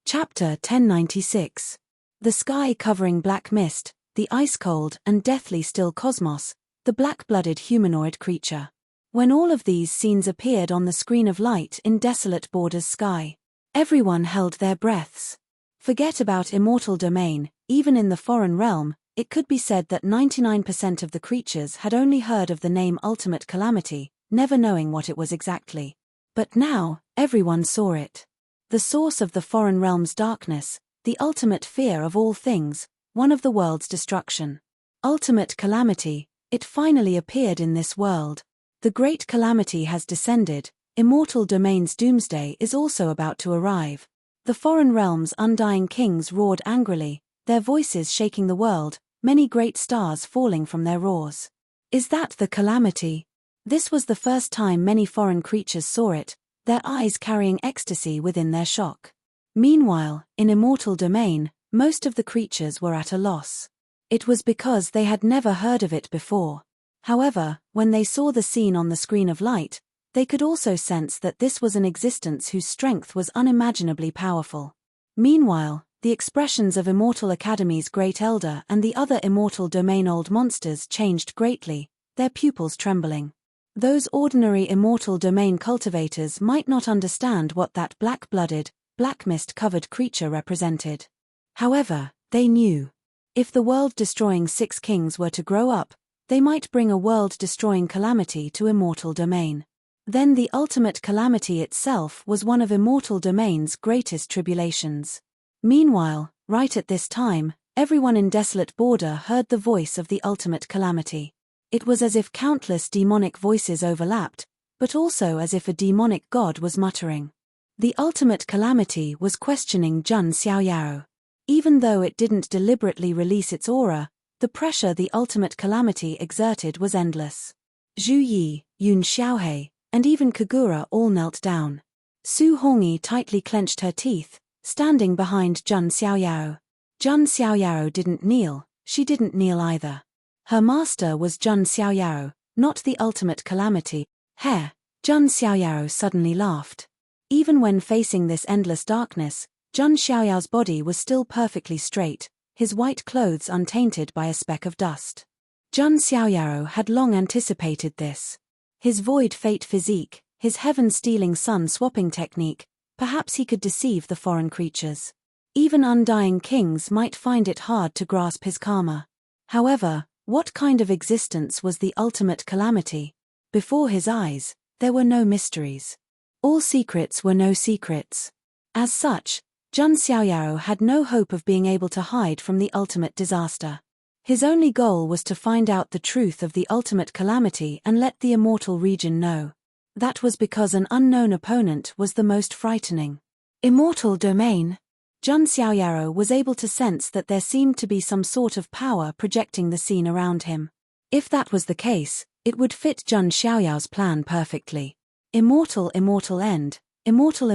Chapter 1096. The sky covering black mist, the ice-cold and deathly still cosmos, the black-blooded humanoid creature. When all of these scenes appeared on the screen of light in desolate Border's sky, everyone held their breaths. Forget about immortal domain, even in the foreign realm, it could be said that 99% of the creatures had only heard of the name Ultimate Calamity, never knowing what it was exactly. But now, everyone saw it. The source of the foreign realm's darkness, the ultimate fear of all things, one of the world's destruction. Ultimate calamity, it finally appeared in this world. The great calamity has descended, immortal domain's doomsday is also about to arrive. The foreign realm's undying kings roared angrily, their voices shaking the world, many great stars falling from their roars. Is that the calamity? This was the first time many foreign creatures saw it, their eyes carrying ecstasy within their shock. Meanwhile, in immortal domain, most of the creatures were at a loss. It was because they had never heard of it before. However, when they saw the scene on the screen of light, they could also sense that this was an existence whose strength was unimaginably powerful. Meanwhile, the expressions of Immortal Academy's Great Elder and the other Immortal Domain Old Monsters changed greatly, their pupils trembling. Those ordinary Immortal Domain cultivators might not understand what that black-blooded, black mist-covered creature represented. However, they knew. If the world-destroying six kings were to grow up, they might bring a world-destroying calamity to Immortal Domain. Then the ultimate calamity itself was one of Immortal Domain's greatest tribulations. Meanwhile, right at this time, everyone in Desolate Border heard the voice of the ultimate calamity. It was as if countless demonic voices overlapped, but also as if a demonic god was muttering. The ultimate calamity was questioning Jun Xiaoyao. Even though it didn't deliberately release its aura, the pressure the ultimate calamity exerted was endless. Zhu Yi, Yun Xiaohei, and even Kagura all knelt down. Su Hongyi tightly clenched her teeth, standing behind Jun Xiaoyao. Jun Xiaoyao didn't kneel, she didn't kneel either. Her master was Jun Xiaoyao, not the ultimate calamity. Jun Xiaoyao suddenly laughed. Even when facing this endless darkness, Jun Xiaoyao's body was still perfectly straight, his white clothes untainted by a speck of dust. Jun Xiaoyao had long anticipated this. His void fate physique, his heaven-stealing sun-swapping technique, perhaps he could deceive the foreign creatures. Even undying kings might find it hard to grasp his karma. However, what kind of existence was the ultimate calamity? Before his eyes, there were no mysteries. All secrets were no secrets. As such, Jun Xiaoyao had no hope of being able to hide from the ultimate disaster. His only goal was to find out the truth of the ultimate calamity and let the immortal region know. That was because an unknown opponent was the most frightening. Immortal domain. Jun Xiaoyao was able to sense that there seemed to be some sort of power projecting the scene around him. If that was the case, it would fit Jun Xiaoyao's plan perfectly. Immortal end, immortal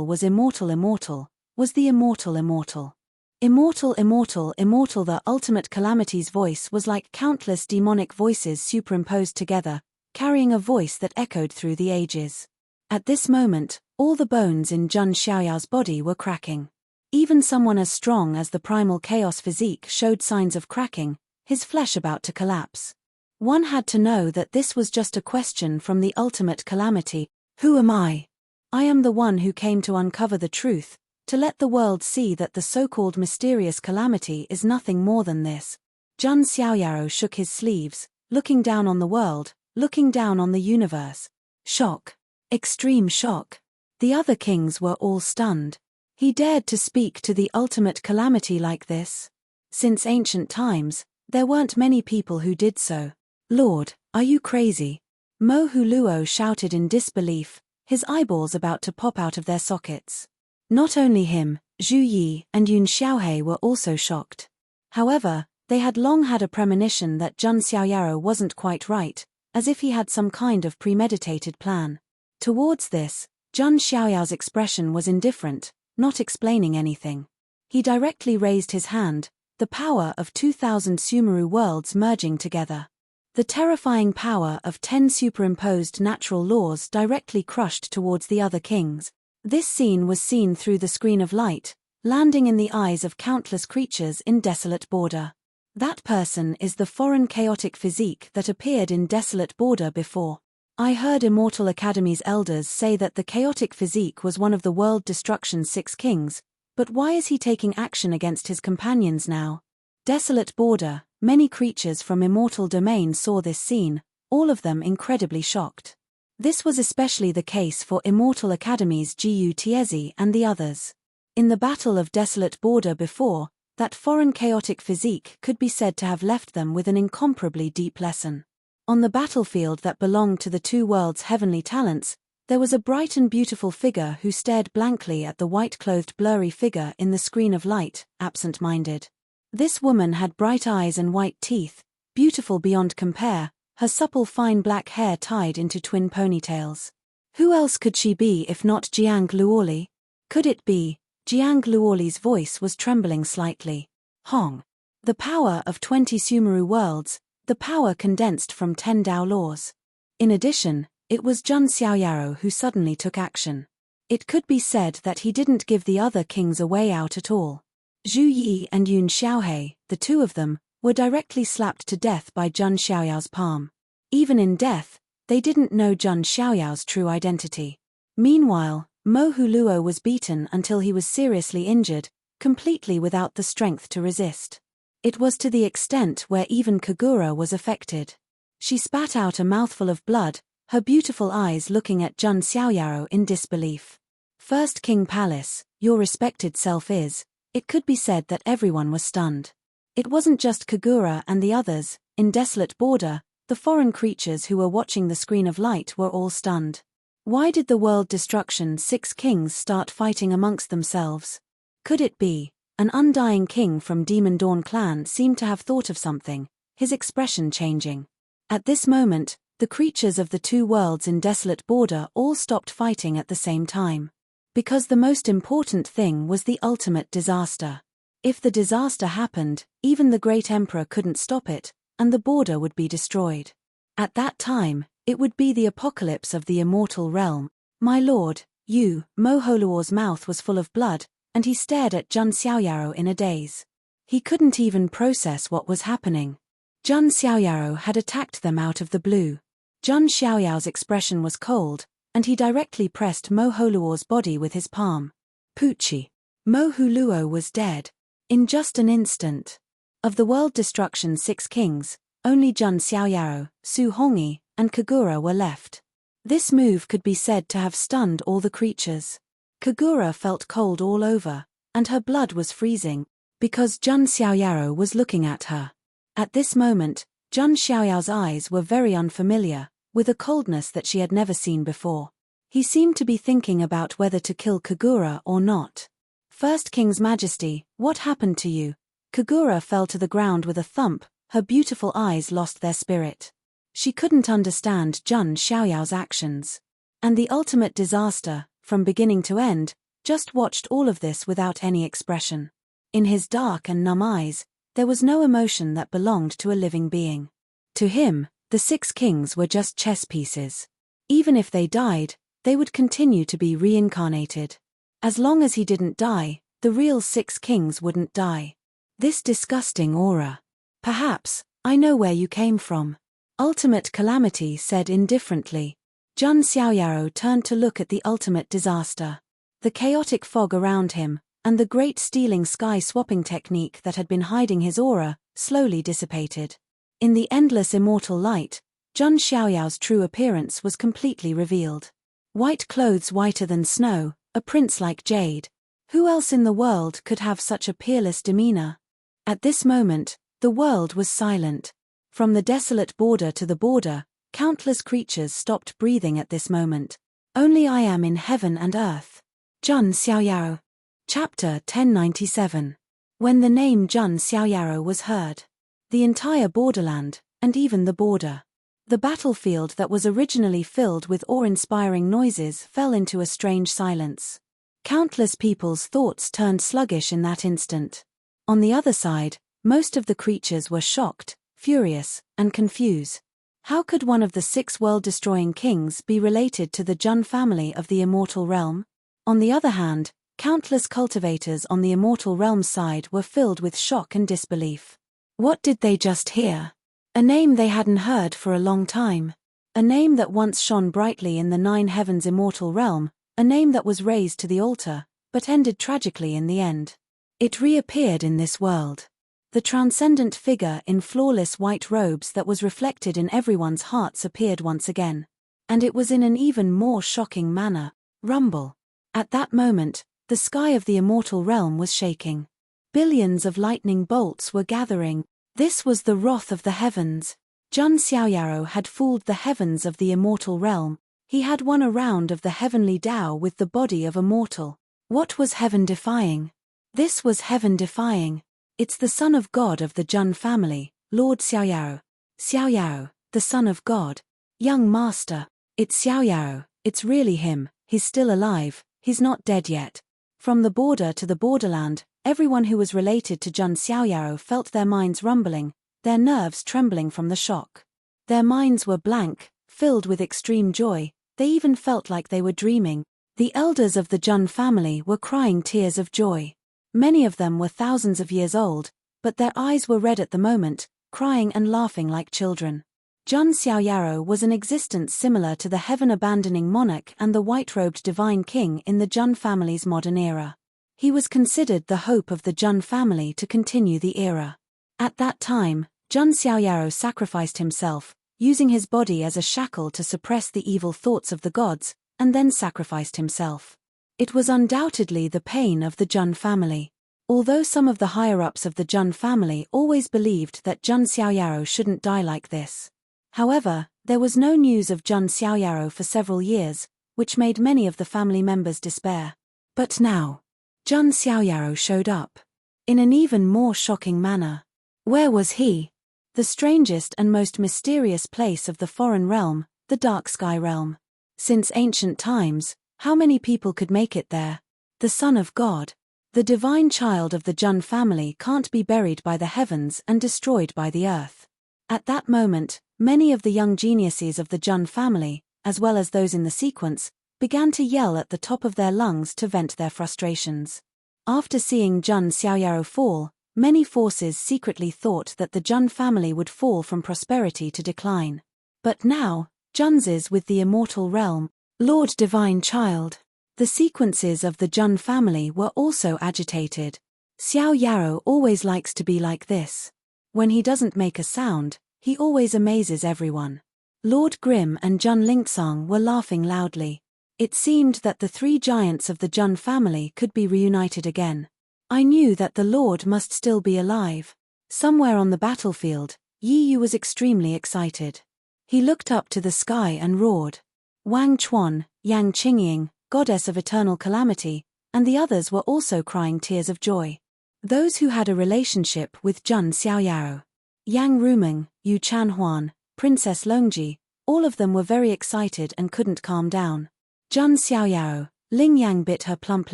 was immortal, was the immortal. Immortal, the ultimate calamity's voice was like countless demonic voices superimposed together, carrying a voice that echoed through the ages. At this moment, all the bones in Jun Xiaoyao's body were cracking. Even someone as strong as the primal chaos physique showed signs of cracking, his flesh about to collapse. One had to know that this was just a question from the ultimate calamity. Who am I? I am the one who came to uncover the truth, to let the world see that the so-called mysterious calamity is nothing more than this. Jun Xiaoyao shook his sleeves, looking down on the world, looking down on the universe. Shock. Extreme shock. The other kings were all stunned. He dared to speak to the ultimate calamity like this. Since ancient times, there weren't many people who did so. Lord, are you crazy? Mo Huluo shouted in disbelief, his eyeballs about to pop out of their sockets. Not only him, Zhu Yi and Yun Xiaohei were also shocked. However, they had long had a premonition that Jun Xiaoyao wasn't quite right, as if he had some kind of premeditated plan. Towards this, Jun Xiaoyao's expression was indifferent, not explaining anything. He directly raised his hand, the power of 2,000 Sumeru worlds merging together. The terrifying power of 10 superimposed natural laws directly crushed towards the other kings. This scene was seen through the screen of light, landing in the eyes of countless creatures in Desolate Border. That person is the foreign chaotic physique that appeared in Desolate Border before. I heard Immortal Academy's elders say that the chaotic physique was one of the world destruction's 6 kings, but why is he taking action against his companions now? Desolate Border, many creatures from Immortal Domain saw this scene, all of them incredibly shocked. This was especially the case for Immortal Academy's Gu Tiezi and the others. In the Battle of Desolate Border before, that foreign chaotic physique could be said to have left them with an incomparably deep lesson. On the battlefield that belonged to the 2 worlds' heavenly talents, there was a bright and beautiful figure who stared blankly at the white-clothed blurry figure in the screen of light, absent-minded. This woman had bright eyes and white teeth, beautiful beyond compare, her supple fine black hair tied into twin ponytails. Who else could she be if not Jiang Luoli? Could it be? Jiang Luoli's voice was trembling slightly. Hong. The power of 20 Sumeru worlds, the power condensed from 10 Dao laws. In addition, it was Jun Xiaoyaro who suddenly took action. It could be said that he didn't give the other kings a way out at all. Zhu Yi and Yun Xiaohei, the 2 of them, were directly slapped to death by Jun Xiaoyao's palm. Even in death, they didn't know Jun Xiaoyao's true identity. Meanwhile, Mo Huluo was beaten until he was seriously injured, completely without the strength to resist. It was to the extent where even Kagura was affected. She spat out a mouthful of blood, her beautiful eyes looking at Jun Xiaoyaro in disbelief. First King Palace, your respected self is. It could be said that everyone was stunned. It wasn't just Kagura and the others, in Desolate Border, the foreign creatures who were watching the screen of light were all stunned. Why did the world destruction's 6 kings start fighting amongst themselves? Could it be? An undying king from Demon Dawn clan seemed to have thought of something, his expression changing. At this moment, the creatures of the 2 worlds in Desolate Border all stopped fighting at the same time. Because the most important thing was the ultimate disaster. If the disaster happened, even the Great Emperor couldn't stop it, and the border would be destroyed. At that time, it would be the apocalypse of the immortal realm. My lord, you, Mo Holuo's mouth was full of blood, and he stared at Jun Xiaoyaro in a daze. He couldn't even process what was happening. Jun Xiaoyaro had attacked them out of the blue. Jun Xiaoyao's expression was cold, and he directly pressed Mo Holuo's body with his palm. Poochie. Mo Huluo was dead. In just an instant. Of the world destruction's 6 kings, only Jun Xiaoyaro, Su Hongyi, and Kagura were left. This move could be said to have stunned all the creatures. Kagura felt cold all over, and her blood was freezing, because Jun Xiaoyaro was looking at her. At this moment, Jun Xiaoyao's eyes were very unfamiliar, with a coldness that she had never seen before. He seemed to be thinking about whether to kill Kagura or not. First King's Majesty, what happened to you? Kagura fell to the ground with a thump, her beautiful eyes lost their spirit. She couldn't understand Jun Xiaoyao's actions. And the ultimate disaster, from beginning to end, just watched all of this without any expression. In his dark and numb eyes, there was no emotion that belonged to a living being. To him, the 6 kings were just chess pieces. Even if they died, they would continue to be reincarnated. As long as he didn't die, the real 6 kings wouldn't die. This disgusting aura. Perhaps, I know where you came from. Ultimate Calamity said indifferently. Jun Xiaoyaro turned to look at the ultimate disaster. The chaotic fog around him, and the great stealing sky swapping technique that had been hiding his aura, slowly dissipated. In the endless immortal light, Jun Xiaoyao's true appearance was completely revealed. White clothes whiter than snow, a prince like jade. Who else in the world could have such a peerless demeanor? At this moment, the world was silent. From the desolate border to the border, countless creatures stopped breathing at this moment. Only I am in heaven and earth. Jun Xiaoyaro. Chapter 1097. When the name Jun Xiaoyaro was heard. The entire borderland, and even the border. The battlefield that was originally filled with awe-inspiring noises fell into a strange silence. Countless people's thoughts turned sluggish in that instant. On the other side, most of the creatures were shocked, furious, and confused. How could one of the 6 world-destroying kings be related to the Jun family of the immortal realm? On the other hand, Countless cultivators on the immortal realm side were filled with shock and disbelief. What did they just hear? A name they hadn't heard for a long time. A name that once shone brightly in the nine heavens immortal realm, a name that was raised to the altar, but ended tragically in the end. It reappeared in this world. The transcendent figure in flawless white robes that was reflected in everyone's hearts appeared once again. And it was in an even more shocking manner. Rumble. At that moment, the sky of the immortal realm was shaking. Billions of lightning bolts were gathering. This was the wrath of the heavens. Jun Xiaoyaro had fooled the heavens of the immortal realm. He had won a round of the heavenly Tao with the body of a mortal. What was heaven defying? This was heaven defying. It's the son of God of the Jun family, Lord Xiaoyaro. Xiaoyaro, the son of God. Young master, it's Xiaoyaro, it's really him, he's still alive, he's not dead yet. From the border to the borderland, everyone who was related to Jun Xiaoyaro felt their minds rumbling, their nerves trembling from the shock. Their minds were blank, filled with extreme joy, they even felt like they were dreaming. The elders of the Jun family were crying tears of joy. Many of them were thousands of years old, but their eyes were red at the moment, crying and laughing like children. Jun Xiaoyaro was an existence similar to the heaven-abandoning monarch and the white-robed divine king in the Jun family's modern era. He was considered the hope of the Jun family to continue the era. At that time, Jun Xiaoyaro sacrificed himself, using his body as a shackle to suppress the evil thoughts of the gods, and then sacrificed himself. It was undoubtedly the pain of the Jun family. Although some of the higher-ups of the Jun family always believed that Jun Xiaoyaro shouldn't die like this. However, there was no news of Jun Xiaoyaro for several years, which made many of the family members despair. But now, Jun Xiaoyaro showed up. In an even more shocking manner. Where was he? The strangest and most mysterious place of the foreign realm, the dark sky realm. Since ancient times, how many people could make it there? The Son of God. The divine child of the Jun family can't be buried by the heavens and destroyed by the earth. At that moment, many of the young geniuses of the Jun family, as well as those in the sequence, began to yell at the top of their lungs to vent their frustrations. After seeing Jun Xiaoyaro fall, many forces secretly thought that the Jun family would fall from prosperity to decline. But now, Jun's with the immortal realm, Lord Divine Child. The sequences of the Jun family were also agitated. Xiaoyaro always likes to be like this. When he doesn't make a sound, he always amazes everyone. Lord Grim and Jun Lingsong were laughing loudly. It seemed that the three giants of the Jun family could be reunited again. I knew that the Lord must still be alive. Somewhere on the battlefield, Yi Yu was extremely excited. He looked up to the sky and roared. Wang Chuan, Yang Qingying, goddess of eternal calamity, and the others were also crying tears of joy. Those who had a relationship with Jun Xiaoyaro. Yang Rumeng, Yu Chanhuan, Princess Longji, all of them were very excited and couldn't calm down. Jun Xiaoyaro, Ling Yang bit her plump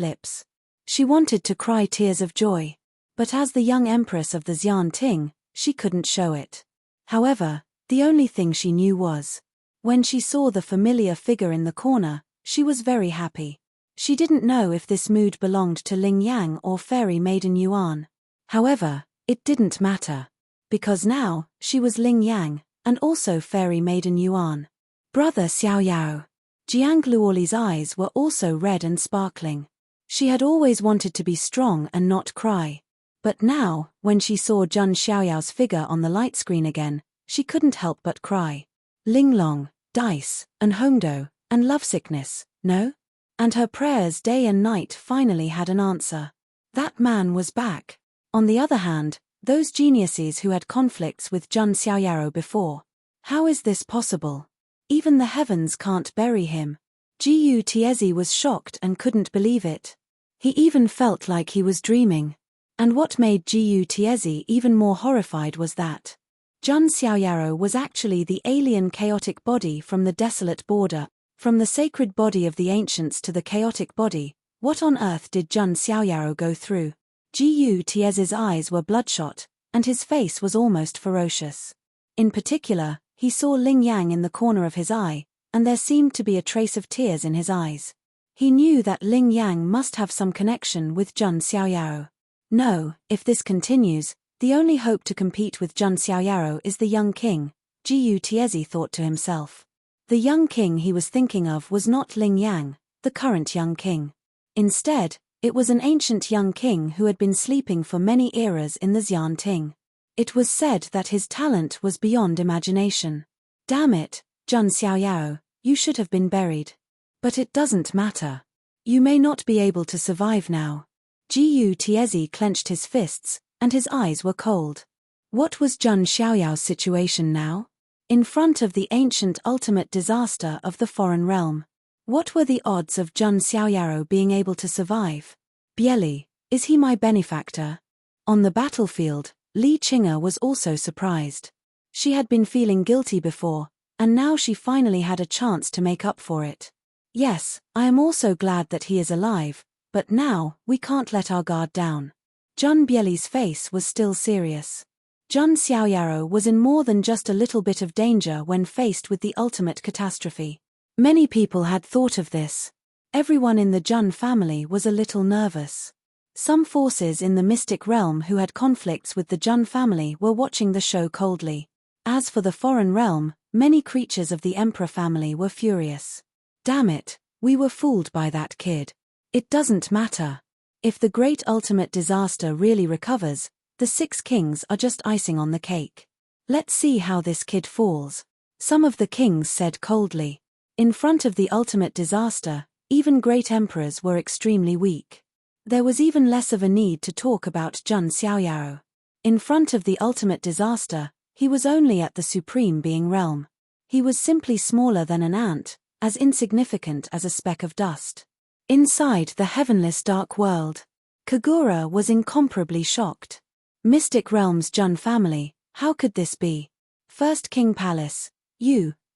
lips. She wanted to cry tears of joy. But as the young empress of the Xian Ting, she couldn't show it. However, the only thing she knew was, when she saw the familiar figure in the corner, she was very happy. She didn't know if this mood belonged to Ling Yang or fairy maiden Yuan. However, it didn't matter. Because now, she was Ling Yang, and also fairy maiden Yuan. Brother Xiaoyao. Jiang Luoli's eyes were also red and sparkling. She had always wanted to be strong and not cry. But now, when she saw Jun Xiaoyao's figure on the light screen again, she couldn't help but cry. Linglong, Dice, and Hongdo, and lovesickness, no? And her prayers day and night finally had an answer. That man was back. On the other hand, those geniuses who had conflicts with Jun Xiaoyaro before. How is this possible? Even the heavens can't bury him. Jiyu Tiezi was shocked and couldn't believe it. He even felt like he was dreaming. And what made Jiyu Tiezi even more horrified was that Jun Xiaoyaro was actually the alien chaotic body from the desolate border. From the sacred body of the ancients to the chaotic body, what on earth did Jun Xiaoyaro go through? Jiyu Tiezi's eyes were bloodshot, and his face was almost ferocious. In particular, he saw Ling Yang in the corner of his eye, and there seemed to be a trace of tears in his eyes. He knew that Ling Yang must have some connection with Jun Xiaoyao. No, if this continues, the only hope to compete with Jun Xiaoyao is the young king, Jiu Tiezi thought to himself. The young king he was thinking of was not Ling Yang, the current young king. Instead, it was an ancient young king who had been sleeping for many eras in the Xian Ting. It was said that his talent was beyond imagination. Damn it, Jun Xiaoyao, you should have been buried. But it doesn't matter. You may not be able to survive now. Jiu Tiezi clenched his fists, and his eyes were cold. What was Jun Xiaoyao's situation now? In front of the ancient ultimate disaster of the foreign realm. What were the odds of Jun Xiaoyao being able to survive? Bieli, is he my benefactor? On the battlefield, Li Qing'e was also surprised. She had been feeling guilty before, and now she finally had a chance to make up for it. Yes, I am also glad that he is alive, but now, we can't let our guard down. Jun Bieli's face was still serious. Jun Xiaoyao was in more than just a little bit of danger when faced with the ultimate catastrophe. Many people had thought of this. Everyone in the Jun family was a little nervous. Some forces in the mystic realm who had conflicts with the Jun family were watching the show coldly. As for the foreign realm, many creatures of the emperor family were furious. Damn it, we were fooled by that kid. It doesn't matter. If the great ultimate disaster really recovers, the 6 kings are just icing on the cake. Let's see how this kid falls. Some of the kings said coldly. In front of the ultimate disaster, even great emperors were extremely weak. There was even less of a need to talk about Jun Xiaoyao. In front of the ultimate disaster, he was only at the supreme being realm. He was simply smaller than an ant, as insignificant as a speck of dust. Inside the heavenless dark world, Kagura was incomparably shocked. Mystic Realm's Jun family, how could this be? First King Palace.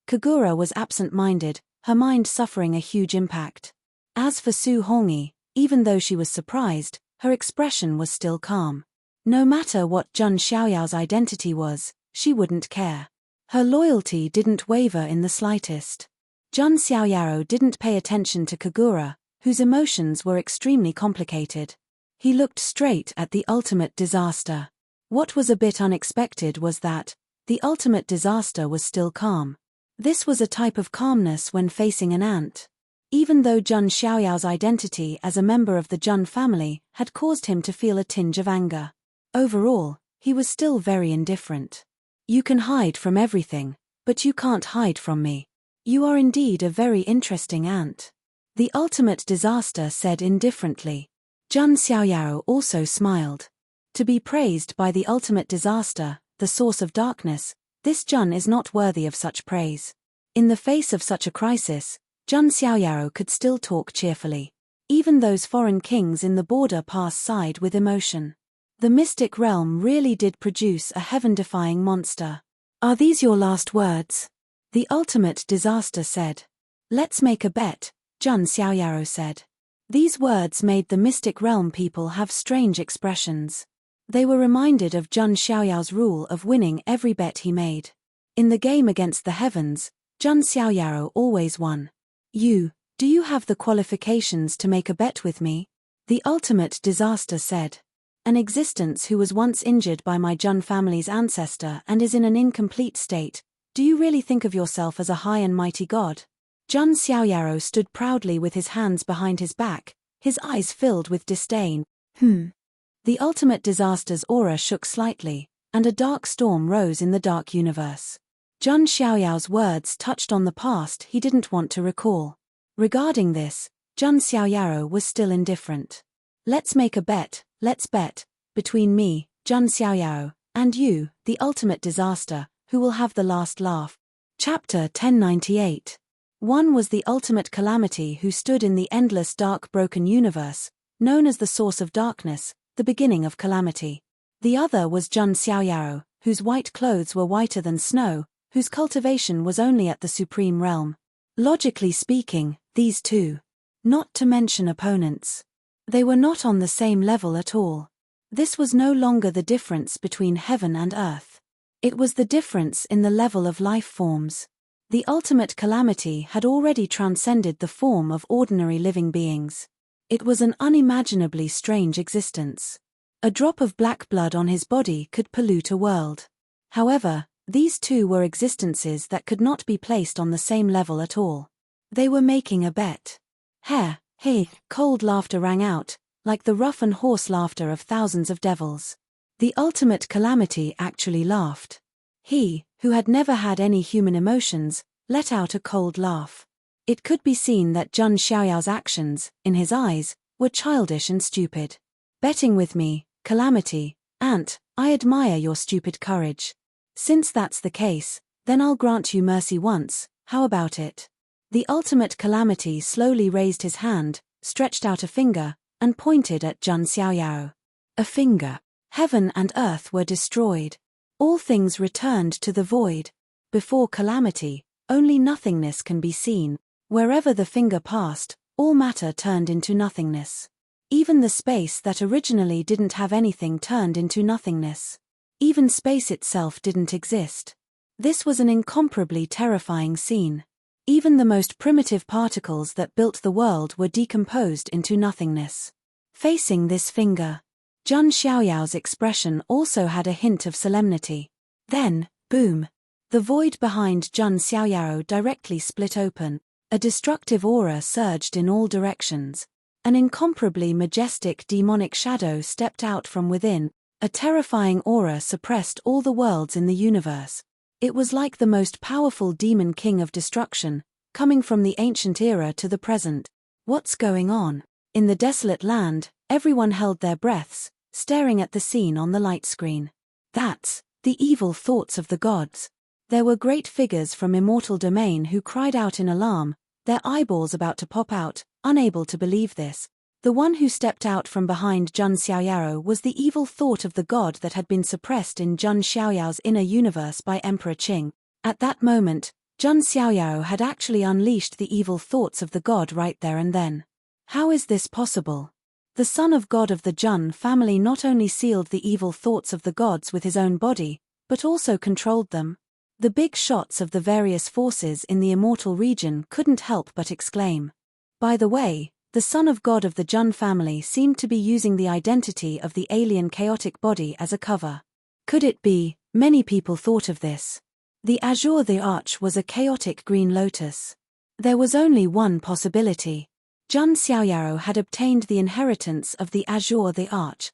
Kagura was absent-minded, her mind suffering a huge impact. As for Su Hongyi, even though she was surprised, her expression was still calm. No matter what Jun Xiaoyao's identity was, she wouldn't care. Her loyalty didn't waver in the slightest. Jun Xiaoyao didn't pay attention to Kagura, whose emotions were extremely complicated. He looked straight at the ultimate disaster. What was a bit unexpected was that the ultimate disaster was still calm. This was a type of calmness when facing an ant. Even though Jun Xiaoyao's identity as a member of the Jun family had caused him to feel a tinge of anger. Overall, he was still very indifferent. You can hide from everything, but you can't hide from me. You are indeed a very interesting ant. The ultimate disaster said indifferently. Jun Xiaoyao also smiled. To be praised by the ultimate disaster, the source of darkness, this Jun is not worthy of such praise. In the face of such a crisis, Jun Xiaoyao could still talk cheerfully. Even those foreign kings in the border pass sighed with emotion. The mystic realm really did produce a heaven-defying monster. Are these your last words? The ultimate disaster said. Let's make a bet, Jun Xiaoyao said. These words made the mystic realm people have strange expressions. They were reminded of Jun Xiaoyao's rule of winning every bet he made. In the game against the heavens, Jun Xiaoyao always won. Do you have the qualifications to make a bet with me? The ultimate disaster said. An existence who was once injured by my Jun family's ancestor and is in an incomplete state, do you really think of yourself as a high and mighty god? Jun Xiaoyao stood proudly with his hands behind his back, his eyes filled with disdain. The ultimate disaster's aura shook slightly, and a dark storm rose in the dark universe. Jun Xiaoyao's words touched on the past he didn't want to recall. Regarding this, Jun Xiaoyao was still indifferent. Let's make a bet, let's bet, between me, Jun Xiaoyao, and you, the ultimate disaster, who will have the last laugh. Chapter 1098. One was the ultimate calamity who stood in the endless dark broken universe, known as the source of darkness, the beginning of calamity. The other was Jun Xiaoyao, whose white clothes were whiter than snow, whose cultivation was only at the supreme realm. Logically speaking, these two. Not to mention opponents. They were not on the same level at all. This was no longer the difference between heaven and earth. It was the difference in the level of life forms. The ultimate calamity had already transcended the form of ordinary living beings. It was an unimaginably strange existence. A drop of black blood on his body could pollute a world. However, these two were existences that could not be placed on the same level at all. They were making a bet. Hey, cold laughter rang out, like the rough and hoarse laughter of thousands of devils. The ultimate calamity actually laughed. He, who had never had any human emotions, let out a cold laugh. It could be seen that Zhang Xiaoyao's actions, in his eyes, were childish and stupid. Betting with me, Calamity, Ant, I admire your stupid courage. Since that's the case, then I'll grant you mercy once, how about it? The ultimate calamity slowly raised his hand, stretched out a finger, and pointed at Zhang Xiaoyao. A finger. Heaven and earth were destroyed. All things returned to the void. Before calamity, only nothingness can be seen. Wherever the finger passed, all matter turned into nothingness. Even the space that originally didn't have anything turned into nothingness. Even space itself didn't exist. This was an incomparably terrifying scene. Even the most primitive particles that built the world were decomposed into nothingness. Facing this finger, Zhang Xiaoyao's expression also had a hint of solemnity. Then, boom! The void behind Zhang Xiaoyao directly split open. A destructive aura surged in all directions. An incomparably majestic demonic shadow stepped out from within. A terrifying aura suppressed all the worlds in the universe. It was like the most powerful demon king of destruction, coming from the ancient era to the present. What's going on? In the desolate land, everyone held their breaths, staring at the scene on the light screen. That's the evil thoughts of the gods. There were great figures from immortal domain who cried out in alarm, their eyeballs about to pop out, unable to believe this. The one who stepped out from behind Zhang Xiaoyao was the evil thought of the god that had been suppressed in Zhang Xiaoyao's inner universe by Emperor Qing. At that moment, Zhang Xiaoyao had actually unleashed the evil thoughts of the god right there and then. How is this possible? The son of god of the Zhang family not only sealed the evil thoughts of the gods with his own body, but also controlled them. The big shots of the various forces in the immortal region couldn't help but exclaim. By the way, the son of god of the Zhang family seemed to be using the identity of the alien chaotic body as a cover. Could it be? Many people thought of this. The azure the arch was a chaotic green lotus. There was only one possibility. Zhang Xiaoyao had obtained the inheritance of the azure the arch.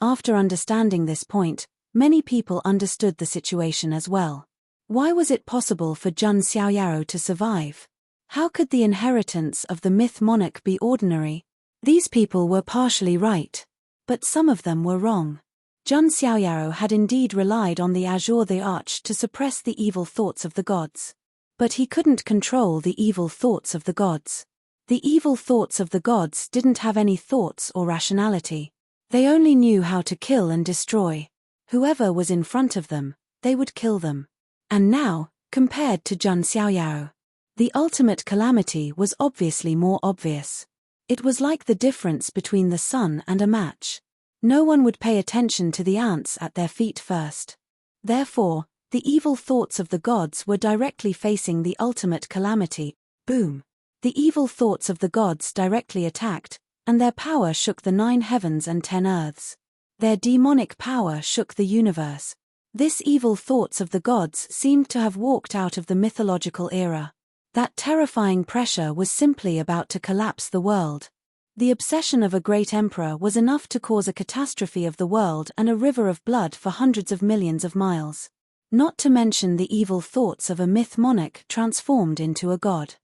After understanding this point, many people understood the situation as well. Why was it possible for Zhang Xiaoyao to survive? How could the inheritance of the myth monarch be ordinary? These people were partially right. But some of them were wrong. Zhang Xiaoyao had indeed relied on the azure the arch to suppress the evil thoughts of the gods. But he couldn't control the evil thoughts of the gods. The evil thoughts of the gods didn't have any thoughts or rationality. They only knew how to kill and destroy. Whoever was in front of them, they would kill them. And now, compared to Zhang Xiaoyao, the ultimate calamity was obviously more obvious. It was like the difference between the sun and a match. No one would pay attention to the ants at their feet first. Therefore, the evil thoughts of the gods were directly facing the ultimate calamity. Boom! The evil thoughts of the gods directly attacked, and their power shook the 9 heavens and 10 earths. Their demonic power shook the universe. This evil thoughts of the gods seemed to have walked out of the mythological era. That terrifying pressure was simply about to collapse the world. The obsession of a great emperor was enough to cause a catastrophe of the world and a river of blood for hundreds of millions of miles. Not to mention the evil thoughts of a myth monarch transformed into a god.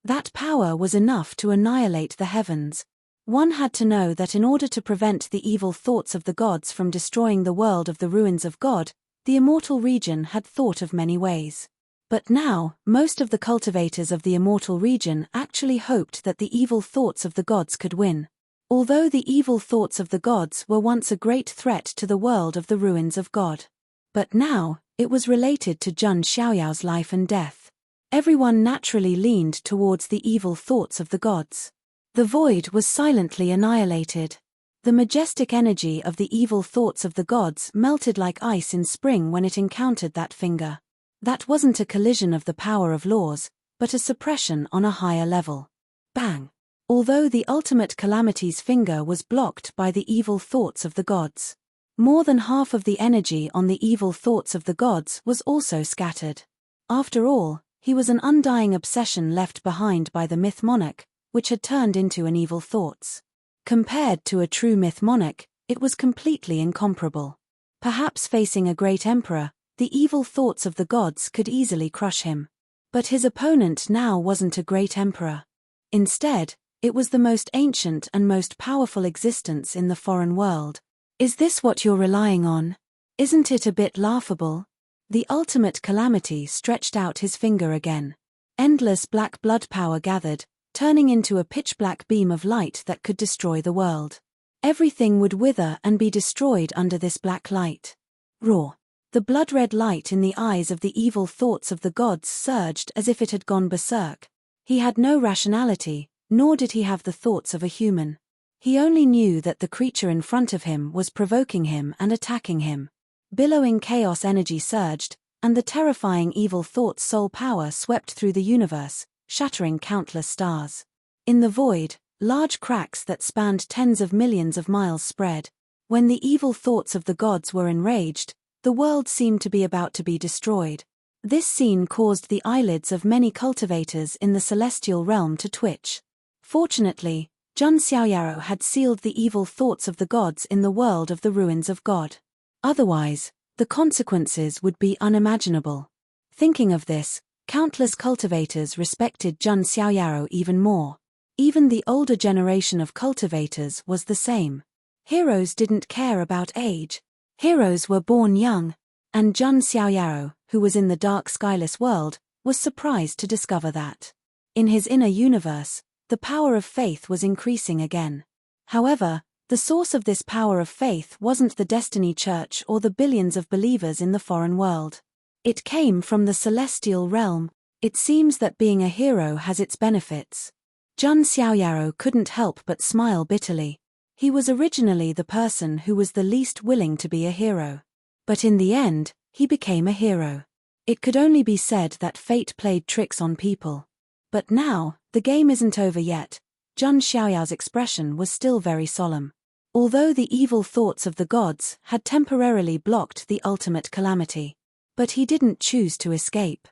That power was enough to annihilate the heavens. One had to know that in order to prevent the evil thoughts of the gods from destroying the world of the ruins of God, the immortal region had thought of many ways. But now, most of the cultivators of the immortal region actually hoped that the evil thoughts of the gods could win. Although the evil thoughts of the gods were once a great threat to the world of the ruins of God. But now, it was related to Zhang Xiaoyao's life and death. Everyone naturally leaned towards the evil thoughts of the gods. The void was silently annihilated. The majestic energy of the evil thoughts of the gods melted like ice in spring when it encountered that finger. That wasn't a collision of the power of laws, but a suppression on a higher level. Bang! Although the ultimate calamity's finger was blocked by the evil thoughts of the gods. More than half of the energy on the evil thoughts of the gods was also scattered. After all, he was an undying obsession left behind by the myth monarch, which had turned into an evil thoughts. Compared to a true myth monarch, it was completely incomparable. Perhaps facing a great emperor, the evil thoughts of the gods could easily crush him. But his opponent now wasn't a great emperor. Instead, it was the most ancient and most powerful existence in the foreign world. Is this what you're relying on? Isn't it a bit laughable? The ultimate calamity stretched out his finger again. Endless black blood power gathered, turning into a pitch-black beam of light that could destroy the world. Everything would wither and be destroyed under this black light. Raw. The blood-red light in the eyes of the evil thoughts of the gods surged as if it had gone berserk. He had no rationality, nor did he have the thoughts of a human. He only knew that the creature in front of him was provoking him and attacking him. Billowing chaos energy surged, and the terrifying evil thought's soul power swept through the universe, shattering countless stars. In the void, large cracks that spanned tens of millions of miles spread. When the evil thoughts of the gods were enraged, the world seemed to be about to be destroyed. This scene caused the eyelids of many cultivators in the celestial realm to twitch. Fortunately, Jun Xiaoyaro had sealed the evil thoughts of the gods in the world of the ruins of God. Otherwise, the consequences would be unimaginable. Thinking of this, countless cultivators respected Jun Xiaoyaro even more. Even the older generation of cultivators was the same. Heroes didn't care about age. Heroes were born young. And Jun Xiaoyaro, who was in the dark skyless world, was surprised to discover that. In his inner universe, the power of faith was increasing again. However, the source of this power of faith wasn't the Destiny Church or the billions of believers in the foreign world. It came from the celestial realm. It seems that being a hero has its benefits. Jun Xiaoyaro couldn't help but smile bitterly. He was originally the person who was the least willing to be a hero. But in the end, he became a hero. It could only be said that fate played tricks on people. But now, the game isn't over yet. Jun Xiaoyao's expression was still very solemn. Although the evil thoughts of the gods had temporarily blocked the ultimate calamity. But he didn't choose to escape.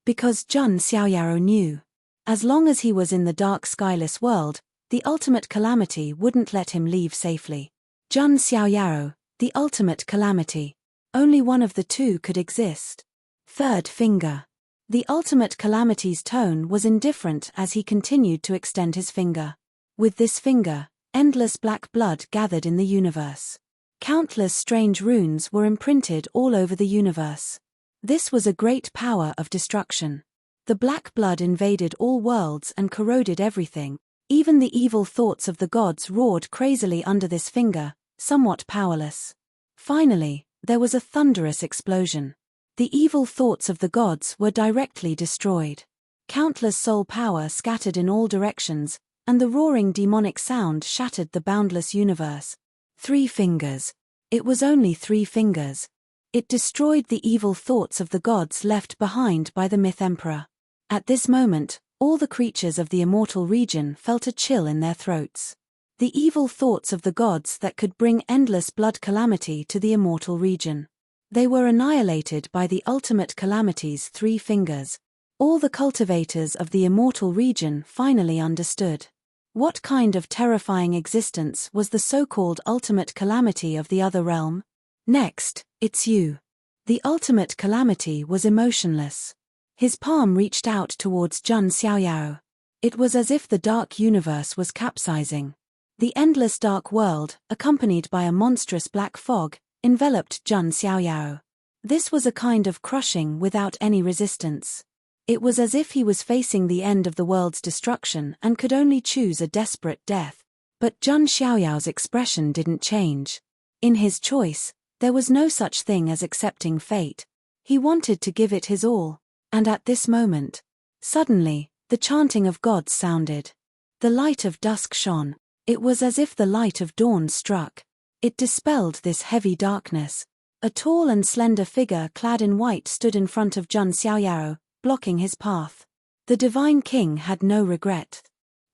Because Jun Xiaoyaro knew. As long as he was in the dark skyless world, the ultimate calamity wouldn't let him leave safely. Jun Xiaoyaro, the ultimate calamity. Only one of the two could exist. Third finger. The ultimate calamity's tone was indifferent as he continued to extend his finger. With this finger, endless black blood gathered in the universe. Countless strange runes were imprinted all over the universe. This was a great power of destruction. The black blood invaded all worlds and corroded everything. Even the evil thoughts of the gods roared crazily under this finger, somewhat powerless. Finally, there was a thunderous explosion. The evil thoughts of the gods were directly destroyed. Countless soul power scattered in all directions, and the roaring demonic sound shattered the boundless universe. 3 fingers. It was only 3 fingers. It destroyed the evil thoughts of the gods left behind by the myth emperor. At this moment, all the creatures of the immortal region felt a chill in their throats. The evil thoughts of the gods that could bring endless blood calamity to the immortal region. They were annihilated by the ultimate calamity's 3 fingers. All the cultivators of the immortal region finally understood. What kind of terrifying existence was the so-called ultimate calamity of the other realm? Next, it's you. The ultimate calamity was emotionless. His palm reached out towards Jun Xiaoyao. It was as if the dark universe was capsizing. The endless dark world, accompanied by a monstrous black fog, enveloped Jun Xiaoyao. This was a kind of crushing without any resistance. It was as if he was facing the end of the world's destruction and could only choose a desperate death. But Jun Xiaoyao's expression didn't change. In his choice, there was no such thing as accepting fate. He wanted to give it his all. And at this moment, suddenly, the chanting of gods sounded. The light of dusk shone. It was as if the light of dawn struck. It dispelled this heavy darkness. A tall and slender figure clad in white stood in front of Zheng Xiaoyao, blocking his path. The divine king had no regret.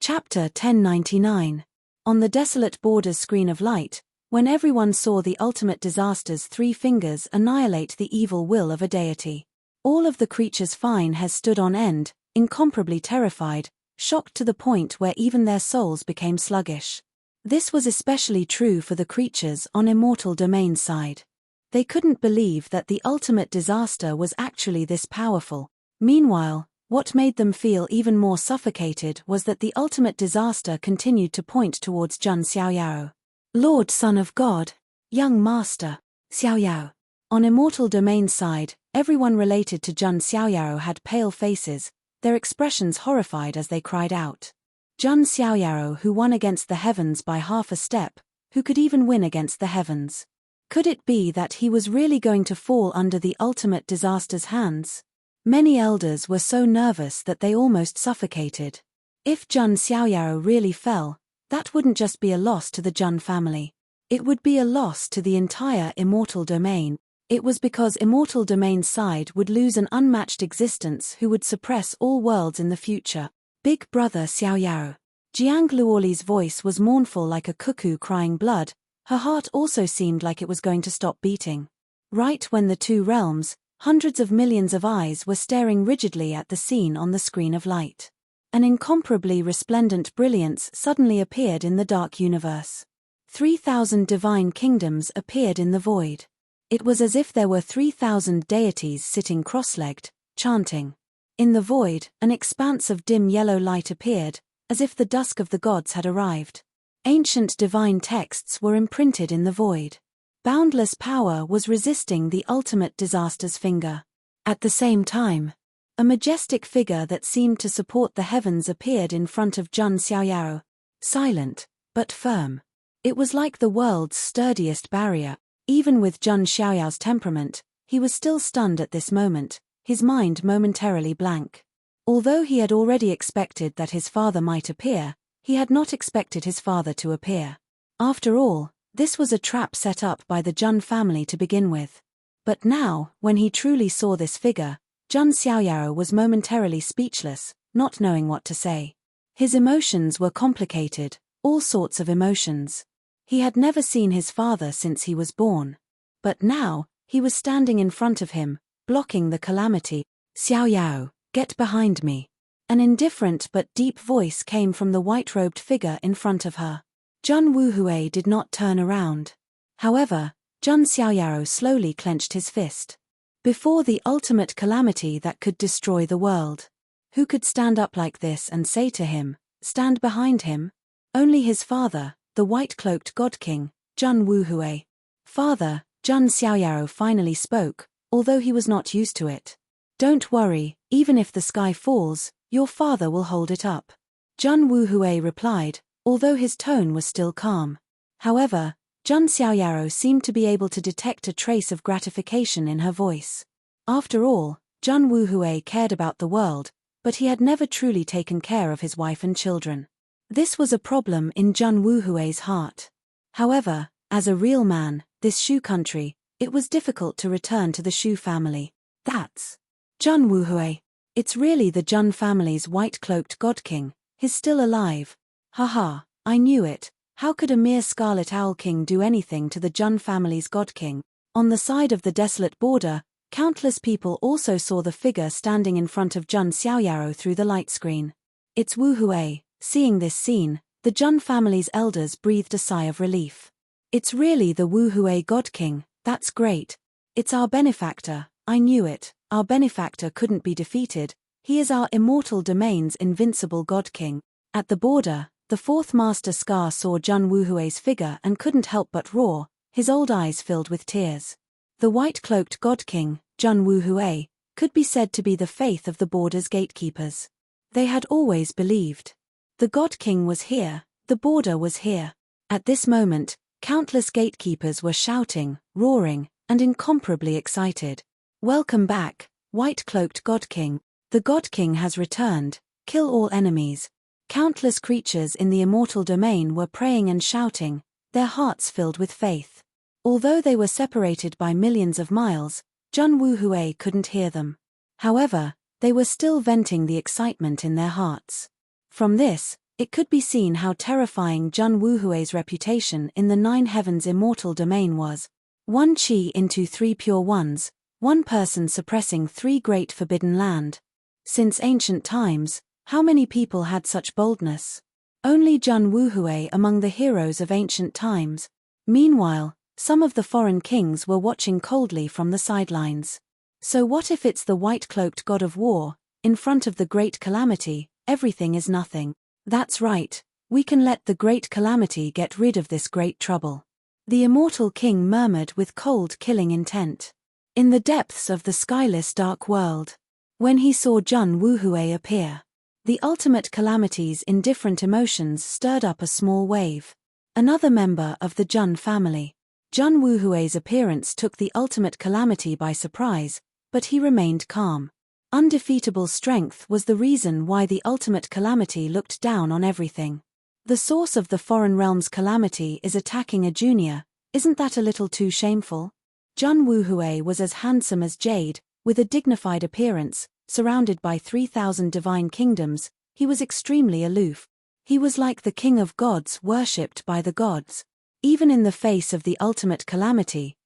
Chapter 1099. On the desolate border's screen of light, when everyone saw the ultimate disaster's 3 fingers annihilate the evil will of a deity. All of the creatures' fine hairs stood on end, incomparably terrified, shocked to the point where even their souls became sluggish. This was especially true for the creatures on Immortal Domain's side. They couldn't believe that the ultimate disaster was actually this powerful. Meanwhile, what made them feel even more suffocated was that the ultimate disaster continued to point towards Zheng Xiaoyao. Lord Son of God, Young Master, Xiaoyao. On Immortal Domain's side, everyone related to Zheng Xiaoyao had pale faces, their expressions horrified as they cried out. Zheng Xiaoyao, who won against the heavens by half a step, who could even win against the heavens? Could it be that he was really going to fall under the ultimate disaster's hands? Many elders were so nervous that they almost suffocated. If Zheng Xiaoyao really fell, that wouldn't just be a loss to the Zheng family. It would be a loss to the entire Immortal Domain. It was because Immortal Domain's side would lose an unmatched existence who would suppress all worlds in the future. Big Brother Xiaoyao. Jiang Luoli's voice was mournful like a cuckoo crying blood. Her heart also seemed like it was going to stop beating. Right when the 2 realms, hundreds of millions of eyes were staring rigidly at the scene on the screen of light. An incomparably resplendent brilliance suddenly appeared in the dark universe. 3,000 divine kingdoms appeared in the void. It was as if there were 3,000 deities sitting cross-legged, chanting. In the void, an expanse of dim yellow light appeared, as if the dusk of the gods had arrived. Ancient divine texts were imprinted in the void. Boundless power was resisting the ultimate disaster's finger. At the same time, a majestic figure that seemed to support the heavens appeared in front of Zheng Xiaoyao, silent, but firm. It was like the world's sturdiest barrier. Even with Zheng Xiaoyao's temperament, he was still stunned at this moment, his mind momentarily blank. Although he had already expected that his father might appear, he had not expected his father to appear. After all, this was a trap set up by the Zheng family to begin with. But now, when he truly saw this figure, Zheng Xiaoyao was momentarily speechless, not knowing what to say. His emotions were complicated, all sorts of emotions. He had never seen his father since he was born. But now, he was standing in front of him, blocking the calamity. Xiaoyao, get behind me. An indifferent but deep voice came from the white-robed figure in front of her. Zheng Wuhui did not turn around. However, Zheng Xiaoyao slowly clenched his fist. Before the ultimate calamity that could destroy the world. Who could stand up like this and say to him, stand behind him? Only his father, the white-cloaked God King, Zheng Wuhui. Father, Zheng Xiaoyao finally spoke, although he was not used to it. Don't worry, even if the sky falls, your father will hold it up. Zheng Wuhui replied, although his tone was still calm. However, Zheng Xiaoyao seemed to be able to detect a trace of gratification in her voice. After all, Zheng Wuhui cared about the world, but he had never truly taken care of his wife and children. This was a problem in Zheng Wuhui's heart. However, as a real man, this Shu country, it was difficult to return to the Shu family. That's Zheng Wuhui. It's really the Zheng family's white-cloaked God King. He's still alive. Haha, I knew it. How could a mere Scarlet Owl King do anything to the Zheng family's God King? On the side of the desolate border, countless people also saw the figure standing in front of Zheng Xiaoyao through the light screen. It's Wu Hui. Seeing this scene, the Zheng family's elders breathed a sigh of relief. It's really the Wu Hui God King, that's great. It's our benefactor, I knew it, our benefactor couldn't be defeated, he is our Immortal Domain's invincible God King. At the border, the 4th Master Scar saw Zheng Wuhui's figure and couldn't help but roar, his old eyes filled with tears. The white-cloaked God King, Zheng Wuhui, could be said to be the faith of the border's gatekeepers. They had always believed. The God King was here, the border was here. At this moment, countless gatekeepers were shouting, roaring, and incomparably excited. Welcome back, white-cloaked God King. The God King has returned, kill all enemies. Countless creatures in the Immortal Domain were praying and shouting, their hearts filled with faith. Although they were separated by millions of miles, Jun Wuhui couldn't hear them. However, they were still venting the excitement in their hearts. From this, it could be seen how terrifying Jun Wuhui's reputation in the Nine Heavens immortal domain was. One chi into three pure ones, one person suppressing three great forbidden land. Since ancient times, how many people had such boldness? Only Jun Wuhui among the heroes of ancient times. Meanwhile, some of the foreign kings were watching coldly from the sidelines. So what if it's the white-cloaked god of war, in front of the great calamity, everything is nothing? That's right, we can let the great calamity get rid of this great trouble. The immortal king murmured with cold killing intent. In the depths of the skyless dark world, when he saw Jun Wuhui appear, the ultimate calamity's indifferent emotions stirred up a small wave. Another member of the Jun family. Jun Wuhui's appearance took the ultimate calamity by surprise, but he remained calm. Undefeatable strength was the reason why the ultimate calamity looked down on everything. The source of the foreign realm's calamity is attacking a junior, isn't that a little too shameful? Jun Wuhui was as handsome as jade, with a dignified appearance, surrounded by 3,000 divine kingdoms. He was extremely aloof. He was like the king of gods worshipped by the gods. Even in the face of the ultimate calamity,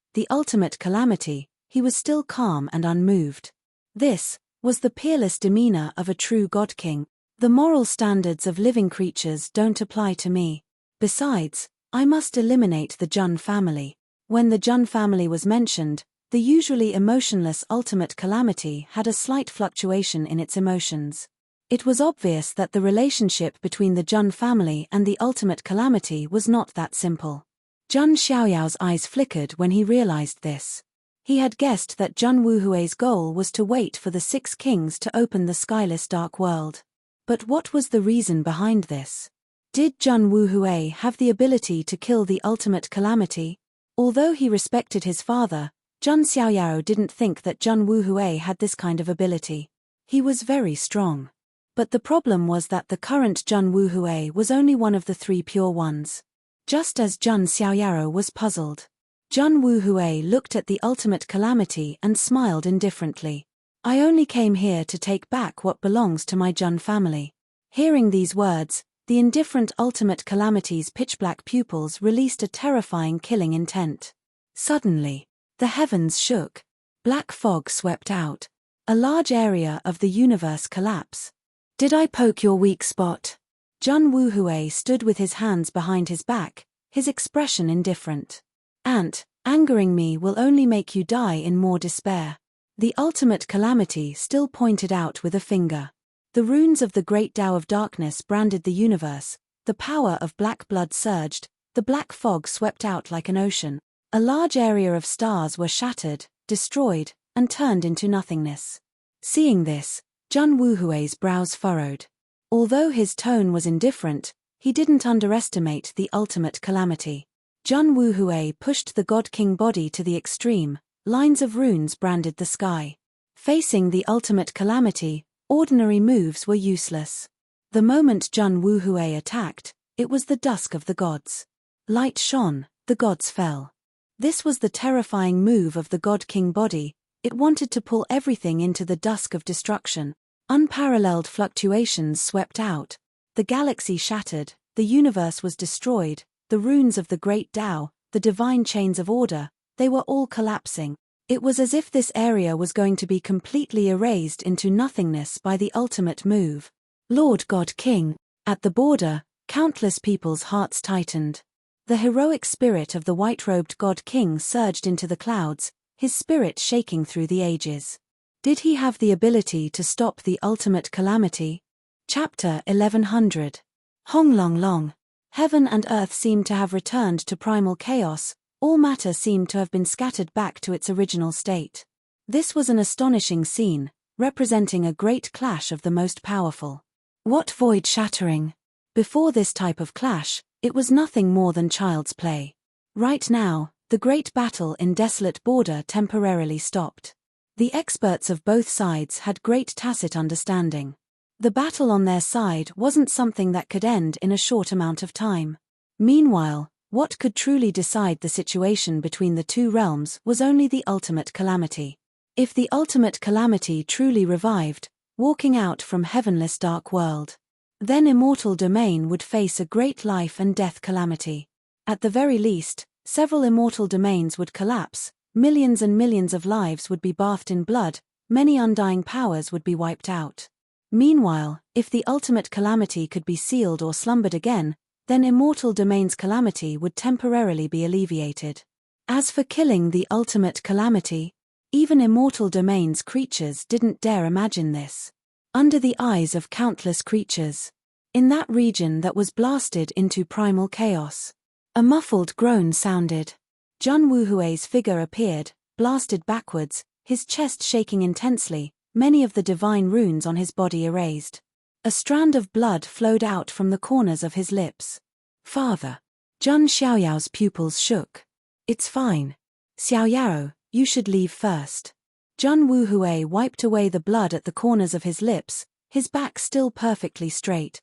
he was still calm and unmoved. This was the peerless demeanor of a true god king. The moral standards of living creatures don't apply to me. Besides, I must eliminate the Jun family. When the Jun family was mentioned, the usually emotionless ultimate calamity had a slight fluctuation in its emotions. It was obvious that the relationship between the Jun family and the ultimate calamity was not that simple. Jun Xiaoyao's eyes flickered when he realized this. He had guessed that Jun Wuhui's goal was to wait for the six kings to open the skyless dark world. But what was the reason behind this? Did Jun Wuhui have the ability to kill the ultimate calamity? Although he respected his father, Jun Xiaoyao didn't think that Jun Wuhui had this kind of ability. He was very strong. But the problem was that the current Jun Wuhui was only one of the three pure ones. Just as Jun Xiaoyao was puzzled, Jun Wuhui looked at the ultimate calamity and smiled indifferently. I only came here to take back what belongs to my Jun family. Hearing these words, the indifferent ultimate calamity's pitch-black pupils released a terrifying killing intent. Suddenly, the heavens shook. Black fog swept out. A large area of the universe collapsed. Did I poke your weak spot? Jun Wuhui stood with his hands behind his back, his expression indifferent. Angering me will only make you die in more despair. The ultimate calamity still pointed out with a finger. The runes of the great Tao of darkness branded the universe, the power of black blood surged, the black fog swept out like an ocean. A large area of stars were shattered, destroyed, and turned into nothingness. Seeing this, Jun Wuhui's brows furrowed. Although his tone was indifferent, he didn't underestimate the ultimate calamity. Jun Wuhui pushed the God King body to the extreme, lines of runes branded the sky. Facing the ultimate calamity, ordinary moves were useless. The moment Jun Wuhui attacked, it was the dusk of the gods. Light shone, the gods fell. This was the terrifying move of the God King body. It wanted to pull everything into the dusk of destruction. Unparalleled fluctuations swept out. The galaxy shattered, the universe was destroyed, the runes of the great Tao, the divine chains of order, they were all collapsing. It was as if this area was going to be completely erased into nothingness by the ultimate move. Lord God King. At the border, countless people's hearts tightened. The heroic spirit of the white-robed God King surged into the clouds, his spirit shaking through the ages. Did he have the ability to stop the ultimate calamity? Chapter 1100. Hong Long Long. Heaven and earth seemed to have returned to primal chaos, all matter seemed to have been scattered back to its original state. This was an astonishing scene, representing a great clash of the most powerful. What void shattering! Before this type of clash, it was nothing more than child's play. Right now, the great battle in desolate border temporarily stopped. The experts of both sides had great tacit understanding. The battle on their side wasn't something that could end in a short amount of time. Meanwhile, What could truly decide the situation between the two realms was only the ultimate calamity. If the ultimate calamity truly revived, walking out from heavenless dark world, then immortal domain would face a great life and death calamity. At the very least, several immortal domains would collapse, millions and millions of lives would be bathed in blood, many undying powers would be wiped out. Meanwhile, if the ultimate calamity could be sealed or slumbered again, then immortal domain's calamity would temporarily be alleviated. As for killing the ultimate calamity, even immortal domain's creatures didn't dare imagine this. Under the eyes of countless creatures, in that region that was blasted into primal chaos, a muffled groan sounded. Jun Wuhui's figure appeared, blasted backwards, his chest shaking intensely, many of the divine runes on his body erased. A strand of blood flowed out from the corners of his lips. Father. Jun Xiaoyao's pupils shook. It's fine. Xiaoyao, you should leave first. Jun Wuhui wiped away the blood at the corners of his lips, his back still perfectly straight.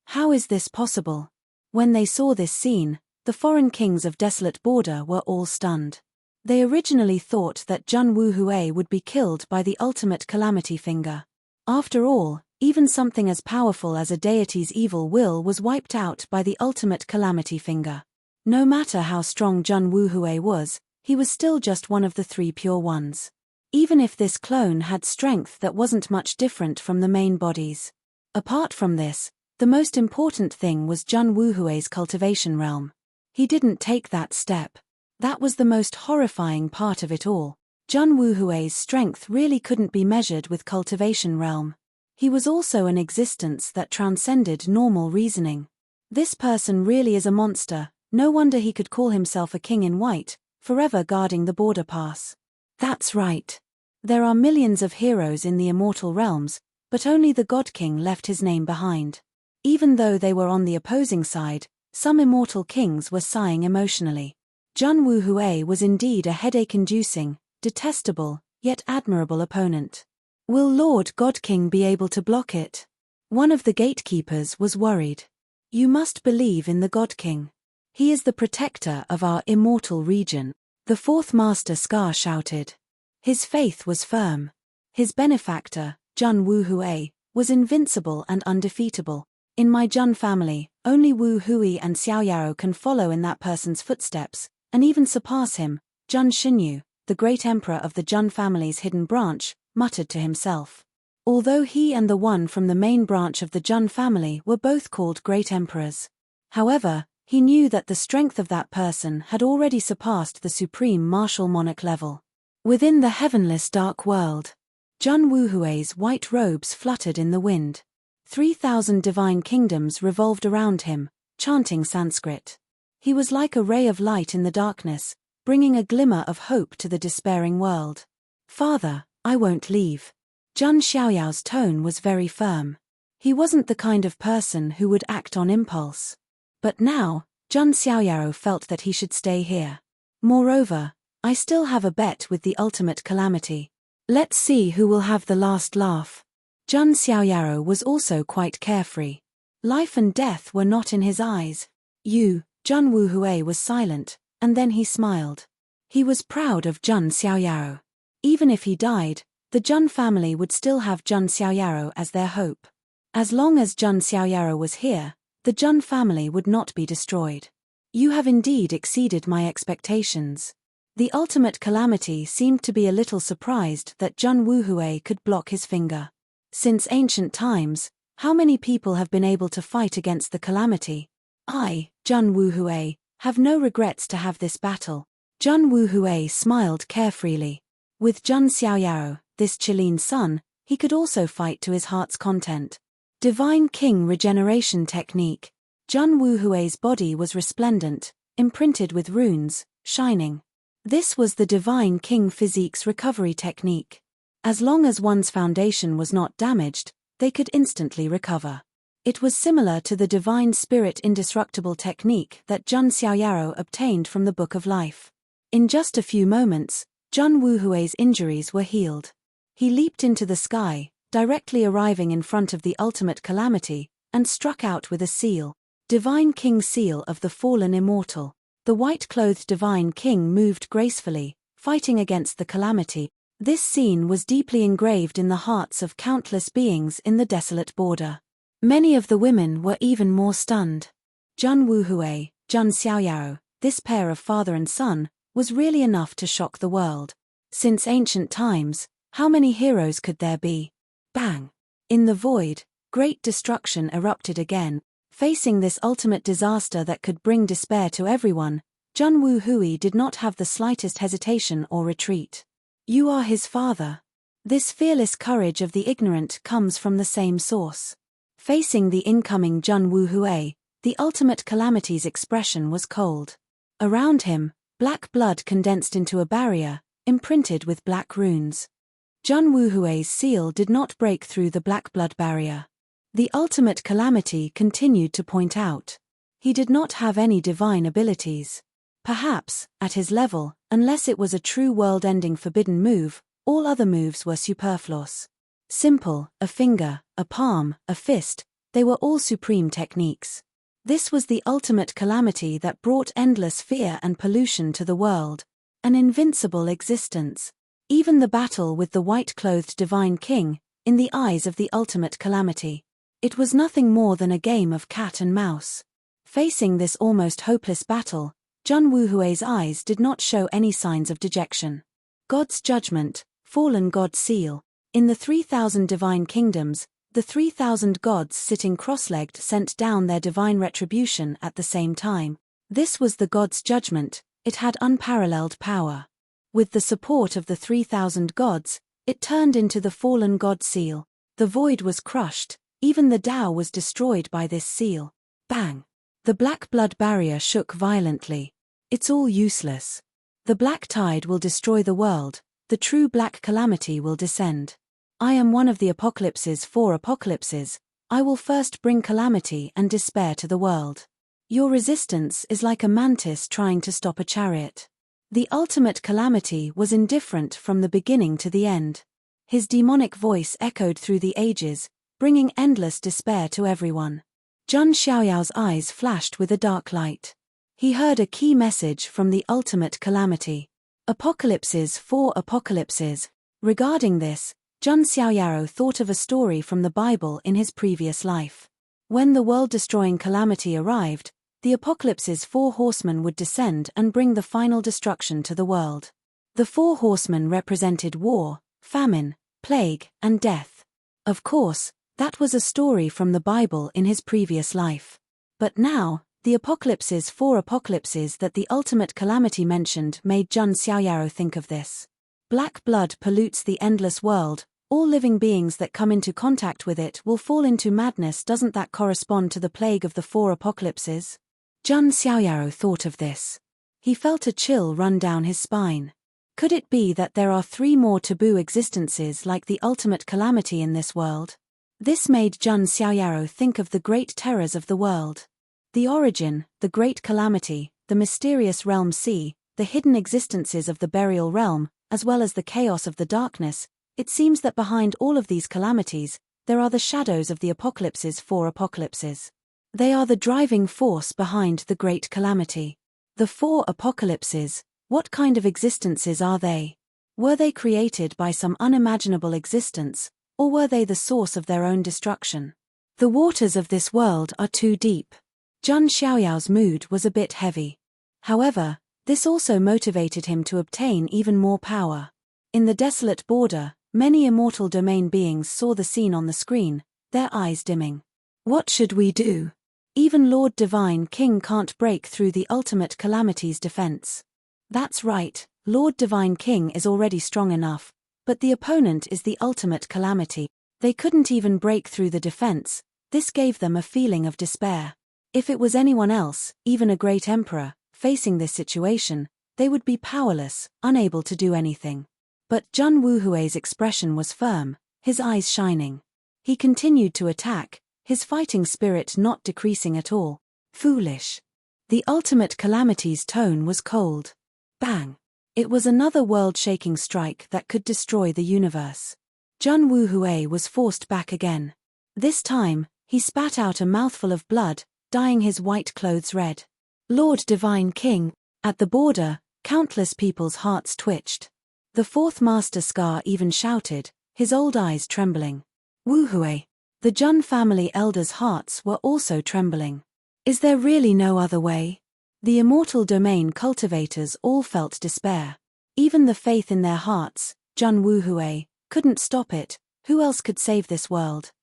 How is this possible? When they saw this scene, the foreign kings of Desolate Border were all stunned. They originally thought that Jun Wuhui would be killed by the ultimate calamity finger. After all, even something as powerful as a deity's evil will was wiped out by the ultimate calamity finger. No matter how strong Jun Wuhui was, he was still just one of the three pure ones. Even if this clone had strength that wasn't much different from the main bodies. Apart from this, the most important thing was Jun Wuhui's cultivation realm. He didn't take that step. That was the most horrifying part of it all. Jun Wuhui's strength really couldn't be measured with cultivation realm. He was also an existence that transcended normal reasoning. This person really is a monster, no wonder he could call himself a king in white, forever guarding the border pass. That's right. There are millions of heroes in the immortal realms, but only the God King left his name behind. Even though they were on the opposing side, some immortal kings were sighing emotionally. Jun Wuhui was indeed a headache-inducing, detestable, yet admirable opponent. Will Lord God King be able to block it? One of the gatekeepers was worried. You must believe in the God King. He is the protector of our immortal region. The fourth master Scar shouted. His faith was firm. His benefactor, Jun Wuhui, was invincible and undefeatable. In my Jun family, only Wu Hui and Xiaoyao can follow in that person's footsteps, and even surpass him. Jun Xinyu, the great emperor of the Jun family's hidden branch, muttered to himself. Although he and the one from the main branch of the Jun family were both called great emperors. However, he knew that the strength of that person had already surpassed the supreme martial monarch level. Within the heavenless dark world, Jun Wuhui's white robes fluttered in the wind. 3,000 divine kingdoms revolved around him, chanting Sanskrit. He was like a ray of light in the darkness, bringing a glimmer of hope to the despairing world. Father, I won't leave. Jun Xiaoyao's tone was very firm. He wasn't the kind of person who would act on impulse. But now, Jun Xiaoyao felt that he should stay here. Moreover, I still have a bet with the ultimate calamity. Let's see who will have the last laugh. Jun Xiaoyao was also quite carefree. Life and death were not in his eyes. Jun Wuhui was silent, and then he smiled. He was proud of Jun Xiaoyao. Even if he died, the Jun family would still have Jun Xiaoyao as their hope. As long as Jun Xiaoyao was here, the Jun family would not be destroyed. You have indeed exceeded my expectations. The ultimate calamity seemed to be a little surprised that Jun Wuhui could block his finger. Since ancient times, how many people have been able to fight against the calamity? I, Jun Wuhui, have no regrets to have this battle. Jun Wuhui smiled carefreely. With Jun Xiaoyao, this Chilean son, he could also fight to his heart's content. Divine King Regeneration Technique. Jun Wuhui's body was resplendent, imprinted with runes, shining. This was the Divine King Physique's recovery technique. As long as one's foundation was not damaged, they could instantly recover. It was similar to the Divine Spirit Indestructible technique that Jun Xiaoyao obtained from the Book of Life. In just a few moments, Jun Wuhui's injuries were healed. He leaped into the sky, directly arriving in front of the ultimate calamity, and struck out with a seal. Divine King seal of the fallen immortal. The white-clothed divine king moved gracefully, fighting against the calamity. This scene was deeply engraved in the hearts of countless beings in the desolate border. Many of the women were even more stunned. Jun Wuhui, Jun Xiaoyao, this pair of father and son, was really enough to shock the world. Since ancient times, how many heroes could there be? Bang! In the void, great destruction erupted again. Facing this ultimate disaster that could bring despair to everyone, Jun Wuhui did not have the slightest hesitation or retreat. You are his father. This fearless courage of the ignorant comes from the same source. Facing the incoming Jun Wuhui, the ultimate calamity's expression was cold. Around him, black blood condensed into a barrier, imprinted with black runes. Jun Wuhui's seal did not break through the black blood barrier. The ultimate calamity continued to point out. He did not have any divine abilities. Perhaps, at his level, unless it was a true world-ending forbidden move, all other moves were superfluous. Simple, a finger, a palm, a fist, they were all supreme techniques. This was the ultimate calamity that brought endless fear and pollution to the world, an invincible existence. Even the battle with the white-clothed divine king, in the eyes of the ultimate calamity, it was nothing more than a game of cat and mouse. Facing this almost hopeless battle, Jun Wuhui's eyes did not show any signs of dejection. God's judgment, fallen God seal. In the 3,000 divine kingdoms, the 3,000 gods sitting cross-legged sent down their divine retribution at the same time. This was the God's judgment, it had unparalleled power. With the support of the 3,000 gods, it turned into the fallen God seal. The void was crushed. Even the Tao was destroyed by this seal. Bang! The black blood barrier shook violently. It's all useless. The black tide will destroy the world, the true black calamity will descend. I am one of the apocalypse's 4 apocalypses, I will first bring calamity and despair to the world. Your resistance is like a mantis trying to stop a chariot. The ultimate calamity was indifferent from the beginning to the end. His demonic voice echoed through the ages, bringing endless despair to everyone. Jun Xiaoyao's eyes flashed with a dark light. He heard a key message from the ultimate calamity. Apocalypse's 4 apocalypses. Regarding this, Jun Xiaoyao thought of a story from the Bible in his previous life. When the world-destroying calamity arrived, the apocalypse's 4 horsemen would descend and bring the final destruction to the world. The 4 horsemen represented war, famine, plague, and death. Of course, that was a story from the Bible in his previous life. But now, the apocalypse's 4 apocalypses that the ultimate calamity mentioned made Jun Xiaoyao think of this. Black blood pollutes the endless world, all living beings that come into contact with it will fall into madness. Doesn't that correspond to the plague of the 4 apocalypses? Jun Xiaoyao thought of this. He felt a chill run down his spine. Could it be that there are 3 more taboo existences like the ultimate calamity in this world? This made Jun Xiaoyao think of the great terrors of the world. The origin, the great calamity, the mysterious realm sea, the hidden existences of the burial realm, as well as the chaos of the darkness. It seems that behind all of these calamities, there are the shadows of the apocalypse's 4 apocalypses. They are the driving force behind the great calamity. The 4 apocalypses, what kind of existences are they? Were they created by some unimaginable existence, or were they the source of their own destruction? The waters of this world are too deep. Jun Xiaoyao's mood was a bit heavy. However, this also motivated him to obtain even more power. In the desolate border, many immortal domain beings saw the scene on the screen, their eyes dimming. What should we do? Even Lord Divine King can't break through the ultimate calamity's defense. That's right, Lord Divine King is already strong enough, but the opponent is the ultimate calamity. They couldn't even break through the defense. This gave them a feeling of despair. If it was anyone else, even a great emperor, facing this situation, they would be powerless, unable to do anything. But Jun Wuhui's expression was firm, his eyes shining. He continued to attack, his fighting spirit not decreasing at all. Foolish. The ultimate calamity's tone was cold. Bang! It was another world-shaking strike that could destroy the universe. Jun Wuhui was forced back again. This time, he spat out a mouthful of blood, dyeing his white clothes red. Lord Divine King. At the border, countless people's hearts twitched. The fourth Master Scar even shouted, his old eyes trembling. Wuhui. The Jun family elders' hearts were also trembling. Is there really no other way? The immortal domain cultivators all felt despair. Even the faith in their hearts, Jun Wuhui, couldn't stop it. Who else could save this world?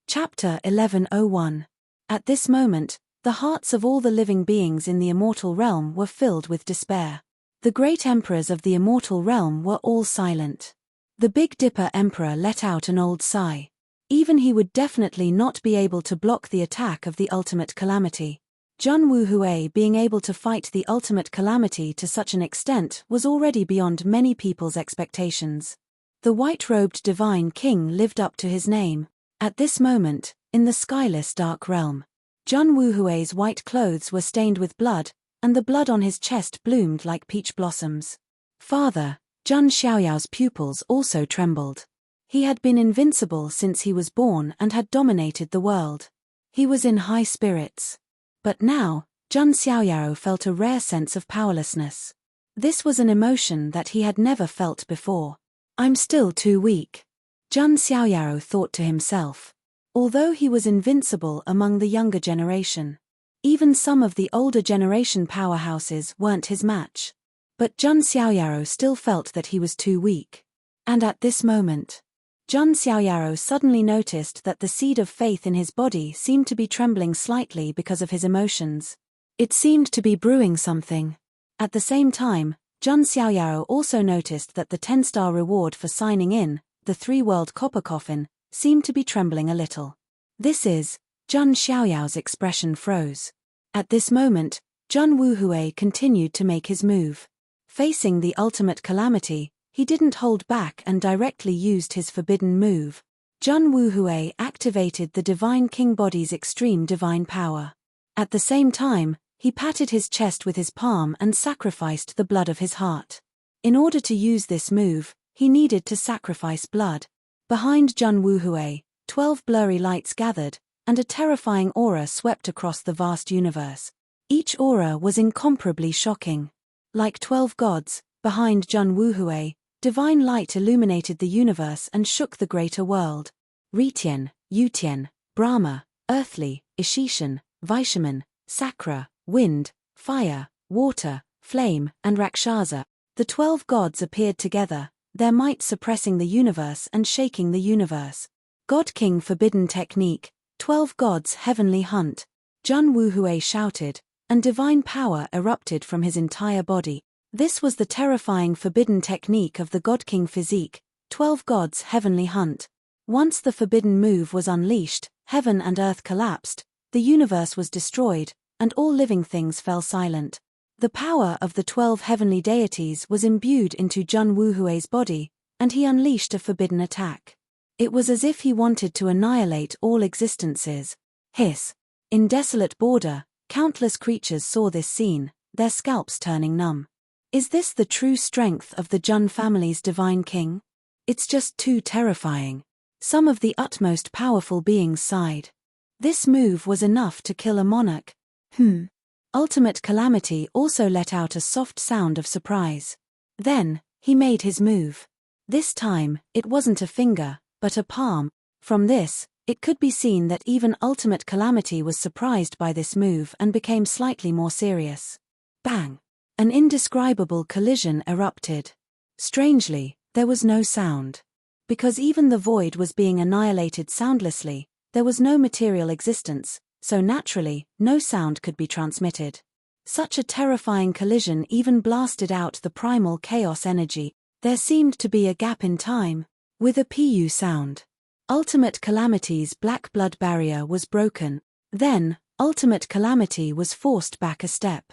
Chapter 1101. At this moment, the hearts of all the living beings in the immortal realm were filled with despair. The great emperors of the immortal realm were all silent. The Big Dipper Emperor let out an old sigh. Even he would definitely not be able to block the attack of the ultimate calamity. Jun Wuhui being able to fight the ultimate calamity to such an extent was already beyond many people's expectations. The white-robed Divine King lived up to his name. At this moment, in the skyless dark realm, Jun Wuhui's white clothes were stained with blood, and the blood on his chest bloomed like peach blossoms. Father, Jun Xiaoyao's pupils also trembled. He had been invincible since he was born and had dominated the world. He was in high spirits. But now, Jun Xiaoyao felt a rare sense of powerlessness. This was an emotion that he had never felt before. I'm still too weak. Jun Xiaoyao thought to himself. Although he was invincible among the younger generation, even some of the older generation powerhouses weren't his match. But Jun Xiaoyao still felt that he was too weak. And at this moment, Jun Xiaoyao suddenly noticed that the seed of faith in his body seemed to be trembling slightly because of his emotions. It seemed to be brewing something. At the same time, Jun Xiaoyao also noticed that the 10-star reward for signing in, the 3-world copper coffin, seemed to be trembling a little. Jun Xiaoyao's expression froze. At this moment, Jun Wuhui continued to make his move. Facing the ultimate calamity, he didn't hold back and directly used his forbidden move. Jun Wuhui activated the Divine King body's extreme divine power. At the same time, he patted his chest with his palm and sacrificed the blood of his heart. In order to use this move, he needed to sacrifice blood. Behind Jun Wuhui, 12 blurry lights gathered, and a terrifying aura swept across the vast universe. Each aura was incomparably shocking. Like 12 gods, behind Jun Wuhui, divine light illuminated the universe and shook the greater world. Ritian, Yutian, Brahma, Earthly, Ishishan, Vaishaman, Sakra, Wind, Fire, Water, Flame, and Rakshasa. The 12 gods appeared together, their might suppressing the universe and shaking the universe. God King Forbidden Technique, 12 Gods Heavenly Hunt. Jun Wuhui shouted, and divine power erupted from his entire body. This was the terrifying forbidden technique of the God King Physique, 12 Gods Heavenly Hunt. Once the forbidden move was unleashed, heaven and earth collapsed, the universe was destroyed, and all living things fell silent. The power of the 12 heavenly deities was imbued into Jun Wuhui's body, and he unleashed a forbidden attack. It was as if he wanted to annihilate all existences. Hiss. In desolate border, countless creatures saw this scene, their scalps turning numb. Is this the true strength of the Jun family's divine king? It's just too terrifying. Some of the utmost powerful beings sighed. This move was enough to kill a monarch. Ultimate Calamity also let out a soft sound of surprise. Then, he made his move. This time, it wasn't a finger, but a palm. From this, it could be seen that even Ultimate Calamity was surprised by this move and became slightly more serious. Bang! An indescribable collision erupted. Strangely, there was no sound. Because even the void was being annihilated soundlessly, there was no material existence, so naturally, no sound could be transmitted. Such a terrifying collision even blasted out the primal chaos energy. There seemed to be a gap in time. With a PU sound, Ultimate Calamity's black blood barrier was broken. Then, Ultimate Calamity was forced back a step.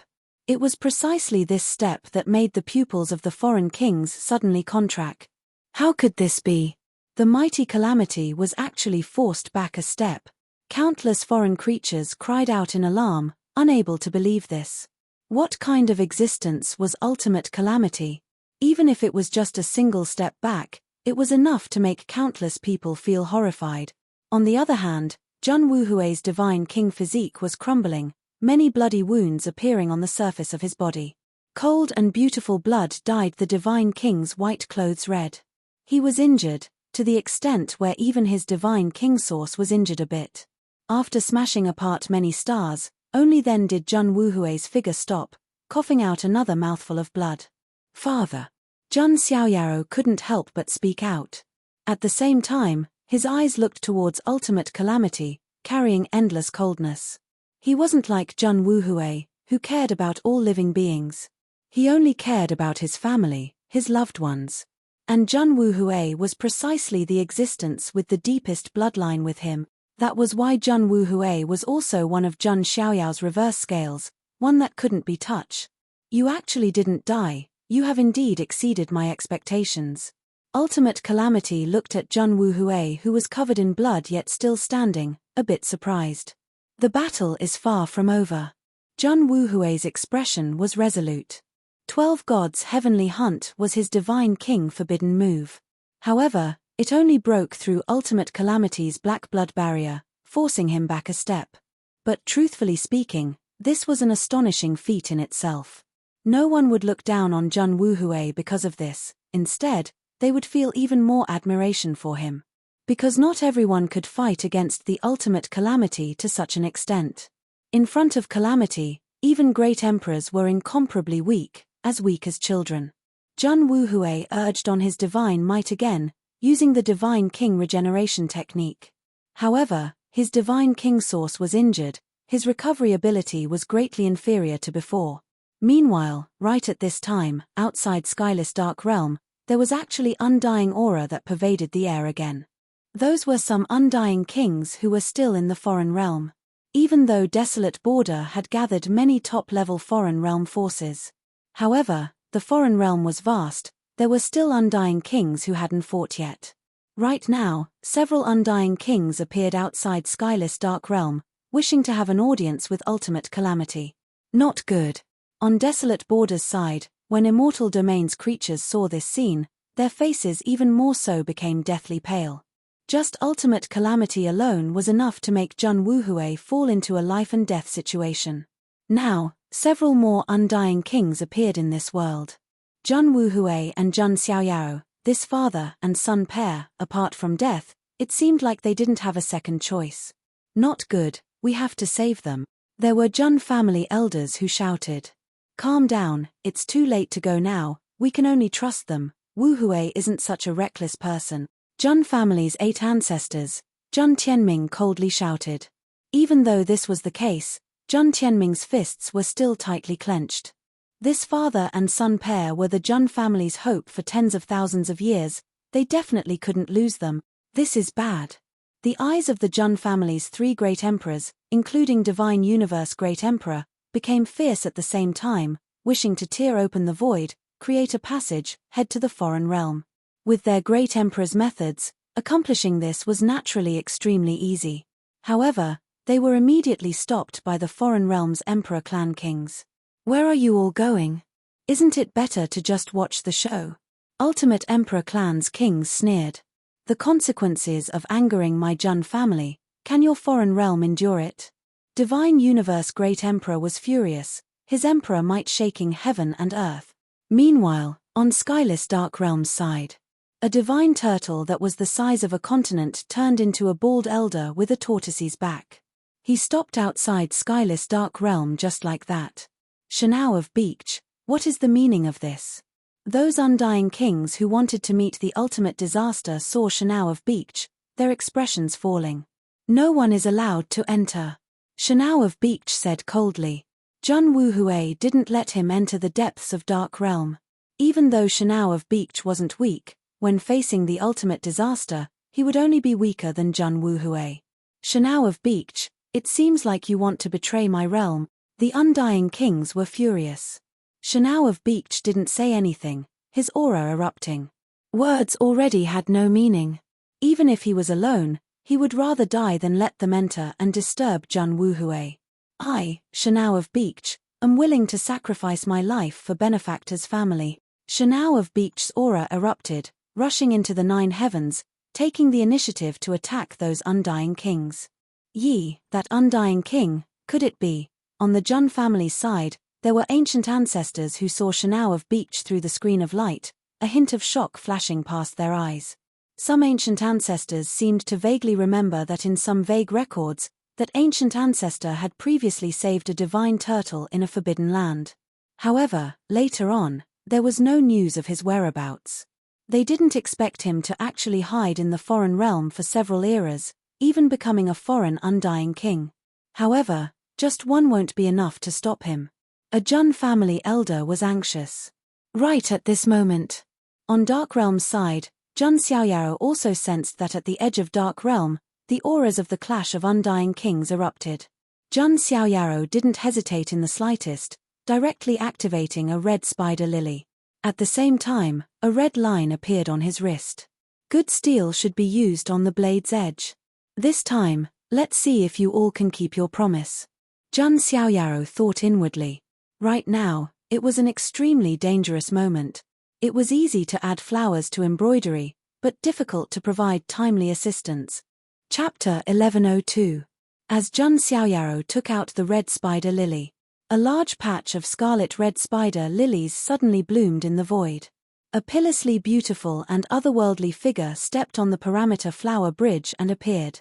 It was precisely this step that made the pupils of the foreign kings suddenly contract. How could this be? The mighty Calamity was actually forced back a step. Countless foreign creatures cried out in alarm, unable to believe this. What kind of existence was Ultimate Calamity? Even if it was just a single step back, it was enough to make countless people feel horrified. On the other hand, Jun Wuhui's divine king physique was crumbling, many bloody wounds appearing on the surface of his body. Cold and beautiful blood dyed the divine king's white clothes red. He was injured, to the extent where even his divine king source was injured a bit. After smashing apart many stars, only then did Jun Wuhui's figure stop, coughing out another mouthful of blood. Father. Jun Xiaoyao couldn't help but speak out. At the same time, his eyes looked towards ultimate calamity, carrying endless coldness. He wasn't like Jun Wuhui, who cared about all living beings. He only cared about his family, his loved ones. And Jun Wuhui was precisely the existence with the deepest bloodline with him. That was why Jun Wuhui was also one of Jun Xiaoyao's reverse scales, one that couldn't be touched. You actually didn't die, you have indeed exceeded my expectations. Ultimate Calamity looked at Jun Wuhui, who was covered in blood yet still standing, a bit surprised. The battle is far from over. Jun Wuhui's expression was resolute. 12 Gods' heavenly hunt was his divine king forbidden move. However, it only broke through Ultimate Calamity's black blood barrier, forcing him back a step. But truthfully speaking, this was an astonishing feat in itself. No one would look down on Jun Wuhui because of this. Instead, they would feel even more admiration for him. Because not everyone could fight against the Ultimate Calamity to such an extent. In front of Calamity, even great emperors were incomparably weak as children. Jun Wuhui urged on his divine might again, using the divine king regeneration technique. However, his divine king source was injured, his recovery ability was greatly inferior to before. Meanwhile, right at this time, outside Skyless Dark Realm, there was actually undying aura that pervaded the air again. Those were some undying kings who were still in the foreign realm. Even though Desolate Border had gathered many top-level foreign realm forces. However, the foreign realm was vast, there were still undying kings who hadn't fought yet. Right now, several undying kings appeared outside Skyless Dark Realm, wishing to have an audience with Ultimate Calamity. Not good. On Desolate Border's side, when Immortal Domain's creatures saw this scene, their faces even more so became deathly pale. Just Ultimate Calamity alone was enough to make Jun Wuhui fall into a life-and-death situation. Now, several more undying kings appeared in this world. Jun Wuhui and Jun Xiaoyao, this father and son pair, apart from death, it seemed like they didn't have a second choice. Not good, we have to save them. There were Jun family elders who shouted. Calm down, it's too late to go now, we can only trust them, Wuhui isn't such a reckless person. Jun family's 8 ancestors, Jun Tianming coldly shouted. Even though this was the case, Jun Tianming's fists were still tightly clenched. This father and son pair were the Jun family's hope for tens of thousands of years, they definitely couldn't lose them. This is bad. The eyes of the Jun family's 3 great emperors, including Divine Universe Great Emperor, became fierce at the same time, wishing to tear open the void, create a passage, head to the foreign realm. With their great emperor's methods, accomplishing this was naturally extremely easy. However, they were immediately stopped by the foreign realm's emperor clan kings. Where are you all going? Isn't it better to just watch the show? Ultimate Emperor clan's kings sneered. The consequences of angering my Jun family, can your foreign realm endure it? Divine Universe Great Emperor was furious, his emperor might shaking heaven and earth. Meanwhile, on Skyless Dark Realm's side, a divine turtle that was the size of a continent turned into a bald elder with a tortoise's back. He stopped outside Skyless Dark Realm just like that. Shanao of Beach, what is the meaning of this? Those undying kings who wanted to meet the ultimate disaster saw Shanao of Beach, their expressions falling. No one is allowed to enter. Shanao of Beach said coldly. Jun Wuhui didn't let him enter the depths of Dark Realm. Even though Shanao of Beach wasn't weak, when facing the ultimate disaster, he would only be weaker than Jun Wuhui. Shanao of Beach, it seems like you want to betray my realm. The undying kings were furious. Shanao of Beach didn't say anything, his aura erupting. Words already had no meaning. Even if he was alone, he would rather die than let them enter and disturb Jun Wuhui. I, Shanao of Beach, am willing to sacrifice my life for benefactor's family. Shanao of Beach's aura erupted, rushing into the 9 heavens, taking the initiative to attack those undying kings. Yi, that undying king, could it be? On the Jun family's side, there were ancient ancestors who saw Shanao of Beach through the screen of light, a hint of shock flashing past their eyes. Some ancient ancestors seemed to vaguely remember that in some vague records, that ancient ancestor had previously saved a divine turtle in a forbidden land. However, later on, there was no news of his whereabouts. They didn't expect him to actually hide in the foreign realm for several eras, even becoming a foreign undying king. However, just one won't be enough to stop him. A Jun family elder was anxious. Right at this moment. On Dark Realm's side, Jun Xiaoyao also sensed that at the edge of Dark Realm, the auras of the clash of undying kings erupted. Jun Xiaoyao didn't hesitate in the slightest, directly activating a red spider lily. At the same time, a red line appeared on his wrist. Good steel should be used on the blade's edge. This time, let's see if you all can keep your promise. Jun Xiaoyao thought inwardly. Right now, it was an extremely dangerous moment. It was easy to add flowers to embroidery, but difficult to provide timely assistance. Chapter 1102. As Jun Xiaoyao took out the red spider lily, a large patch of scarlet red spider lilies suddenly bloomed in the void. A pitilessly beautiful and otherworldly figure stepped on the parameter flower bridge and appeared.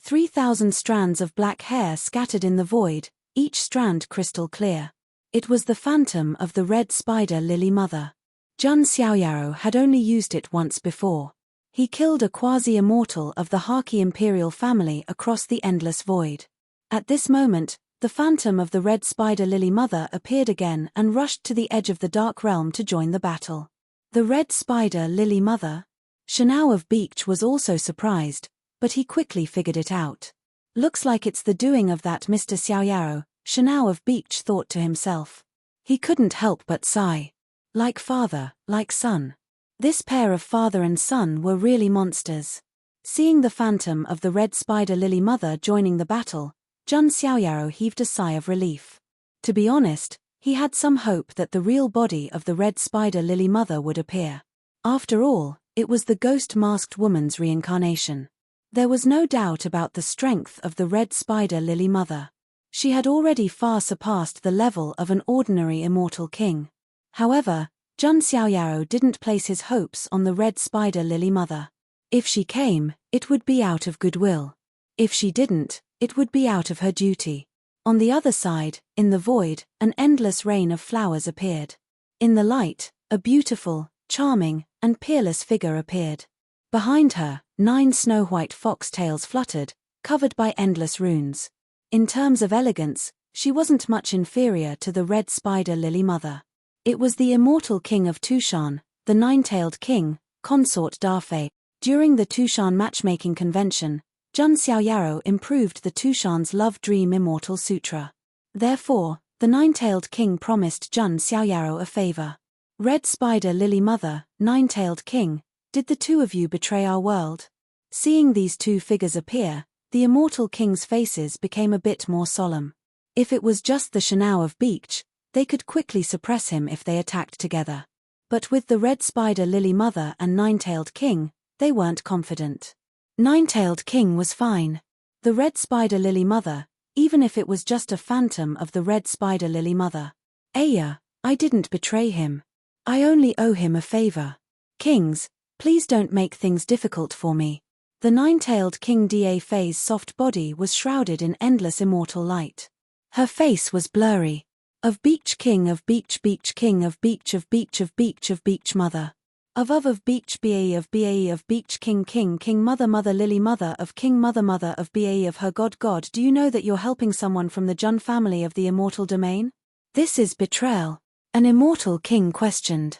3,000 strands of black hair scattered in the void, each strand crystal clear. It was the phantom of the red spider lily mother. Jun Xiaoyao had only used it once before. He killed a quasi-immortal of the Haki imperial family across the endless void. At this moment, the phantom of the red spider lily mother appeared again and rushed to the edge of the dark realm to join the battle. The red spider lily mother? Shanao of Beach was also surprised, but he quickly figured it out. Looks like it's the doing of that Mr. Xiaoyao, Shanao of Beach thought to himself. He couldn't help but sigh. Like father, like son. This pair of father and son were really monsters. Seeing the phantom of the red spider lily mother joining the battle, Jun Xiaoyao heaved a sigh of relief. To be honest, he had some hope that the real body of the red spider lily mother would appear. After all, it was the ghost-masked woman's reincarnation. There was no doubt about the strength of the red spider lily mother. She had already far surpassed the level of an ordinary immortal king. However, Jun Xiaoyao didn't place his hopes on the red spider lily mother. If she came, it would be out of goodwill. If she didn't, it would be out of her duty. On the other side, in the void, an endless rain of flowers appeared. In the light, a beautiful, charming, and peerless figure appeared. Behind her, 9 snow-white foxtails fluttered, covered by endless runes. In terms of elegance, she wasn't much inferior to the red spider lily mother. It was the immortal king of Tushan, the 9-tailed king, consort Defy. During the Tushan matchmaking convention, Jun Xiaoyao improved the Tushan's Love Dream Immortal Sutra. Therefore, the 9-tailed king promised Jun Xiaoyao a favor. Red spider lily mother, 9-tailed king, did the two of you betray our world? Seeing these two figures appear, the immortal king's faces became a bit more solemn. If it was just the Shanao of Beach, they could quickly suppress him if they attacked together. But with the red spider lily mother and 9-tailed king, they weren't confident. 9-tailed king was fine. The red spider lily mother, even if it was just a phantom of the red spider lily mother. Aya, I didn't betray him. I only owe him a favor. Kings, please don't make things difficult for me. The 9-tailed King Da Fei's soft body was shrouded in endless immortal light. Her face was blurry. Of Beach King of Beach King of Beach of Beach of Beach of Beach Mother. Of Beach Ba of Beach King Mother Lily Mother of King Mother of Ba of her God. Do you know that you're helping someone from the Jun family of the immortal domain? This is betrayal. An immortal king questioned.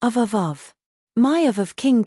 Of. My of King.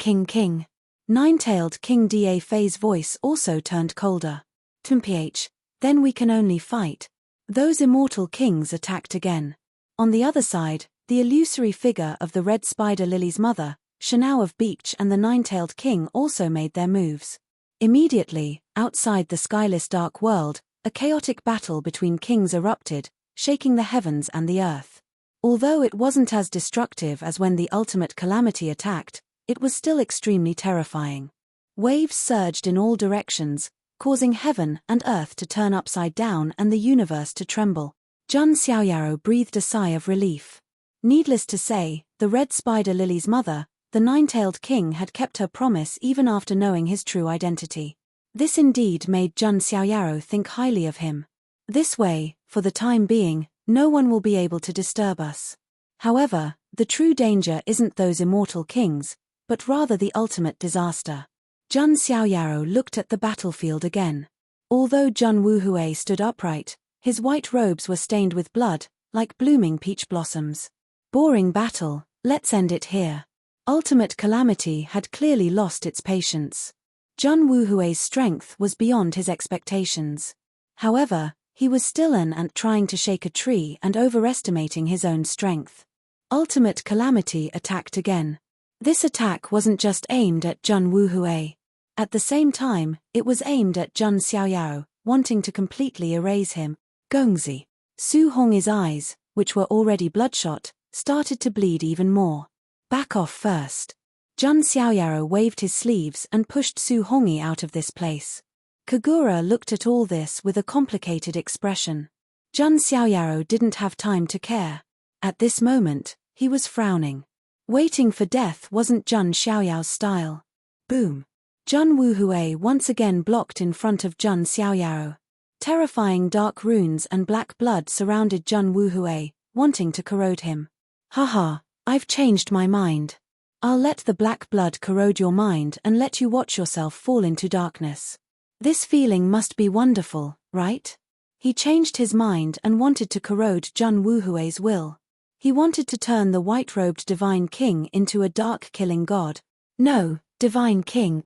9-tailed King Da Fei's voice also turned colder. Mph, then we can only fight. Those immortal kings attacked again. On the other side, the illusory figure of the red spider lily's mother, Shanao of Beach and the 9-tailed king also made their moves. Immediately, outside the skyless dark world, a chaotic battle between kings erupted, shaking the heavens and the earth. Although it wasn't as destructive as when the ultimate calamity attacked, it was still extremely terrifying. Waves surged in all directions, causing heaven and earth to turn upside down and the universe to tremble. Jun Xiaoyaro breathed a sigh of relief. Needless to say, the red spider lily's mother, the nine-tailed king, had kept her promise even after knowing his true identity. This indeed made Jun Xiaoyaro think highly of him. This way, for the time being, no one will be able to disturb us. However, the true danger isn't those immortal kings, but rather the ultimate disaster. Jun Xiaoyaro looked at the battlefield again. Although Jun Wuhui stood upright, his white robes were stained with blood, like blooming peach blossoms. Boring battle, let's end it here. Ultimate Calamity had clearly lost its patience. Jun Wuhui's strength was beyond his expectations. However, he was still an ant trying to shake a tree and overestimating his own strength. Ultimate Calamity attacked again. This attack wasn't just aimed at Jun Wuhui. At the same time, it was aimed at Jun Xiaoyaro, wanting to completely erase him. Gongzi. Su Hong's eyes, which were already bloodshot, started to bleed even more. Back off first. Jun Xiaoyaro waved his sleeves and pushed Su Hongyi out of this place. Kagura looked at all this with a complicated expression. Jun Xiaoyaro didn't have time to care. At this moment, he was frowning. Waiting for death wasn't Jun Xiaoyao's style. Boom. Jun Wuhui once again blocked in front of Jun Xiaoyaro. Terrifying dark runes and black blood surrounded Jun Wuhui, wanting to corrode him. Haha, I've changed my mind. I'll let the black blood corrode your mind and let you watch yourself fall into darkness. This feeling must be wonderful, right? He changed his mind and wanted to corrode Jun Wuhui's will. He wanted to turn the white-robed Divine King into a dark killing god. No, Divine King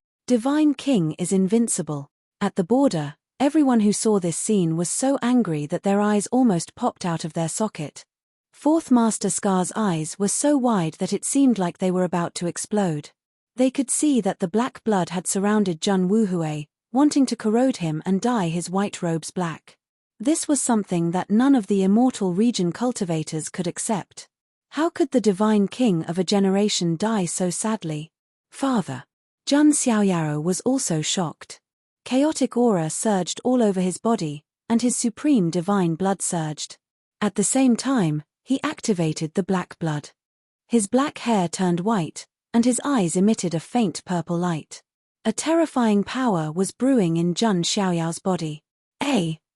is invincible. At the border, everyone who saw this scene was so angry that their eyes almost popped out of their socket. Fourth Master Scar's eyes were so wide that it seemed like they were about to explode. They could see that the black blood had surrounded Jun Wuhui, wanting to corrode him and dye his white robes black. This was something that none of the immortal region cultivators could accept. How could the Divine King of a generation die so sadly? Father. Jun Xiaoyaro was also shocked. Chaotic aura surged all over his body, and his supreme divine blood surged. At the same time, he activated the black blood. His black hair turned white, and his eyes emitted a faint purple light. A terrifying power was brewing in Jun Xiaoyao's body.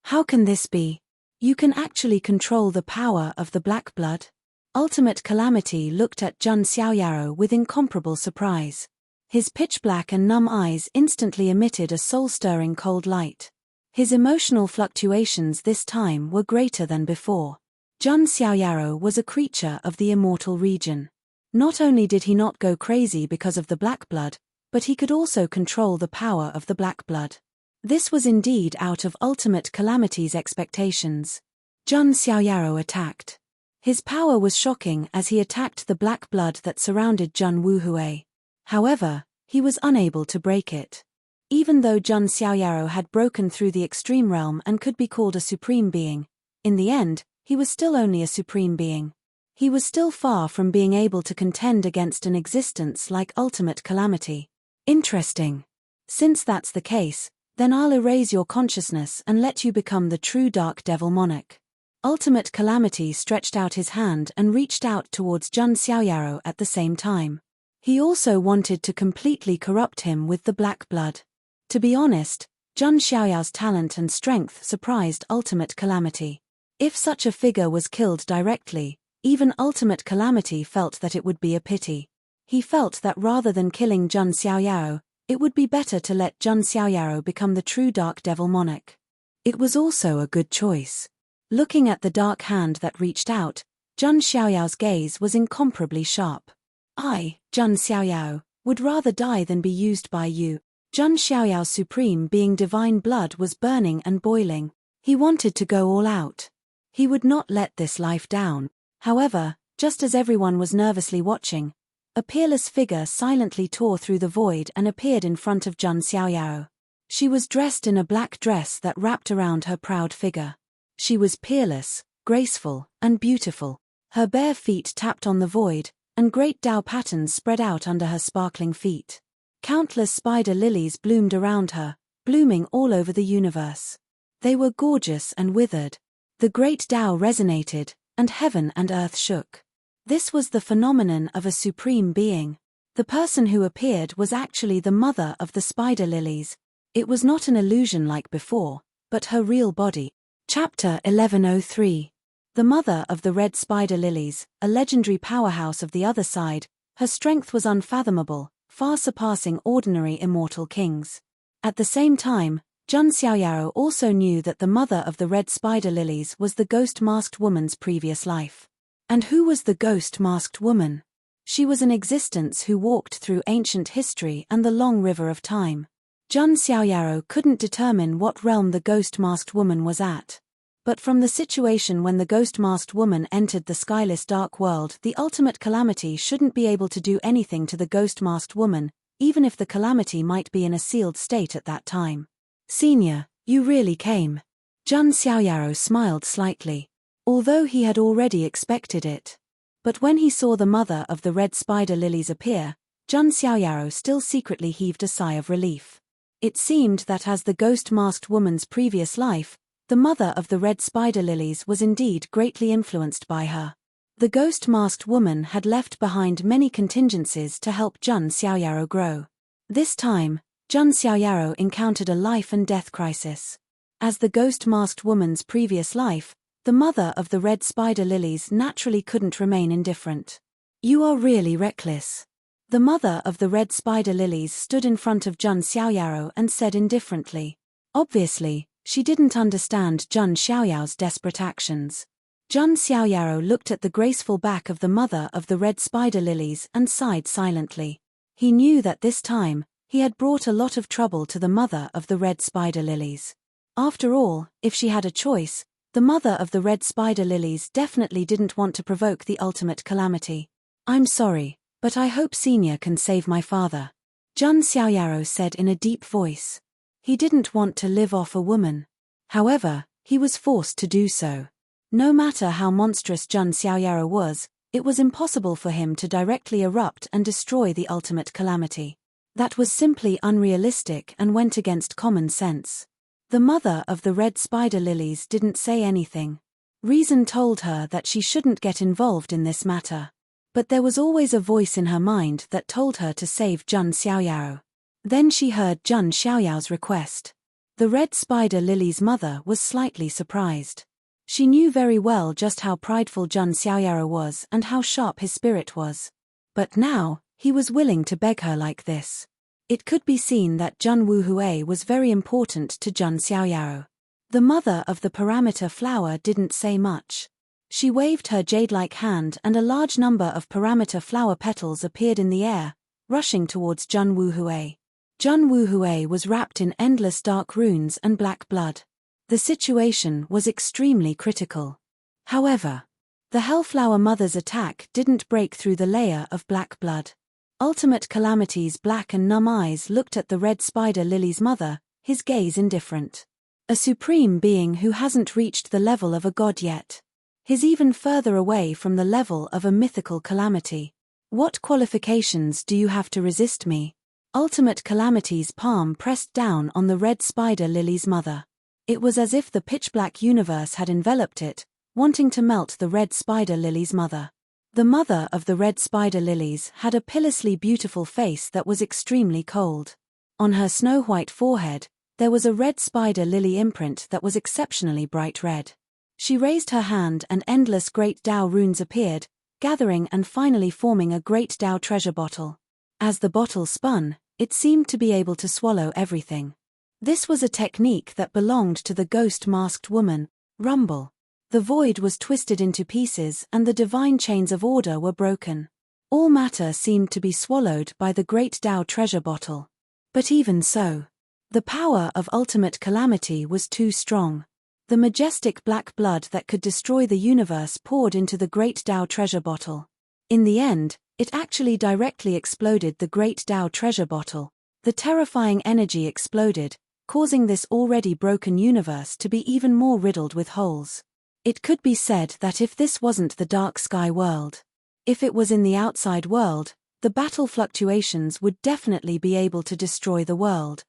How can this be? You can actually control the power of the black blood? Ultimate Calamity looked at Jun Xiaoyaro with incomparable surprise. His pitch-black and numb eyes instantly emitted a soul-stirring cold light. His emotional fluctuations this time were greater than before. Jun Xiaoyaro was a creature of the immortal region. Not only did he not go crazy because of the black blood, but he could also control the power of the black blood. This was indeed out of Ultimate Calamity's expectations. Jun Xiaoyaro attacked. His power was shocking as he attacked the black blood that surrounded Jun Wuhui. However, he was unable to break it. Even though Jun Xiaoyaro had broken through the extreme realm and could be called a supreme being, in the end, he was still only a supreme being. He was still far from being able to contend against an existence like Ultimate Calamity. Interesting. Since that's the case, then I'll erase your consciousness and let you become the true Dark Devil Monarch. Ultimate Calamity stretched out his hand and reached out towards Jun Xiaoyaro at the same time. He also wanted to completely corrupt him with the black blood. To be honest, Jun Xiaoyao's talent and strength surprised Ultimate Calamity. If such a figure was killed directly, even Ultimate Calamity felt that it would be a pity. He felt that rather than killing Jun Xiaoyaro, it would be better to let Jun Xiaoyaro become the true Dark Devil Monarch. It was also a good choice. Looking at the dark hand that reached out, Jun Xiaoyao's gaze was incomparably sharp. I, Jun Xiaoyao, would rather die than be used by you. Jun Xiaoyao's supreme being divine blood was burning and boiling. He wanted to go all out. He would not let this life down. However, just as everyone was nervously watching, a peerless figure silently tore through the void and appeared in front of Jun Xiaoyao. She was dressed in a black dress that wrapped around her proud figure. She was peerless, graceful, and beautiful. Her bare feet tapped on the void, and great Dao patterns spread out under her sparkling feet. Countless spider lilies bloomed around her, blooming all over the universe. They were gorgeous and withered. The great Tao resonated, and heaven and earth shook. This was the phenomenon of a supreme being. The person who appeared was actually the mother of the spider lilies. It was not an illusion like before, but her real body. Chapter 1103. The mother of the red spider lilies, a legendary powerhouse of the other side, her strength was unfathomable, far surpassing ordinary immortal kings. At the same time, Jun Xiaoyaro also knew that the mother of the red spider lilies was the ghost-masked woman's previous life. And who was the ghost-masked woman? She was an existence who walked through ancient history and the long river of time. Jun Xiaoyaro couldn't determine what realm the ghost-masked woman was at. But from the situation when the ghost-masked woman entered the skyless dark world, the ultimate calamity shouldn't be able to do anything to the ghost-masked woman, even if the calamity might be in a sealed state at that time. "Senior, you really came." Jun Xiaoyaro smiled slightly, although he had already expected it. But when he saw the mother of the red spider lilies appear, Jun Xiaoyaro still secretly heaved a sigh of relief. It seemed that as the ghost-masked woman's previous life, the mother of the red spider lilies was indeed greatly influenced by her. The ghost-masked woman had left behind many contingencies to help Jun Xiaoyaro grow. This time, Jun Xiaoyaro encountered a life-and-death crisis. As the ghost-masked woman's previous life, the mother of the red spider lilies naturally couldn't remain indifferent. "You are really reckless." The mother of the red spider lilies stood in front of Jun Xiaoyaro and said indifferently. Obviously, she didn't understand Jun Xiaoyao's desperate actions. Jun Xiaoyaro looked at the graceful back of the mother of the red spider lilies and sighed silently. He knew that this time, he had brought a lot of trouble to the mother of the red spider lilies. After all, if she had a choice, the mother of the red spider lilies definitely didn't want to provoke the ultimate calamity. "I'm sorry, but I hope Senior can save my father," Jun Xiaoyaro said in a deep voice. He didn't want to live off a woman. However, he was forced to do so. No matter how monstrous Jun Xiaoyaro was, it was impossible for him to directly erupt and destroy the ultimate calamity. That was simply unrealistic and went against common sense. The mother of the red spider lilies didn't say anything. Reason told her that she shouldn't get involved in this matter. But there was always a voice in her mind that told her to save Jun Xiaoyaro. Then she heard Jun Xiaoyao's request. The red spider lily's mother was slightly surprised. She knew very well just how prideful Jun Xiaoyaro was and how sharp his spirit was. But now, he was willing to beg her like this. It could be seen that Jun Wuhui was very important to Jun Xiaoyaro. The mother of the parameter flower didn't say much. She waved her jade-like hand and a large number of parameter flower petals appeared in the air, rushing towards Jun Wuhui. Jun Wuhui was wrapped in endless dark runes and black blood. The situation was extremely critical. However, the Hellflower Mother's attack didn't break through the layer of black blood. Ultimate Calamity's black and numb eyes looked at the red spider lily's mother, his gaze indifferent. A supreme being who hasn't reached the level of a god yet. He's even further away from the level of a mythical calamity. What qualifications do you have to resist me? Ultimate Calamity's palm pressed down on the red spider lily's mother. It was as if the pitch-black universe had enveloped it, wanting to melt the red spider lily's mother. The mother of the red spider lilies had a pitilessly beautiful face that was extremely cold. On her snow-white forehead, there was a red spider lily imprint that was exceptionally bright red. She raised her hand and endless great Tao runes appeared, gathering and finally forming a great Tao treasure bottle. As the bottle spun, it seemed to be able to swallow everything. This was a technique that belonged to the ghost-masked woman, Rumble. The void was twisted into pieces and the divine chains of order were broken. All matter seemed to be swallowed by the great Tao treasure bottle. But even so, the power of ultimate calamity was too strong. The majestic black blood that could destroy the universe poured into the great Tao treasure bottle. In the end, it actually directly exploded the great Tao treasure bottle. The terrifying energy exploded, causing this already broken universe to be even more riddled with holes. It could be said that if this wasn't the dark sky world, if it was in the outside world, the battle fluctuations would definitely be able to destroy the world.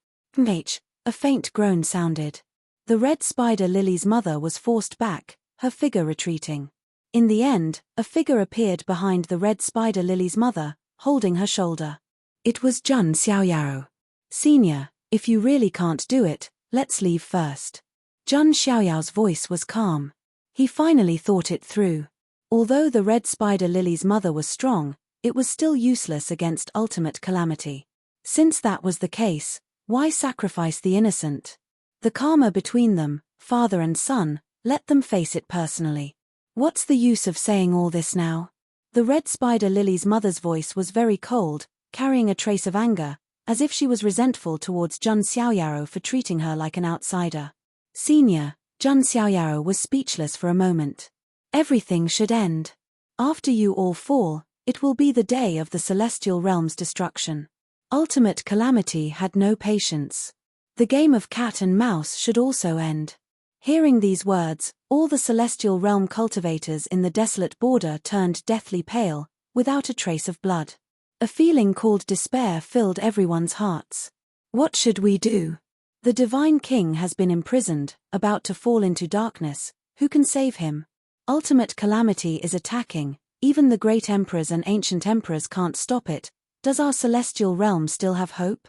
A faint groan sounded. The red spider lily's mother was forced back, her figure retreating. In the end, a figure appeared behind the red spider lily's mother, holding her shoulder. It was Jun Xiaoyao. Senior, if you really can't do it, let's leave first. Jun Xiaoyao's voice was calm. He finally thought it through. Although the red spider lily's mother was strong, it was still useless against ultimate calamity. Since that was the case, why sacrifice the innocent? The karma between them, father and son, let them face it personally. What's the use of saying all this now? The red spider lily's mother's voice was very cold, carrying a trace of anger, as if she was resentful towards Jun Xiaoyao for treating her like an outsider. Senior, Jun Xiaoyao was speechless for a moment. Everything should end. After you all fall, it will be the day of the celestial realm's destruction. Ultimate calamity had no patience. The game of cat and mouse should also end. Hearing these words, all the celestial realm cultivators in the desolate border turned deathly pale, without a trace of blood. A feeling called despair filled everyone's hearts. What should we do? The divine king has been imprisoned, about to fall into darkness. Who can save him? Ultimate calamity is attacking. Even the great emperors and ancient emperors can't stop it. Does our celestial realm still have hope?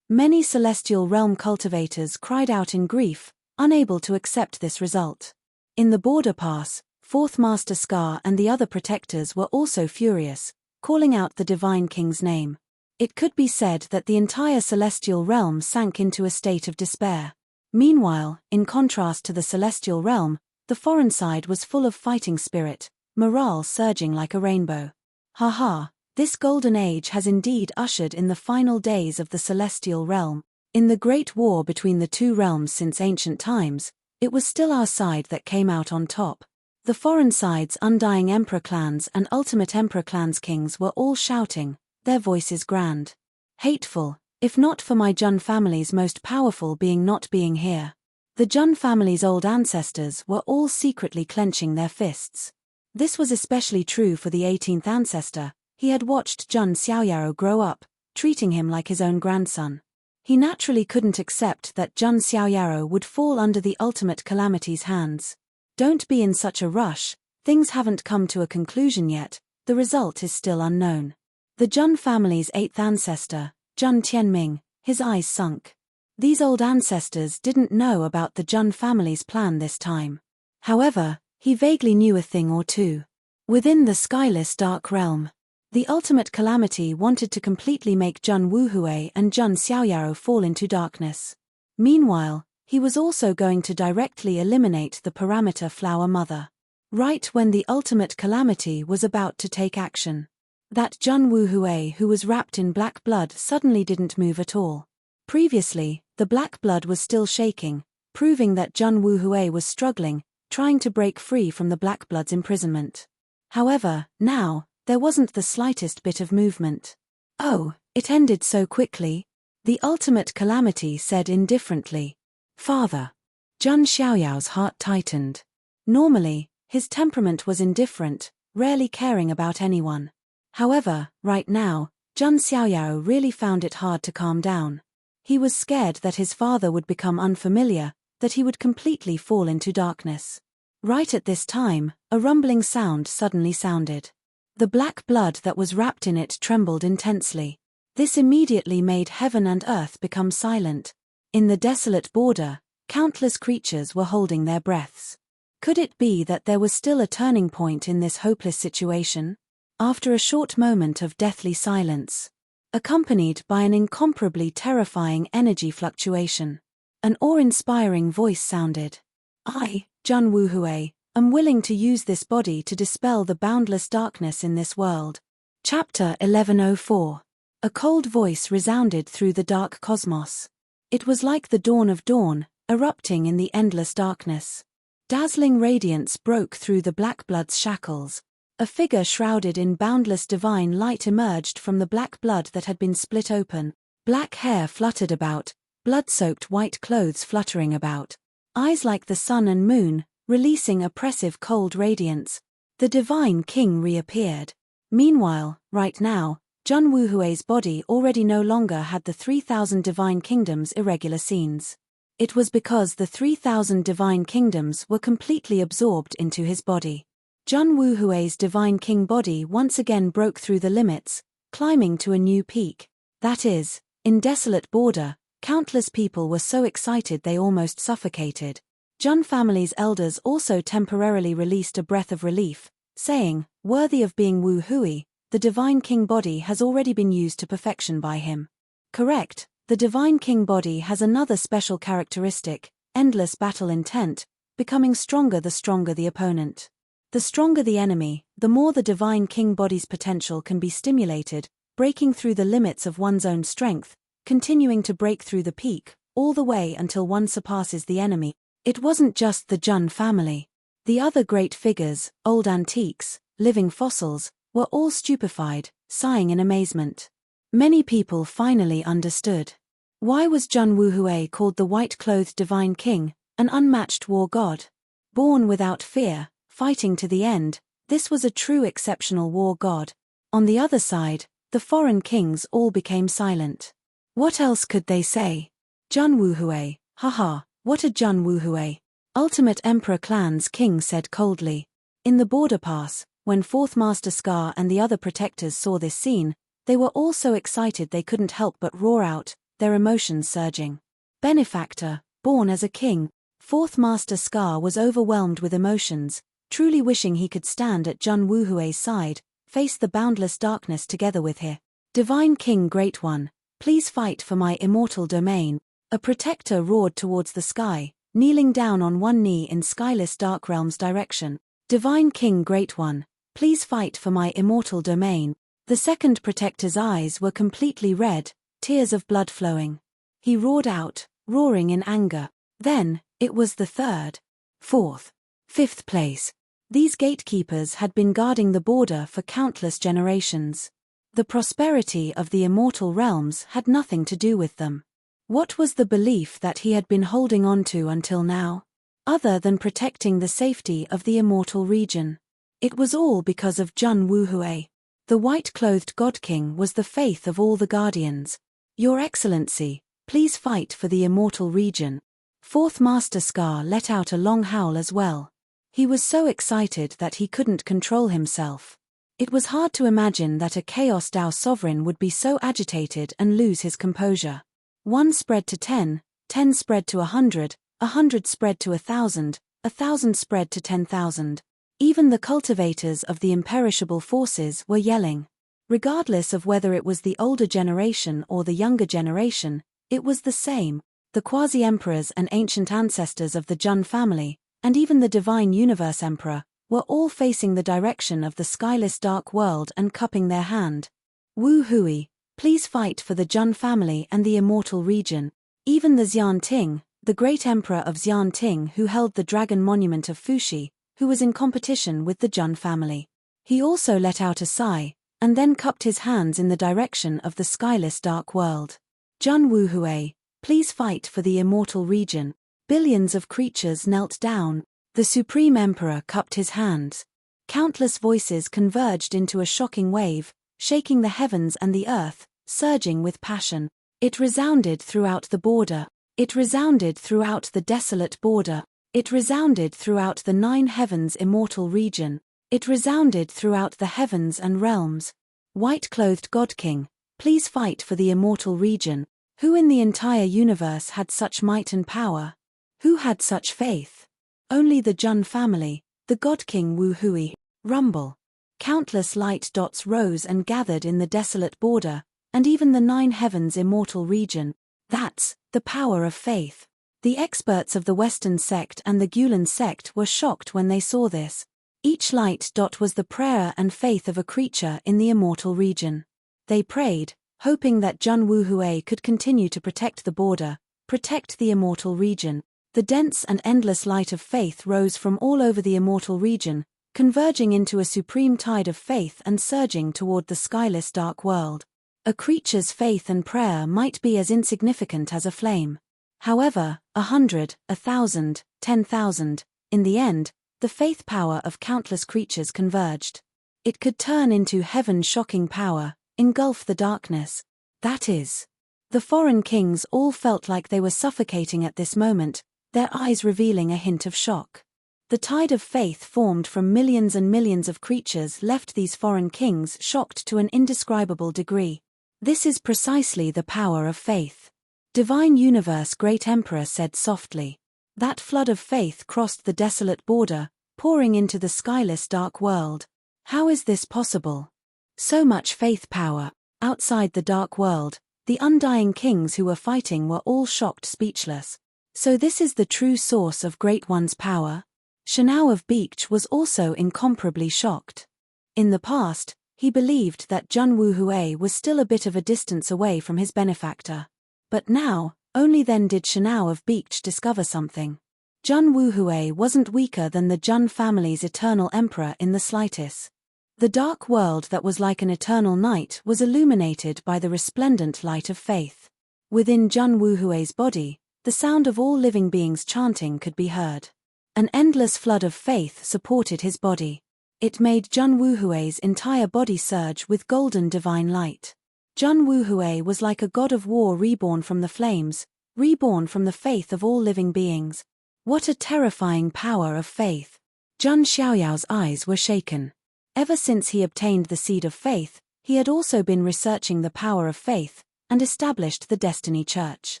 Many celestial realm cultivators cried out in grief, unable to accept this result. In the border pass, Fourth Master Scar and the other protectors were also furious, calling out the divine king's name. It could be said that the entire celestial realm sank into a state of despair. Meanwhile, in contrast to the celestial realm, the foreign side was full of fighting spirit, morale surging like a rainbow. Haha, this golden age has indeed ushered in the final days of the celestial realm. In the great war between the two realms since ancient times, it was still our side that came out on top. The foreign side's undying emperor clans and ultimate emperor clans kings were all shouting, their voices grand. Hateful, if not for my Jun family's most powerful being not being here. The Jun family's old ancestors were all secretly clenching their fists. This was especially true for the 18th ancestor. He had watched Jun Xiaoyao grow up, treating him like his own grandson. He naturally couldn't accept that Jun Xiaoyao would fall under the ultimate calamity's hands. Don't be in such a rush, things haven't come to a conclusion yet, the result is still unknown. The Jun family's 8th ancestor, Jun Tianming, his eyes sunk. These old ancestors didn't know about the Jun family's plan this time. However, he vaguely knew a thing or two. Within the skyless dark realm, the ultimate calamity wanted to completely make Jun Wuhui and Jun Xiaoyao fall into darkness. Meanwhile, he was also going to directly eliminate the parameter flower mother. Right when the ultimate calamity was about to take action. That Jun Wuhui who was wrapped in black blood suddenly didn't move at all. Previously, the black blood was still shaking, proving that Jun Wuhui was struggling, trying to break free from the black blood's imprisonment. However, now, there wasn't the slightest bit of movement. Oh, it ended so quickly. The ultimate calamity said indifferently. Father. Jun Xiaoyao's heart tightened. Normally, his temperament was indifferent, rarely caring about anyone. However, right now, Jun Xiaoyao really found it hard to calm down. He was scared that his father would become unfamiliar, that he would completely fall into darkness. Right at this time, a rumbling sound suddenly sounded. The black blood that was wrapped in it trembled intensely. This immediately made heaven and earth become silent. In the desolate border, countless creatures were holding their breaths. Could it be that there was still a turning point in this hopeless situation? After a short moment of deathly silence, accompanied by an incomparably terrifying energy fluctuation, an awe-inspiring voice sounded. I, Jun Wuhui, am willing to use this body to dispel the boundless darkness in this world. Chapter 1104. A cold voice resounded through the dark cosmos. It was like the dawn of dawn, erupting in the endless darkness. Dazzling radiance broke through the black blood's shackles. A figure shrouded in boundless divine light emerged from the black blood that had been split open. Black hair fluttered about, blood-soaked white clothes fluttering about. Eyes like the sun and moon, releasing oppressive cold radiance. The divine king reappeared. Meanwhile, right now, Jun Wuhui's body already no longer had the 3,000 divine kingdoms irregular scenes. It was because the 3,000 divine kingdoms were completely absorbed into his body. Jun Wuhui's divine king body once again broke through the limits, climbing to a new peak. That is, in desolate border, countless people were so excited they almost suffocated. Jun family's elders also temporarily released a breath of relief, saying, "Worthy of being Wu Hui, the divine king body has already been used to perfection by him." Correct, the divine king body has another special characteristic, endless battle intent, becoming stronger the opponent. The stronger the enemy, the more the divine king body's potential can be stimulated, breaking through the limits of one's own strength, continuing to break through the peak, all the way until one surpasses the enemy. It wasn't just the Jun family. The other great figures, old antiques, living fossils, were all stupefied, sighing in amazement. Many people finally understood. Why was Jun Wuhui called the white-clothed divine king, an unmatched war god? Born without fear, fighting to the end, this was a true exceptional war god. On the other side, the foreign kings all became silent. What else could they say? Jun Wuhui, haha, what a Jun Wuhui. Ultimate Emperor Clan's king said coldly. In the border pass, when Fourth Master Scar and the other protectors saw this scene, they were all so excited they couldn't help but roar out, their emotions surging. Benefactor, born as a king, Fourth Master Scar was overwhelmed with emotions, truly wishing he could stand at Jun Wuhui's side, face the boundless darkness together with her. Divine King Great One, please fight for my immortal domain. A protector roared towards the sky, kneeling down on one knee in skyless dark realm's direction. Divine King Great One, please fight for my immortal domain. The second protector's eyes were completely red, tears of blood flowing. He roared out, roaring in anger. Then, it was the third, fourth, fifth place. These gatekeepers had been guarding the border for countless generations. The prosperity of the immortal realms had nothing to do with them. What was the belief that he had been holding on to until now? Other than protecting the safety of the immortal region. It was all because of Jun Wuhui. The white-clothed God King was the faith of all the guardians. Your Excellency, please fight for the immortal region. Fourth Master Scar let out a long howl as well. He was so excited that he couldn't control himself. It was hard to imagine that a Chaos Dao sovereign would be so agitated and lose his composure. 1 spread to 10, 10 spread to 100, 100 spread to 1,000, 1,000 spread to 10,000. Even the cultivators of the imperishable forces were yelling. Regardless of whether it was the older generation or the younger generation, it was the same. The quasi-emperors and ancient ancestors of the Jun family, and even the divine universe emperor, were all facing the direction of the skyless dark world and cupping their hand. Wu Hui, please fight for the Jun family and the immortal region. Even the Xian Ting, the great emperor of Xian Ting who held the dragon monument of Fuxi, who was in competition with the Jun family. He also let out a sigh, and then cupped his hands in the direction of the skyless dark world. Jun Wuhui, please fight for the immortal region. Billions of creatures knelt down. The Supreme Emperor cupped his hands. Countless voices converged into a shocking wave, shaking the heavens and the earth, surging with passion. It resounded throughout the border. It resounded throughout the desolate border. It resounded throughout the 9 heavens immortal region. It resounded throughout the heavens and realms. White-clothed God King, please fight for the immortal region. Who in the entire universe had such might and power? Who had such faith? Only the Jun family, the God King Wu Hui. Rumble. Countless light dots rose and gathered in the desolate border, and even the 9 heavens immortal region. That's the power of faith. The experts of the Western sect and the Gulen sect were shocked when they saw this. Each light dot was the prayer and faith of a creature in the immortal region. They prayed, hoping that Jun Wuhui could continue to protect the border, protect the immortal region. The dense and endless light of faith rose from all over the immortal region, converging into a supreme tide of faith and surging toward the skyless dark world. A creature's faith and prayer might be as insignificant as a flame. However, 100, 1,000, 10,000, in the end, the faith power of countless creatures converged. It could turn into heaven's shocking power, engulf the darkness. That is The foreign kings all felt like they were suffocating at this moment, their eyes revealing a hint of shock. The tide of faith formed from millions and millions of creatures left these foreign kings shocked to an indescribable degree. This is precisely the power of faith. Divine Universe Great Emperor said softly. That flood of faith crossed the desolate border, pouring into the skyless dark world. How is this possible? So much faith power. Outside the dark world, the undying kings who were fighting were all shocked speechless. So this is the true source of Great One's power? Shanao of Beech was also incomparably shocked. In the past, he believed that Jun Wuhui was still a bit of a distance away from his benefactor. But now, only then did Shanao of Beech discover something. Jun Wuhui wasn't weaker than the Jun family's eternal emperor in the slightest. The dark world that was like an eternal night was illuminated by the resplendent light of faith. Within Jun Wuhui's body, the sound of all living beings chanting could be heard. An endless flood of faith supported his body. It made Jun Wuhui's entire body surge with golden divine light. Jun Wuhui was like a god of war reborn from the flames, reborn from the faith of all living beings. What a terrifying power of faith! Jun Xiaoyao's eyes were shaken. Ever since he obtained the seed of faith, he had also been researching the power of faith, and established the Destiny Church.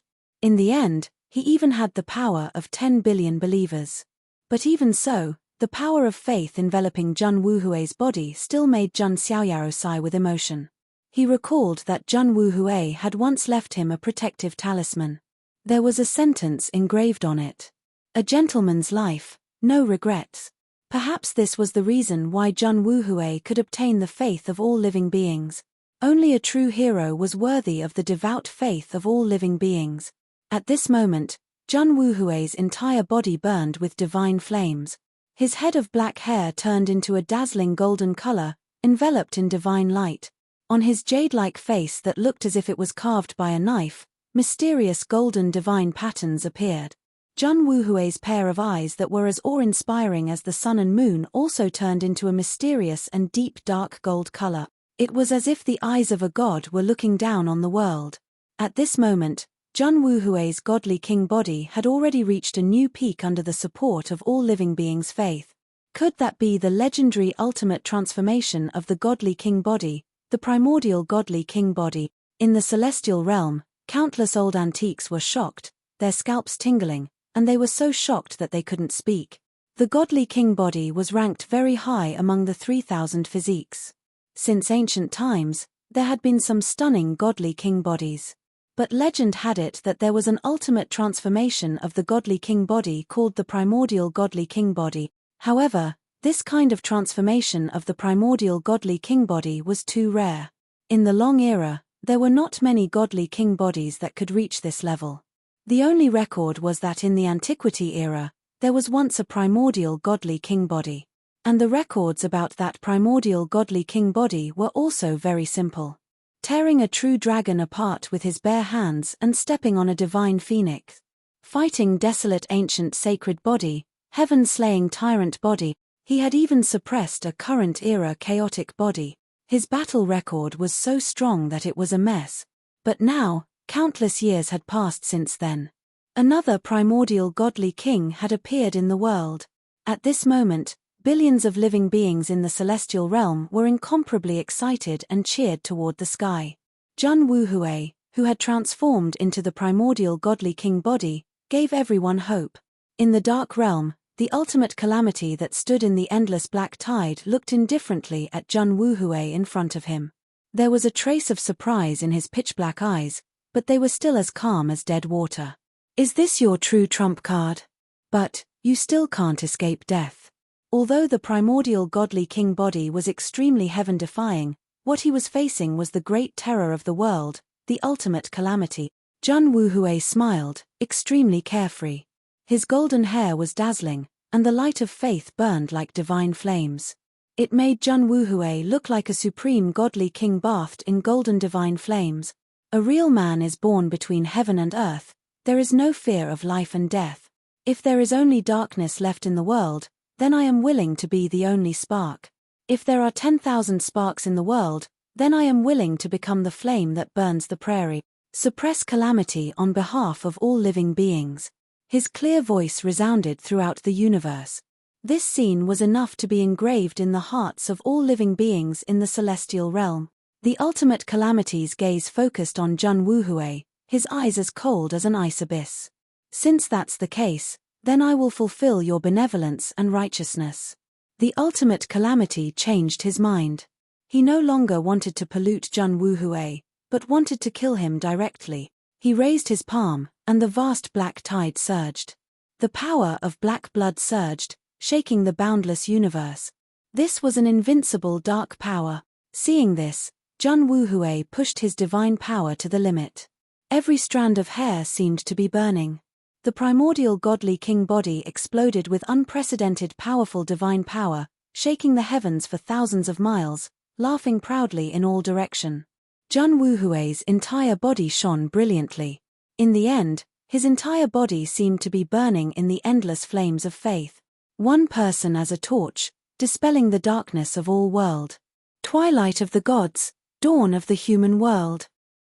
In the end, he even had the power of 10 billion believers. But even so, the power of faith enveloping Jun Wuhui's body still made Jun Xiaoyao sigh with emotion. He recalled that Jun Wuhui had once left him a protective talisman. There was a sentence engraved on it. A gentleman's life, no regrets. Perhaps this was the reason why Jun Wuhui could obtain the faith of all living beings. Only a true hero was worthy of the devout faith of all living beings. At this moment, Jun Wuhui's entire body burned with divine flames. His head of black hair turned into a dazzling golden color, enveloped in divine light. On his jade-like face that looked as if it was carved by a knife, mysterious golden divine patterns appeared. Jun Wuhui's pair of eyes that were as awe-inspiring as the sun and moon also turned into a mysterious and deep dark gold color. It was as if the eyes of a god were looking down on the world. At this moment, Jun Wuhui's godly king body had already reached a new peak under the support of all living beings' faith. Could that be the legendary ultimate transformation of the godly king body, the primordial godly king body? In the celestial realm, countless old antiques were shocked, their scalps tingling, and they were so shocked that they couldn't speak. The godly king body was ranked very high among the 3,000 physiques. Since ancient times, there had been some stunning godly king bodies. But legend had it that there was an ultimate transformation of the godly king body called the primordial godly king body. However, this kind of transformation of the primordial godly king body was too rare. In the long era, there were not many godly king bodies that could reach this level. The only record was that in the Antiquity era, there was once a primordial godly king body. And the records about that primordial godly king body were also very simple. Tearing a true dragon apart with his bare hands and stepping on a divine phoenix. Fighting desolate ancient sacred body, heaven-slaying tyrant body, he had even suppressed a current-era chaotic body. His battle record was so strong that it was a mess. But now, countless years had passed since then. Another primordial godly king had appeared in the world. At this moment, billions of living beings in the celestial realm were incomparably excited and cheered toward the sky. Jun Wuhui, who had transformed into the primordial godly king body, gave everyone hope. In the dark realm, the ultimate calamity that stood in the endless black tide looked indifferently at Jun Wuhui in front of him. There was a trace of surprise in his pitch-black eyes, but they were still as calm as dead water. Is this your true trump card? But, you still can't escape death. Although the primordial godly king body was extremely heaven-defying, what he was facing was the great terror of the world, the ultimate calamity. Jun Wuhui smiled, extremely carefree. His golden hair was dazzling, and the light of faith burned like divine flames. It made Jun Wuhui look like a supreme godly king bathed in golden divine flames. A real man is born between heaven and earth. There is no fear of life and death. If there is only darkness left in the world, then I am willing to be the only spark. If there are 10,000 sparks in the world, then I am willing to become the flame that burns the prairie. Suppress calamity on behalf of all living beings. His clear voice resounded throughout the universe. This scene was enough to be engraved in the hearts of all living beings in the celestial realm. The ultimate calamity's gaze focused on Jun Wuhui, his eyes as cold as an ice abyss. Since that's the case, then I will fulfill your benevolence and righteousness. The ultimate calamity changed his mind. He no longer wanted to pollute Jun Wuhui, but wanted to kill him directly. He raised his palm, and the vast black tide surged. The power of black blood surged, shaking the boundless universe. This was an invincible dark power. Seeing this, Jun Wuhui pushed his divine power to the limit. Every strand of hair seemed to be burning. The primordial godly king body exploded with unprecedented powerful divine power, shaking the heavens for thousands of miles, laughing proudly in all direction. Jun Wuhui's entire body shone brilliantly. In the end, his entire body seemed to be burning in the endless flames of faith. One person as a torch, dispelling the darkness of all world. Twilight of the Gods, Dawn of the Human World.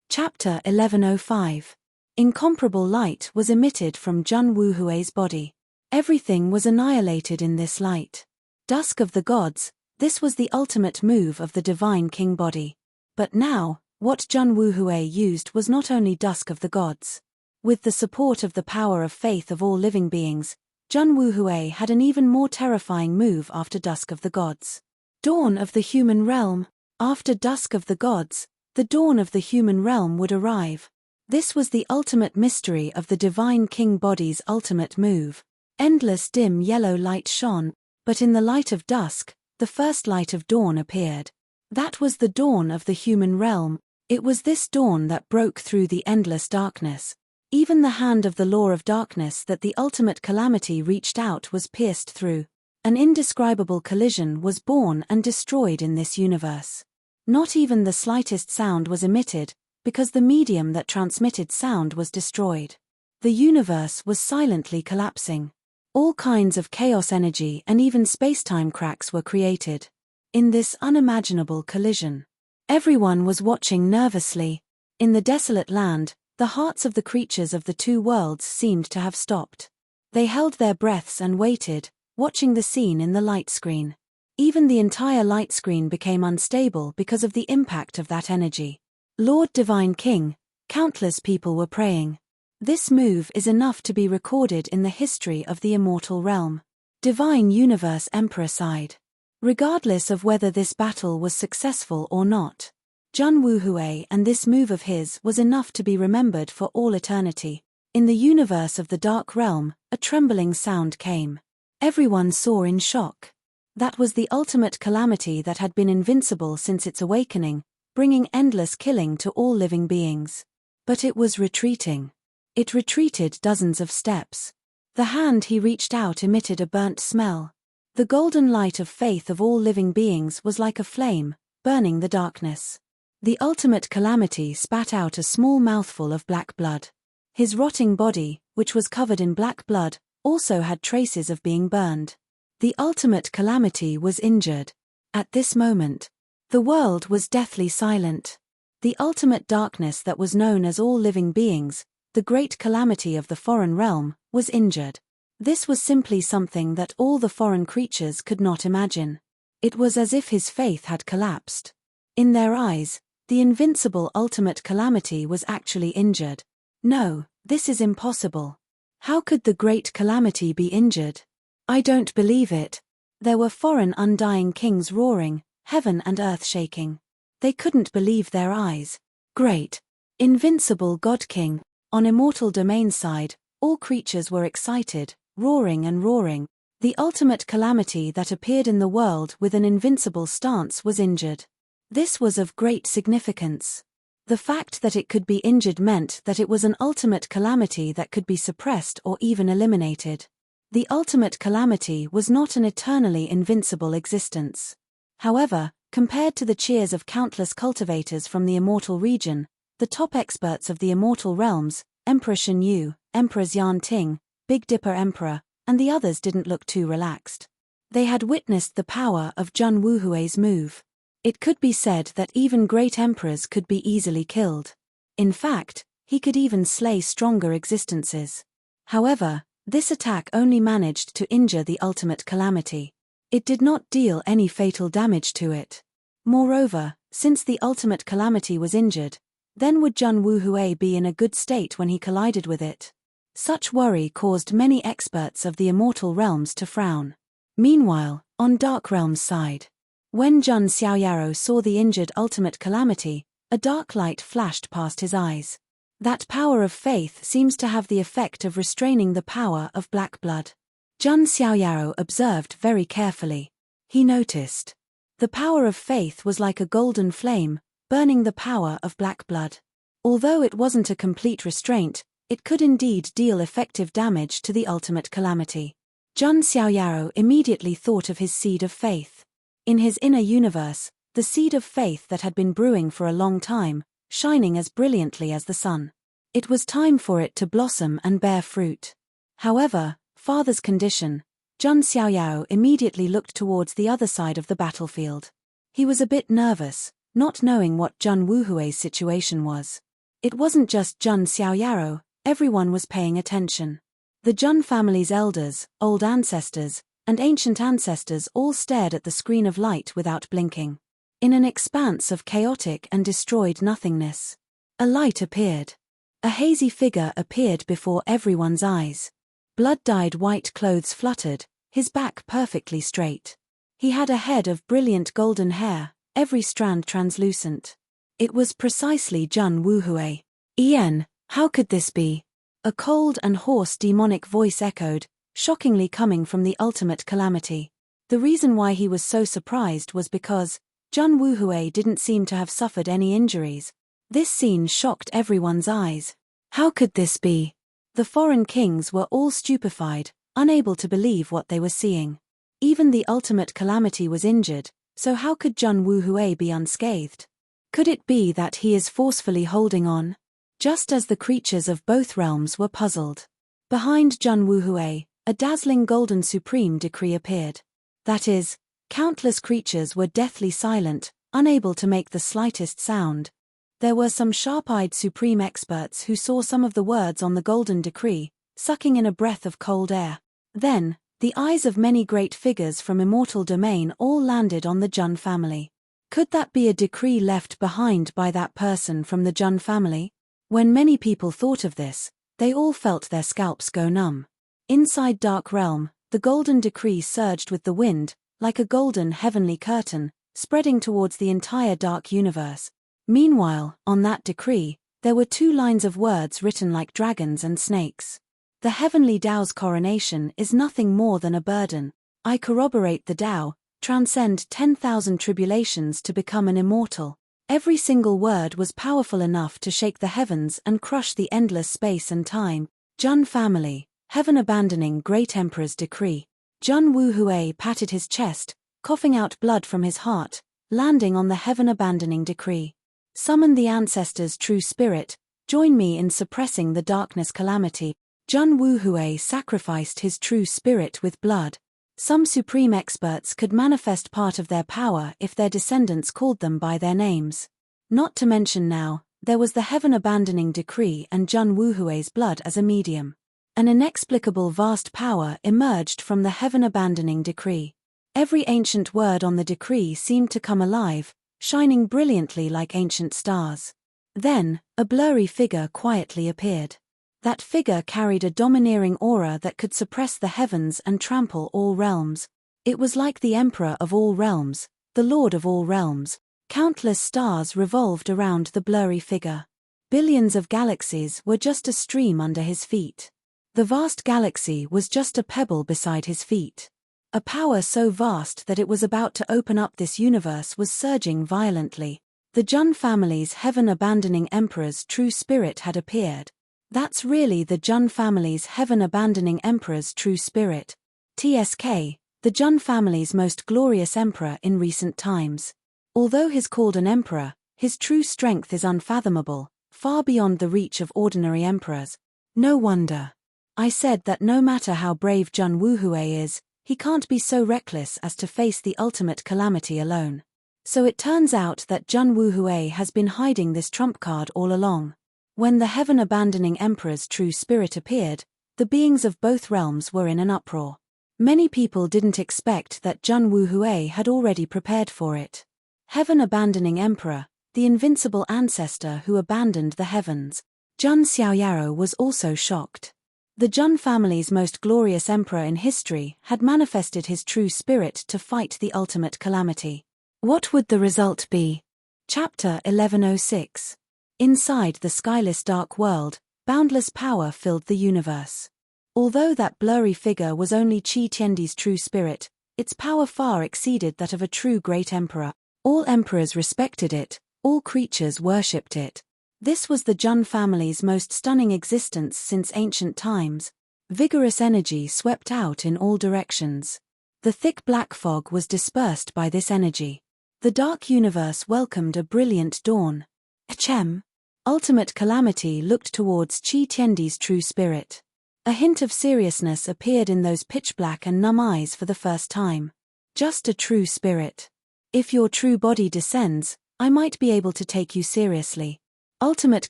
Chapter 1105. Incomparable light was emitted from Jun Wuhui's body. Everything was annihilated in this light. Dusk of the Gods, this was the ultimate move of the divine king body. But now, what Jun Wuhui used was not only Dusk of the Gods. With the support of the power of faith of all living beings, Jun Wuhui had an even more terrifying move after Dusk of the Gods. Dawn of the Human Realm. After Dusk of the Gods, the dawn of the human realm would arrive. This was the ultimate mystery of the divine king body's ultimate move. Endless dim yellow light shone, but in the light of dusk, the first light of dawn appeared. That was the dawn of the human realm. It was this dawn that broke through the endless darkness. Even the hand of the law of darkness that the ultimate calamity reached out was pierced through. An indescribable collision was born and destroyed in this universe. Not even the slightest sound was emitted, because the medium that transmitted sound was destroyed. The universe was silently collapsing. All kinds of chaos energy and even space-time cracks were created. In this unimaginable collision, everyone was watching nervously. In the desolate land, the hearts of the creatures of the two worlds seemed to have stopped. They held their breaths and waited, watching the scene in the light screen. Even the entire light screen became unstable because of the impact of that energy. Lord Divine King, countless people were praying. This move is enough to be recorded in the history of the immortal realm. Divine Universe Emperor sighed. Regardless of whether this battle was successful or not, Jun Wuhui and this move of his was enough to be remembered for all eternity. In the universe of the Dark Realm, a trembling sound came. Everyone saw in shock. That was the ultimate calamity that had been invincible since its awakening, bringing endless killing to all living beings. But it was retreating. It retreated dozens of steps. The hand he reached out emitted a burnt smell. The golden light of faith of all living beings was like a flame, burning the darkness. The ultimate calamity spat out a small mouthful of black blood. His rotting body, which was covered in black blood, also had traces of being burned. The ultimate calamity was injured. At this moment, the world was deathly silent. The ultimate darkness that was known as all living beings, the great calamity of the foreign realm, was injured. This was simply something that all the foreign creatures could not imagine. It was as if his faith had collapsed. In their eyes, the invincible ultimate calamity was actually injured. No, this is impossible. How could the great calamity be injured? I don't believe it. There were foreign undying kings roaring, heaven and earth shaking. They couldn't believe their eyes. Great, invincible God King. On immortal domain side, all creatures were excited, roaring and roaring. The ultimate calamity that appeared in the world with an invincible stance was injured. This was of great significance. The fact that it could be injured meant that it was an ultimate calamity that could be suppressed or even eliminated. The ultimate calamity was not an eternally invincible existence. However, compared to the cheers of countless cultivators from the immortal region, the top experts of the immortal realms, Emperor Shen Yu, Emperor Xian Ting, Big Dipper Emperor, and the others didn't look too relaxed. They had witnessed the power of Jun Wuhui's move. It could be said that even great emperors could be easily killed. In fact, He could even slay stronger existences. However, this attack only managed to injure the ultimate calamity. It did not deal any fatal damage to it. Moreover, since the ultimate calamity was injured, then would Jun Wuhui be in a good state when he collided with it? Such worry caused many experts of the immortal realms to frown. Meanwhile, on Dark Realm's side, when Jun Xiaoyaro saw the injured ultimate calamity, a dark light flashed past his eyes. That power of faith seems to have the effect of restraining the power of black blood. Jun Xiaoyaro observed very carefully. He noticed. The power of faith was like a golden flame, burning the power of black blood. Although it wasn't a complete restraint, it could indeed deal effective damage to the ultimate calamity. Jun Xiaoyaro immediately thought of his seed of faith. In his inner universe, the seed of faith that had been brewing for a long time, shining as brilliantly as the sun. It was time for it to blossom and bear fruit. However, father's condition, Jun Xiaoyao immediately looked towards the other side of the battlefield. He was a bit nervous, not knowing what Jun Wuhui's situation was. It wasn't just Jun Xiaoyao, everyone was paying attention. The Jun family's elders, old ancestors, and ancient ancestors all stared at the screen of light without blinking. In an expanse of chaotic and destroyed nothingness, a light appeared. A hazy figure appeared before everyone's eyes. Blood-dyed white clothes fluttered, his back perfectly straight. He had a head of brilliant golden hair, every strand translucent. It was precisely Jun Wuhui. "Ian, how could this be?" A cold and hoarse demonic voice echoed, shockingly coming from the ultimate calamity. The reason why he was so surprised was because Jun Wuhui didn't seem to have suffered any injuries. This scene shocked everyone's eyes. How could this be? The foreign kings were all stupefied, unable to believe what they were seeing. Even the ultimate calamity was injured, so how could Jun Wuhui be unscathed? Could it be that he is forcefully holding on? Just as the creatures of both realms were puzzled. Behind Jun Wuhui, a dazzling golden supreme decree appeared. That is, countless creatures were deathly silent, unable to make the slightest sound. There were some sharp-eyed supreme experts who saw some of the words on the golden decree, sucking in a breath of cold air. Then, the eyes of many great figures from immortal domain all landed on the Jun family. Could that be a decree left behind by that person from the Jun family? When many people thought of this, they all felt their scalps go numb. Inside Dark Realm, the golden decree surged with the wind, like a golden heavenly curtain, spreading towards the entire dark universe. Meanwhile, on that decree, there were 2 lines of words written like dragons and snakes. The heavenly Tao's coronation is nothing more than a burden. I corroborate the Tao, transcend 10,000 tribulations to become an immortal. Every single word was powerful enough to shake the heavens and crush the endless space and time. Jun family, heaven abandoning great emperor's decree. Jun Wuhui patted his chest, coughing out blood from his heart, landing on the heaven-abandoning decree. Summon the ancestors' true spirit, join me in suppressing the darkness calamity. Jun Wuhui sacrificed his true spirit with blood. Some supreme experts could manifest part of their power if their descendants called them by their names. Not to mention now, there was the heaven-abandoning decree and Jun Wuhui's blood as a medium. An inexplicable vast power emerged from the heaven-abandoning decree. Every ancient word on the decree seemed to come alive, shining brilliantly like ancient stars. Then, a blurry figure quietly appeared. That figure carried a domineering aura that could suppress the heavens and trample all realms. It was like the Emperor of all realms, the Lord of all realms. Countless stars revolved around the blurry figure. Billions of galaxies were just a stream under his feet. The vast galaxy was just a pebble beside his feet. A power so vast that it was about to open up this universe was surging violently. The Jun family's heaven-abandoning emperor's true spirit had appeared. That's really the Jun family's heaven-abandoning emperor's true spirit. TSK, the Jun family's most glorious emperor in recent times. Although he's called an emperor, his true strength is unfathomable, far beyond the reach of ordinary emperors. No wonder. I said that no matter how brave Jun Wuhui is, he can't be so reckless as to face the ultimate calamity alone. So it turns out that Jun Wuhui has been hiding this trump card all along. When the heaven-abandoning emperor's true spirit appeared, the beings of both realms were in an uproar. Many people didn't expect that Jun Wuhui had already prepared for it. Heaven-abandoning emperor, the invincible ancestor who abandoned the heavens. Jun Xiaoyao was also shocked. The Jun family's most glorious emperor in history had manifested his true spirit to fight the ultimate calamity. What would the result be? Chapter 1106. Inside the skyless dark world, boundless power filled the universe. Although that blurry figure was only Qi Tiandi's true spirit, its power far exceeded that of a true great emperor. All emperors respected it, all creatures worshipped it. This was the Jun family's most stunning existence since ancient times. Vigorous energy swept out in all directions. The thick black fog was dispersed by this energy. The dark universe welcomed a brilliant dawn. Achem. Ultimate calamity looked towards Qi Tiandi's true spirit. A hint of seriousness appeared in those pitch-black and numb eyes for the first time. Just a true spirit. If your true body descends, I might be able to take you seriously. Ultimate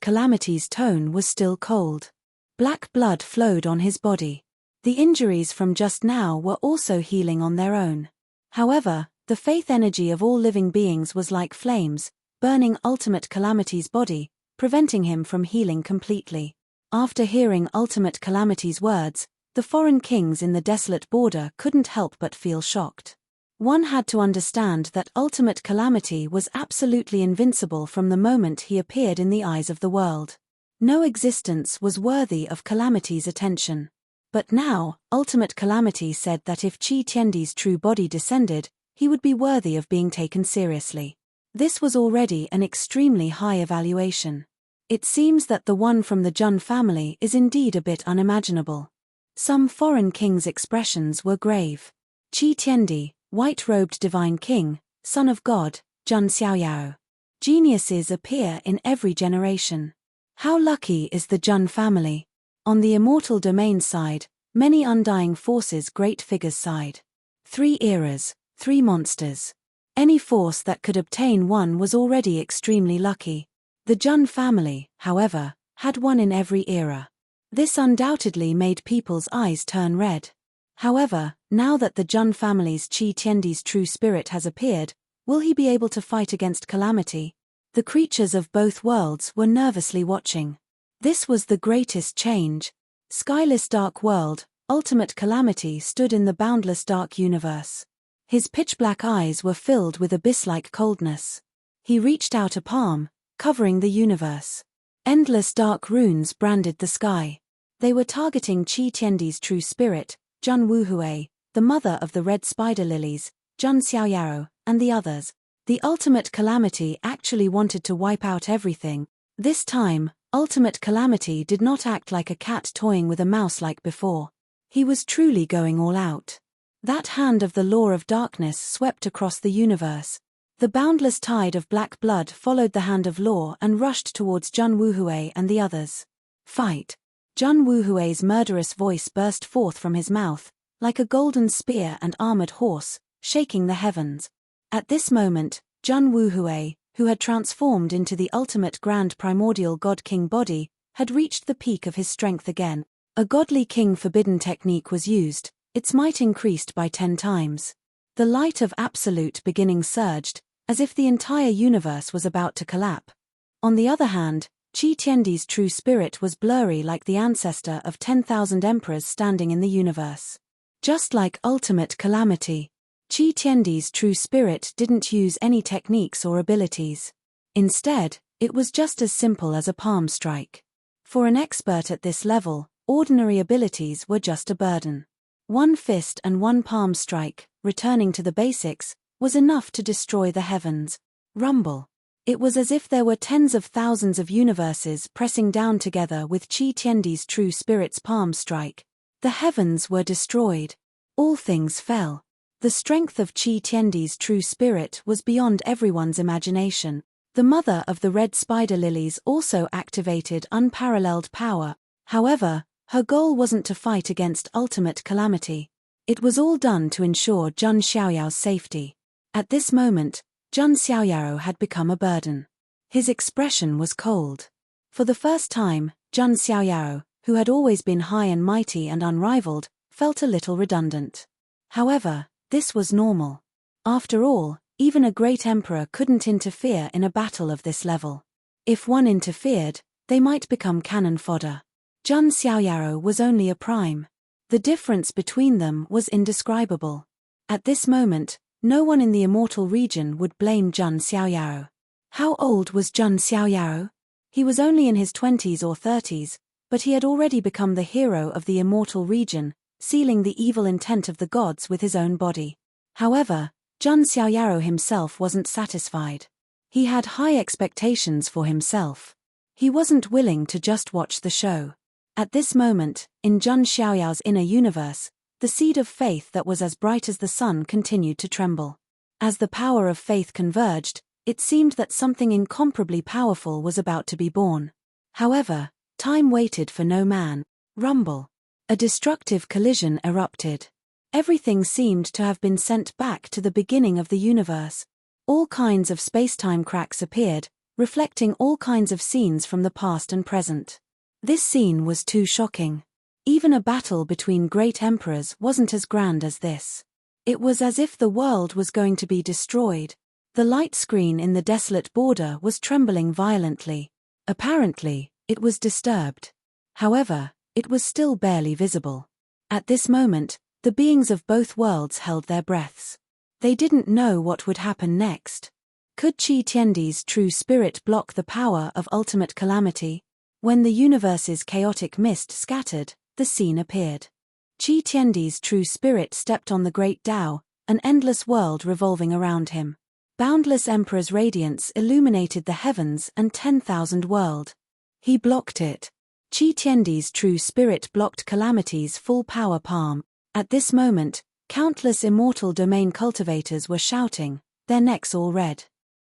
calamity's tone was still cold. Black blood flowed on his body. The injuries from just now were also healing on their own. However, the faith energy of all living beings was like flames, burning ultimate calamity's body, preventing him from healing completely. After hearing ultimate calamity's words, the foreign kings in the desolate border couldn't help but feel shocked. One had to understand that ultimate calamity was absolutely invincible from the moment he appeared in the eyes of the world. No existence was worthy of calamity's attention. But now, ultimate calamity said that if Qi Tiandi's true body descended, he would be worthy of being taken seriously. This was already an extremely high evaluation. It seems that the one from the Jun family is indeed a bit unimaginable. Some foreign kings' expressions were grave. Qi Tiandi, white-robed divine king, son of God, Jun Xiaoyao. Geniuses appear in every generation. How lucky is the Jun family? On the immortal domain side, many undying forces great figures side. 3 eras, 3 monsters. Any force that could obtain one was already extremely lucky. The Jun family, however, had one in every era. This undoubtedly made people's eyes turn red. However, now that the Jun family's Qi Tiandi's true spirit has appeared, will he be able to fight against calamity? The creatures of both worlds were nervously watching. This was the greatest change. Skyless dark world, ultimate calamity stood in the boundless dark universe. His pitch-black eyes were filled with abyss-like coldness. He reached out a palm, covering the universe. Endless dark runes branded the sky. They were targeting Qi Tiandi's true spirit, Jun Wuhui, the mother of the red spider lilies, Jun Xiaoyao, and the others. The ultimate calamity actually wanted to wipe out everything. This time, ultimate calamity did not act like a cat toying with a mouse like before. He was truly going all out. That hand of the law of darkness swept across the universe. The boundless tide of black blood followed the hand of law and rushed towards Jun Wuhui and the others. Fight! Jun Wuhui's murderous voice burst forth from his mouth, like a golden spear and armored horse, shaking the heavens. At this moment, Jun Wuhui, who had transformed into the ultimate grand primordial god-king body, had reached the peak of his strength again. A godly king forbidden technique was used, its might increased by 10 times. The light of absolute beginning surged, as if the entire universe was about to collapse. On the other hand, Qi Tiandi's true spirit was blurry like the ancestor of 10,000 emperors standing in the universe. Just like ultimate calamity, Qi Tiandi's true spirit didn't use any techniques or abilities. Instead, it was just as simple as a palm strike. For an expert at this level, ordinary abilities were just a burden. One fist and one palm strike, returning to the basics, was enough to destroy the heavens. Rumble. It was as if there were tens of thousands of universes pressing down together with Qi Tiandi's true spirit's palm strike. The heavens were destroyed. All things fell. The strength of Qi Tiandi's true spirit was beyond everyone's imagination. The mother of the red spider lilies also activated unparalleled power. However, her goal wasn't to fight against ultimate calamity. It was all done to ensure Jun Xiaoyao's safety. At this moment, Jun Xiaoyao had become a burden. His expression was cold. For the first time, Jun Xiaoyao, who had always been high and mighty and unrivaled, felt a little redundant. However, this was normal. After all, even a great emperor couldn't interfere in a battle of this level. If one interfered, they might become cannon fodder. Jun Xiaoyao was only a prime. The difference between them was indescribable. At this moment, no one in the immortal region would blame Jun Xiaoyao. How old was Jun Xiaoyao? He was only in his 20s or 30s, but he had already become the hero of the immortal region, sealing the evil intent of the gods with his own body. However, Jun Xiaoyao himself wasn't satisfied. He had high expectations for himself. He wasn't willing to just watch the show. At this moment, in Jun Xiaoyao's inner universe, the seed of faith that was as bright as the sun continued to tremble. As the power of faith converged, it seemed that something incomparably powerful was about to be born. However, time waited for no man. Rumble. A destructive collision erupted. Everything seemed to have been sent back to the beginning of the universe. All kinds of space-time cracks appeared, reflecting all kinds of scenes from the past and present. This scene was too shocking. Even a battle between great emperors wasn't as grand as this. It was as if the world was going to be destroyed. The light screen in the desolate border was trembling violently. Apparently, it was disturbed. However, it was still barely visible. At this moment, the beings of both worlds held their breaths. They didn't know what would happen next. Could Qi Tiandi's true spirit block the power of ultimate calamity? When the universe's chaotic mist scattered, the scene appeared. Qi Tiandi's true spirit stepped on the great Tao, an endless world revolving around him. Boundless Emperor's radiance illuminated the heavens and 10,000 world. He blocked it. Qi Tiandi's true spirit blocked calamity's full power palm. At this moment, countless immortal domain cultivators were shouting, their necks all red.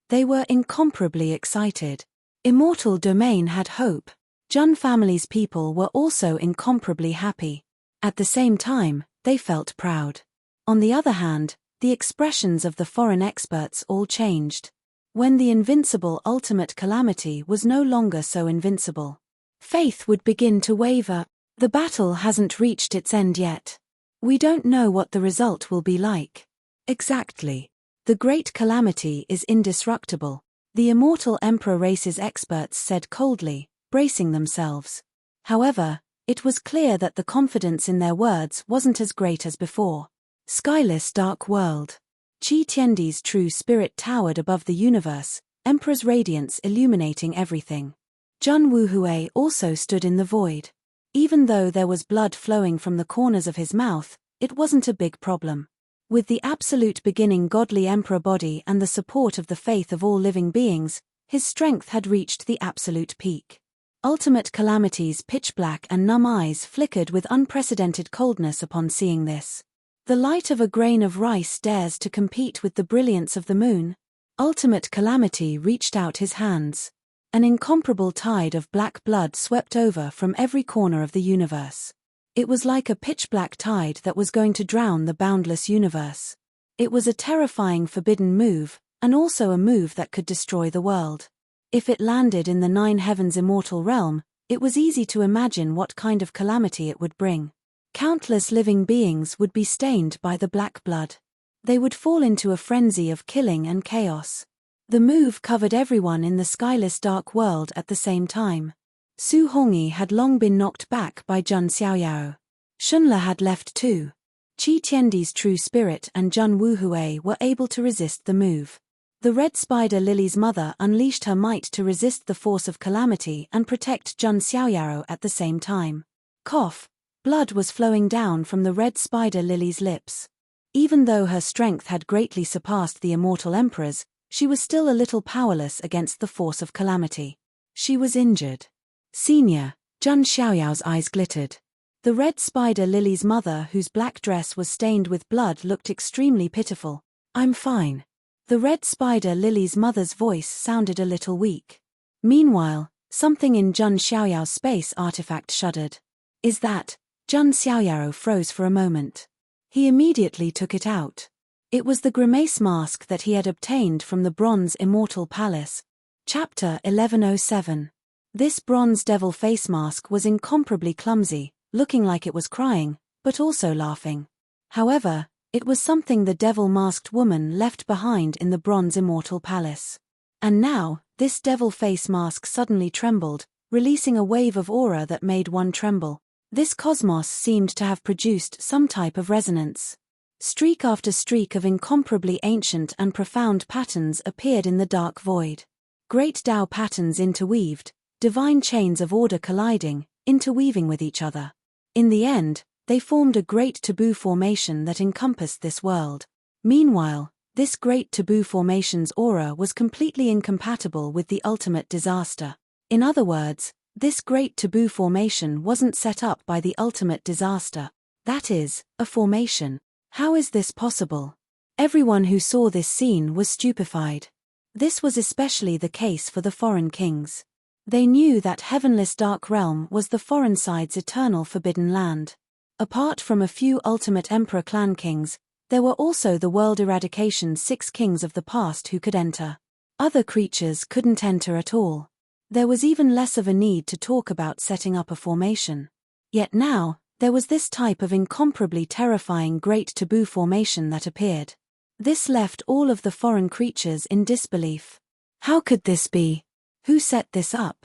They were incomparably excited. Immortal domain had hope. Jun family's people were also incomparably happy. At the same time, they felt proud. On the other hand, the expressions of the foreign experts all changed. When the invincible ultimate calamity was no longer so invincible, faith would begin to waver. The battle hasn't reached its end yet. We don't know what the result will be like. Exactly. The great calamity is indestructible, the immortal emperor race's experts said coldly, bracing themselves. However, it was clear that the confidence in their words wasn't as great as before. Skyless dark world. Qi Tiandi's true spirit towered above the universe, Emperor's radiance illuminating everything. Jun Wuhui also stood in the void. Even though there was blood flowing from the corners of his mouth, it wasn't a big problem. With the absolute beginning godly emperor body and the support of the faith of all living beings, his strength had reached the absolute peak. Ultimate calamity's pitch-black and numb eyes flickered with unprecedented coldness upon seeing this. The light of a grain of rice dares to compete with the brilliance of the moon. Ultimate calamity reached out his hands. An incomparable tide of black blood swept over from every corner of the universe. It was like a pitch-black tide that was going to drown the boundless universe. It was a terrifying forbidden move, and also a move that could destroy the world. If it landed in the nine heavens immortal realm, it was easy to imagine what kind of calamity it would bring. Countless living beings would be stained by the black blood. They would fall into a frenzy of killing and chaos. The move covered everyone in the skyless dark world at the same time. Su Hongyi had long been knocked back by Jun Xiaoyao. Shunla had left too. Qi Tiandi's true spirit and Jun Wuhui were able to resist the move. The red spider Lily's mother unleashed her might to resist the force of calamity and protect Jun Xiaoyao at the same time. Cough. Blood was flowing down from the red spider Lily's lips. Even though her strength had greatly surpassed the immortal emperor's, she was still a little powerless against the force of calamity. She was injured. Senior, Jun Xiaoyao's eyes glittered. The red spider Lily's mother, whose black dress was stained with blood, looked extremely pitiful. I'm fine. The red spider Lily's mother's voice sounded a little weak. Meanwhile, something in Jun Xiaoyao's space artifact shuddered. Is that? Jun Xiaoyao froze for a moment. He immediately took it out. It was the grimace mask that he had obtained from the Bronze Immortal Palace. Chapter 1107. This bronze devil face mask was incomparably clumsy, looking like it was crying, but also laughing. However, it was something the devil-masked woman left behind in the bronze immortal palace. And now, this devil face mask suddenly trembled, releasing a wave of aura that made one tremble. This cosmos seemed to have produced some type of resonance. Streak after streak of incomparably ancient and profound patterns appeared in the dark void. Great Tao patterns interweaved, divine chains of order colliding, interweaving with each other. In the end, they formed a great taboo formation that encompassed this world. Meanwhile, this great taboo formation's aura was completely incompatible with the ultimate disaster. In other words, this great taboo formation wasn't set up by the ultimate disaster. That is, a formation. How is this possible? Everyone who saw this scene was stupefied. This was especially the case for the foreign kings. They knew that heavenless dark realm was the foreign side's eternal forbidden land. Apart from a few ultimate emperor clan kings, there were also the world eradication's 6 kings of the past who could enter. Other creatures couldn't enter at all. There was even less of a need to talk about setting up a formation. Yet now, there was this type of incomparably terrifying great taboo formation that appeared. This left all of the foreign creatures in disbelief. How could this be? Who set this up?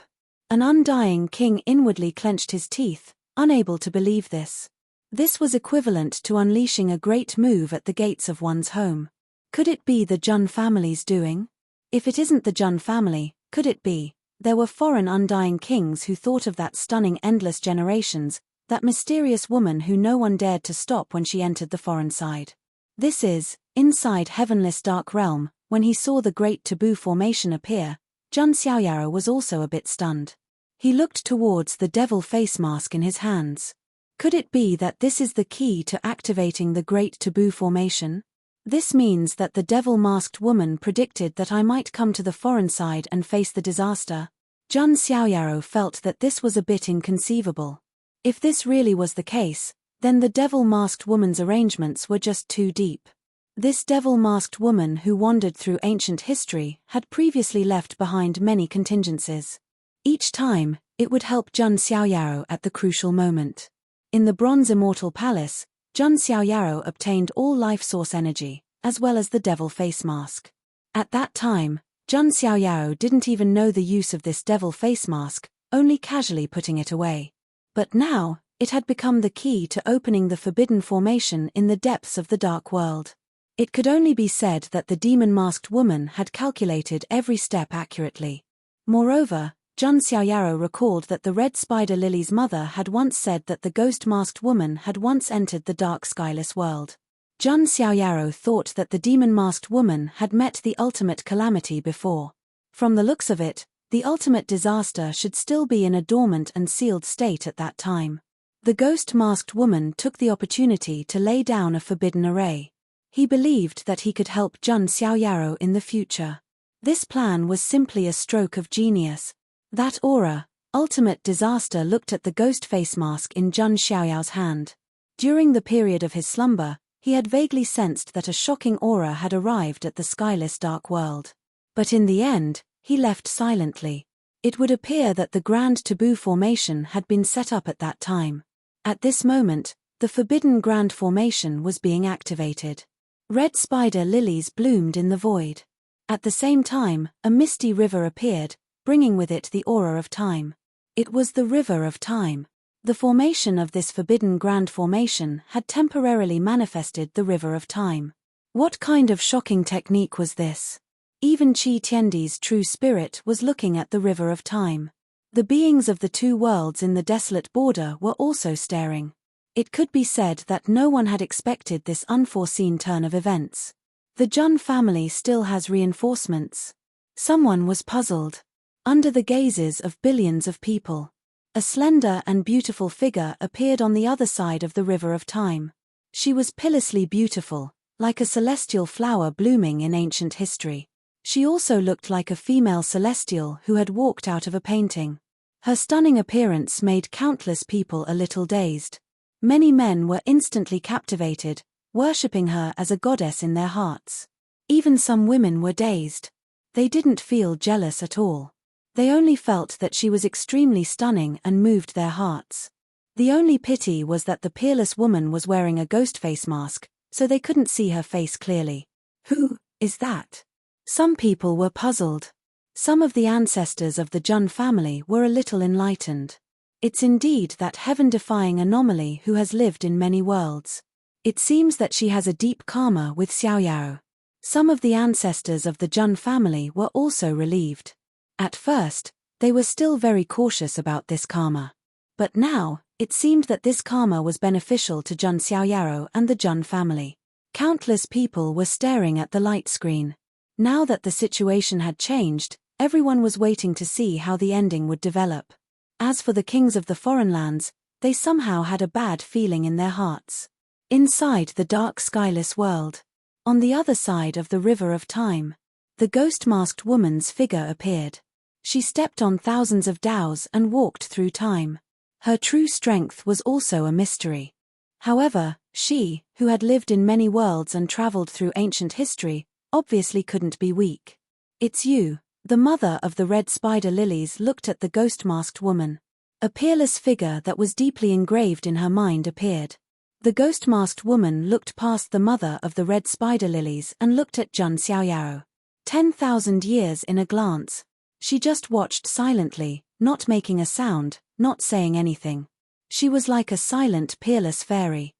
An undying king inwardly clenched his teeth, unable to believe this. This was equivalent to unleashing a great move at the gates of one's home. Could it be the Jun family's doing? If it isn't the Jun family, could it be? There were foreign undying kings who thought of that stunning endless generations, that mysterious woman who no one dared to stop when she entered the foreign side. This is, inside heavenless dark realm, when he saw the great taboo formation appear, Jun Xiaoyaro was also a bit stunned. He looked towards the devil face mask in his hands. Could it be that this is the key to activating the great taboo formation? This means that the devil-masked woman predicted that I might come to the foreign side and face the disaster. Jun Xiaoyaro felt that this was a bit inconceivable. If this really was the case, then the devil-masked woman's arrangements were just too deep. This devil-masked woman who wandered through ancient history had previously left behind many contingencies. Each time, it would help Jun Xiaoyaro at the crucial moment. In the Bronze Immortal Palace, Jun Xiaoyaro obtained all life source energy, as well as the devil face mask. At that time, Jun Xiaoyaro didn't even know the use of this devil face mask, only casually putting it away. But now, it had become the key to opening the forbidden formation in the depths of the dark world. It could only be said that the demon-masked woman had calculated every step accurately. Moreover, Jun Xiaoyaro recalled that the red spider Lily's mother had once said that the ghost-masked woman had once entered the dark skyless world. Jun Xiaoyaro thought that the demon-masked woman had met the ultimate calamity before. From the looks of it, the ultimate disaster should still be in a dormant and sealed state at that time. The ghost-masked woman took the opportunity to lay down a forbidden array. He believed that he could help Jun Xiaoyaro in the future. This plan was simply a stroke of genius. That aura, ultimate disaster, looked at the ghost face mask in Jun Xiaoyao's hand. During the period of his slumber, he had vaguely sensed that a shocking aura had arrived at the skyless dark world. But in the end, he left silently. It would appear that the grand taboo formation had been set up at that time. At this moment, the forbidden grand formation was being activated. Red spider lilies bloomed in the void. At the same time, a misty river appeared, bringing with it the aura of time. It was the river of time. The formation of this forbidden grand formation had temporarily manifested the river of time. What kind of shocking technique was this? Even Qi Tiandi's true spirit was looking at the river of time. The beings of the two worlds in the desolate border were also staring. It could be said that no one had expected this unforeseen turn of events. The Jun family still has reinforcements. Someone was puzzled. Under the gazes of billions of people, a slender and beautiful figure appeared on the other side of the river of time. She was pitilessly beautiful, like a celestial flower blooming in ancient history. She also looked like a female celestial who had walked out of a painting. Her stunning appearance made countless people a little dazed. Many men were instantly captivated, worshipping her as a goddess in their hearts. Even some women were dazed. They didn't feel jealous at all. They only felt that she was extremely stunning and moved their hearts. The only pity was that the peerless woman was wearing a ghost face mask, so they couldn't see her face clearly. Who is that? Some people were puzzled. Some of the ancestors of the Jun family were a little enlightened. It's indeed that heaven-defying anomaly who has lived in many worlds. It seems that she has a deep karma with Xiaoyao. Some of the ancestors of the Jun family were also relieved. At first, they were still very cautious about this karma. But now, it seemed that this karma was beneficial to Jun Xiaoyao and the Jun family. Countless people were staring at the light screen. Now that the situation had changed, everyone was waiting to see how the ending would develop. As for the kings of the foreign lands, they somehow had a bad feeling in their hearts. Inside the dark skyless world, on the other side of the river of time, the ghost-masked woman's figure appeared. She stepped on thousands of dows and walked through time. Her true strength was also a mystery. However, she, who had lived in many worlds and traveled through ancient history, obviously couldn't be weak. "It's you." The mother of the red spider lilies looked at the ghost-masked woman. A peerless figure that was deeply engraved in her mind appeared. The ghost-masked woman looked past the mother of the red spider lilies and looked at Jun Xiaoyao. 10,000 years in a glance. She just watched silently, not making a sound, not saying anything. She was like a silent, peerless fairy.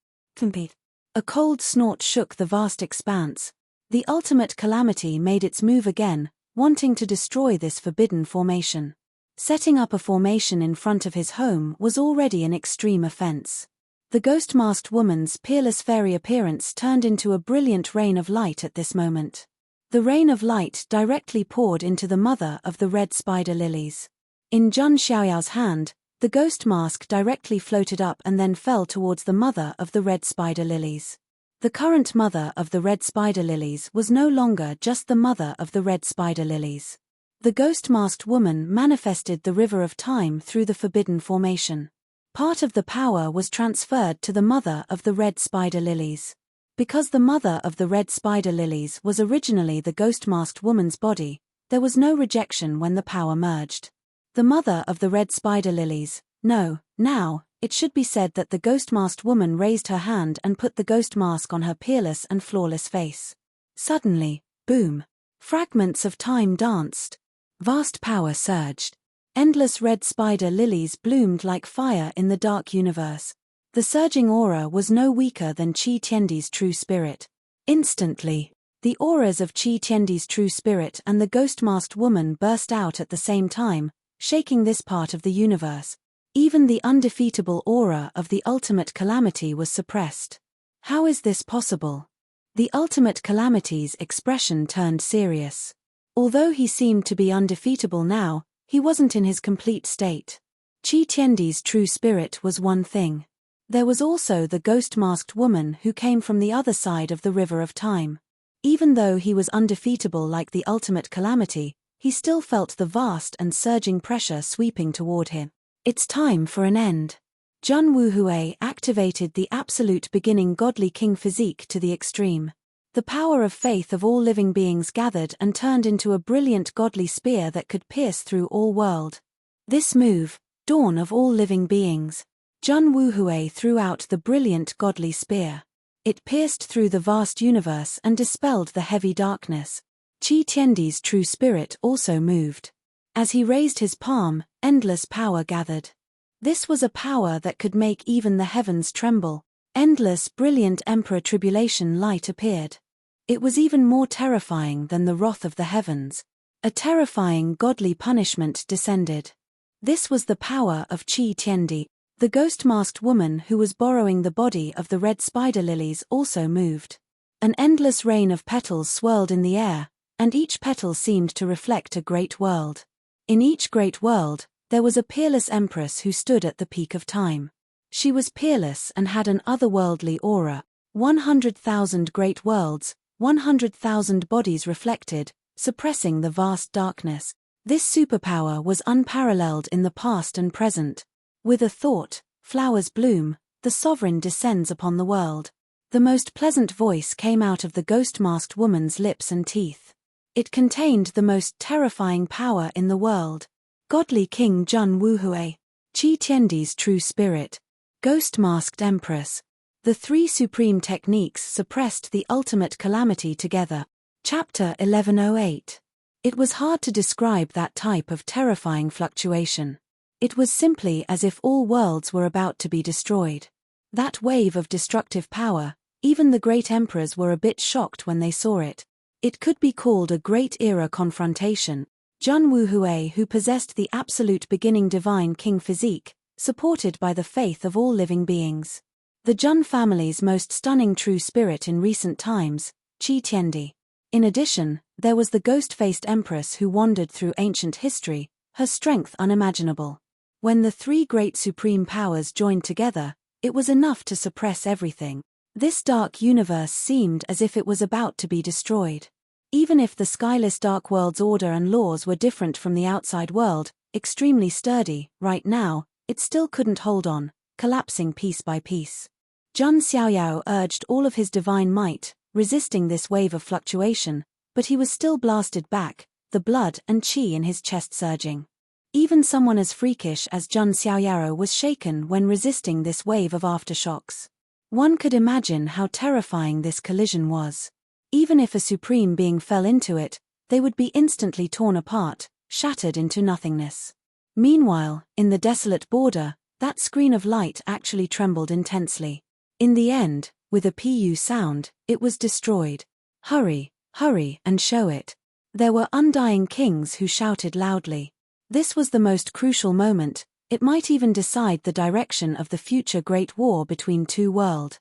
A cold snort shook the vast expanse. The ultimate calamity made its move again, wanting to destroy this forbidden formation. Setting up a formation in front of his home was already an extreme offense. The ghost-masked woman's peerless fairy appearance turned into a brilliant rain of light at this moment. The rain of light directly poured into the mother of the red spider lilies. In Jun Xiaoyao's hand, the ghost mask directly floated up and then fell towards the mother of the red spider lilies. The current mother of the red spider lilies was no longer just the mother of the red spider lilies. The ghost-masked woman manifested the river of time through the forbidden formation. Part of the power was transferred to the mother of the red spider lilies. Because the mother of the red spider lilies was originally the ghost-masked woman's body, there was no rejection when the power merged. The mother of the red spider lilies, now, it should be said that the ghost-masked woman raised her hand and put the ghost mask on her peerless and flawless face. Suddenly, boom! Fragments of time danced. Vast power surged. Endless red spider lilies bloomed like fire in the dark universe. The surging aura was no weaker than Qi Tiandi's true spirit. Instantly, the auras of Qi Tiandi's true spirit and the ghost-masked woman burst out at the same time, shaking this part of the universe. Even the undefeatable aura of the ultimate calamity was suppressed. How is this possible? The ultimate calamity's expression turned serious. Although he seemed to be undefeatable now, he wasn't in his complete state. Qi Tiandi's true spirit was one thing. There was also the ghost-masked woman who came from the other side of the river of time. Even though he was undefeatable like the ultimate calamity, he still felt the vast and surging pressure sweeping toward him. It's time for an end. Jun Wuhui activated the absolute beginning godly king physique to the extreme. The power of faith of all living beings gathered and turned into a brilliant godly spear that could pierce through all world. This move, dawn of all living beings. Jun Wuhui threw out the brilliant godly spear. It pierced through the vast universe and dispelled the heavy darkness. Qi Tiandi's true spirit also moved. As he raised his palm, endless power gathered. This was a power that could make even the heavens tremble. Endless brilliant emperor tribulation light appeared. It was even more terrifying than the wrath of the heavens. A terrifying godly punishment descended. This was the power of Qi Tiandi. The ghost-masked woman who was borrowing the body of the red spider lilies also moved. An endless rain of petals swirled in the air, and each petal seemed to reflect a great world. In each great world, there was a peerless empress who stood at the peak of time. She was peerless and had an otherworldly aura. 100,000 great worlds, 100,000 bodies reflected, suppressing the vast darkness. This superpower was unparalleled in the past and present. With a thought, flowers bloom, the sovereign descends upon the world. The most pleasant voice came out of the ghost-masked woman's lips and teeth. It contained the most terrifying power in the world. Godly King Jun Wuhui, Qi Tiandi's true spirit, ghost-masked empress. The three supreme techniques suppressed the ultimate calamity together. Chapter 1108. It was hard to describe that type of terrifying fluctuation. It was simply as if all worlds were about to be destroyed. That wave of destructive power, even the great emperors were a bit shocked when they saw it. It could be called a great era confrontation. Jun Wuhui, who possessed the absolute beginning divine king physique, supported by the faith of all living beings. The Jun family's most stunning true spirit in recent times, Qi Tiandi. In addition, there was the ghost-faced empress who wandered through ancient history, her strength unimaginable. When the three great supreme powers joined together, it was enough to suppress everything. This dark universe seemed as if it was about to be destroyed. Even if the skyless dark world's order and laws were different from the outside world, extremely sturdy, right now, it still couldn't hold on, collapsing piece by piece. Jun Xiaoyao urged all of his divine might, resisting this wave of fluctuation, but he was still blasted back, the blood and qi in his chest surging. Even someone as freakish as Jun Xiaoyao was shaken when resisting this wave of aftershocks. One could imagine how terrifying this collision was. Even if a supreme being fell into it, they would be instantly torn apart, shattered into nothingness. Meanwhile, in the desolate border, that screen of light actually trembled intensely. In the end, with a pu sound, it was destroyed. Hurry, hurry and show it. There were undying kings who shouted loudly. This was the most crucial moment, it might even decide the direction of the future great war between two worlds.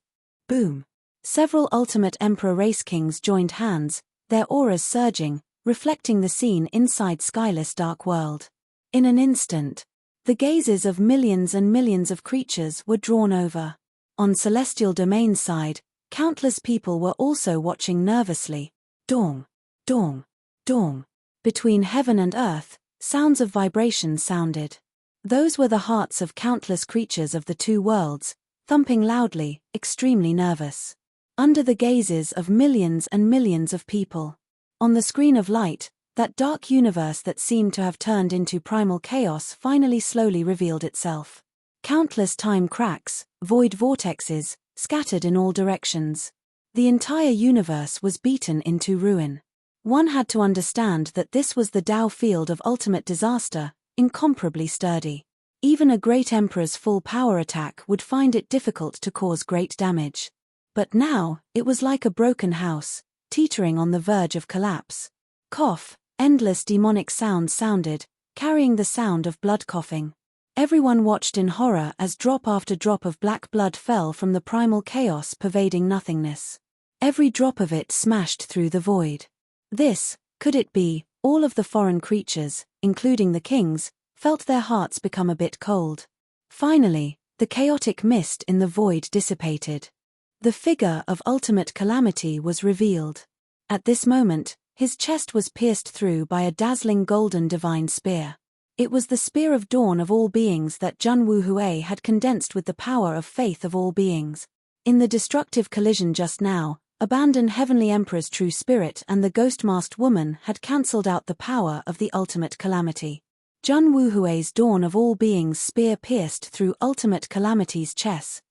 Boom. Several ultimate emperor race kings joined hands, their auras surging, reflecting the scene inside skyless dark world. In an instant, the gazes of millions and millions of creatures were drawn over. On celestial domain's side, countless people were also watching nervously. Dong, dong, dong. Between heaven and earth, sounds of vibration sounded. Those were the hearts of countless creatures of the two worlds, thumping loudly, extremely nervous. Under the gazes of millions and millions of people. On the screen of light, that dark universe that seemed to have turned into primal chaos finally slowly revealed itself. Countless time cracks, void vortexes, scattered in all directions. The entire universe was beaten into ruin. One had to understand that this was the Tao field of ultimate disaster, incomparably sturdy. Even a great emperor's full power attack would find it difficult to cause great damage. But now, it was like a broken house, teetering on the verge of collapse. Cough, endless demonic sounds sounded, carrying the sound of blood coughing. Everyone watched in horror as drop after drop of black blood fell from the primal chaos pervading nothingness. Every drop of it smashed through the void. This, could it be, all of the foreign creatures, including the kings, felt their hearts become a bit cold. Finally, the chaotic mist in the void dissipated. The figure of ultimate calamity was revealed. At this moment, his chest was pierced through by a dazzling golden divine spear. It was the spear of dawn of all beings that Jun Wuhui had condensed with the power of faith of all beings. In the destructive collision just now, abandoned heavenly emperor's true spirit and the ghost-masked woman had cancelled out the power of the ultimate calamity. Jun Wuhui's dawn of all beings spear pierced through ultimate calamity's chest.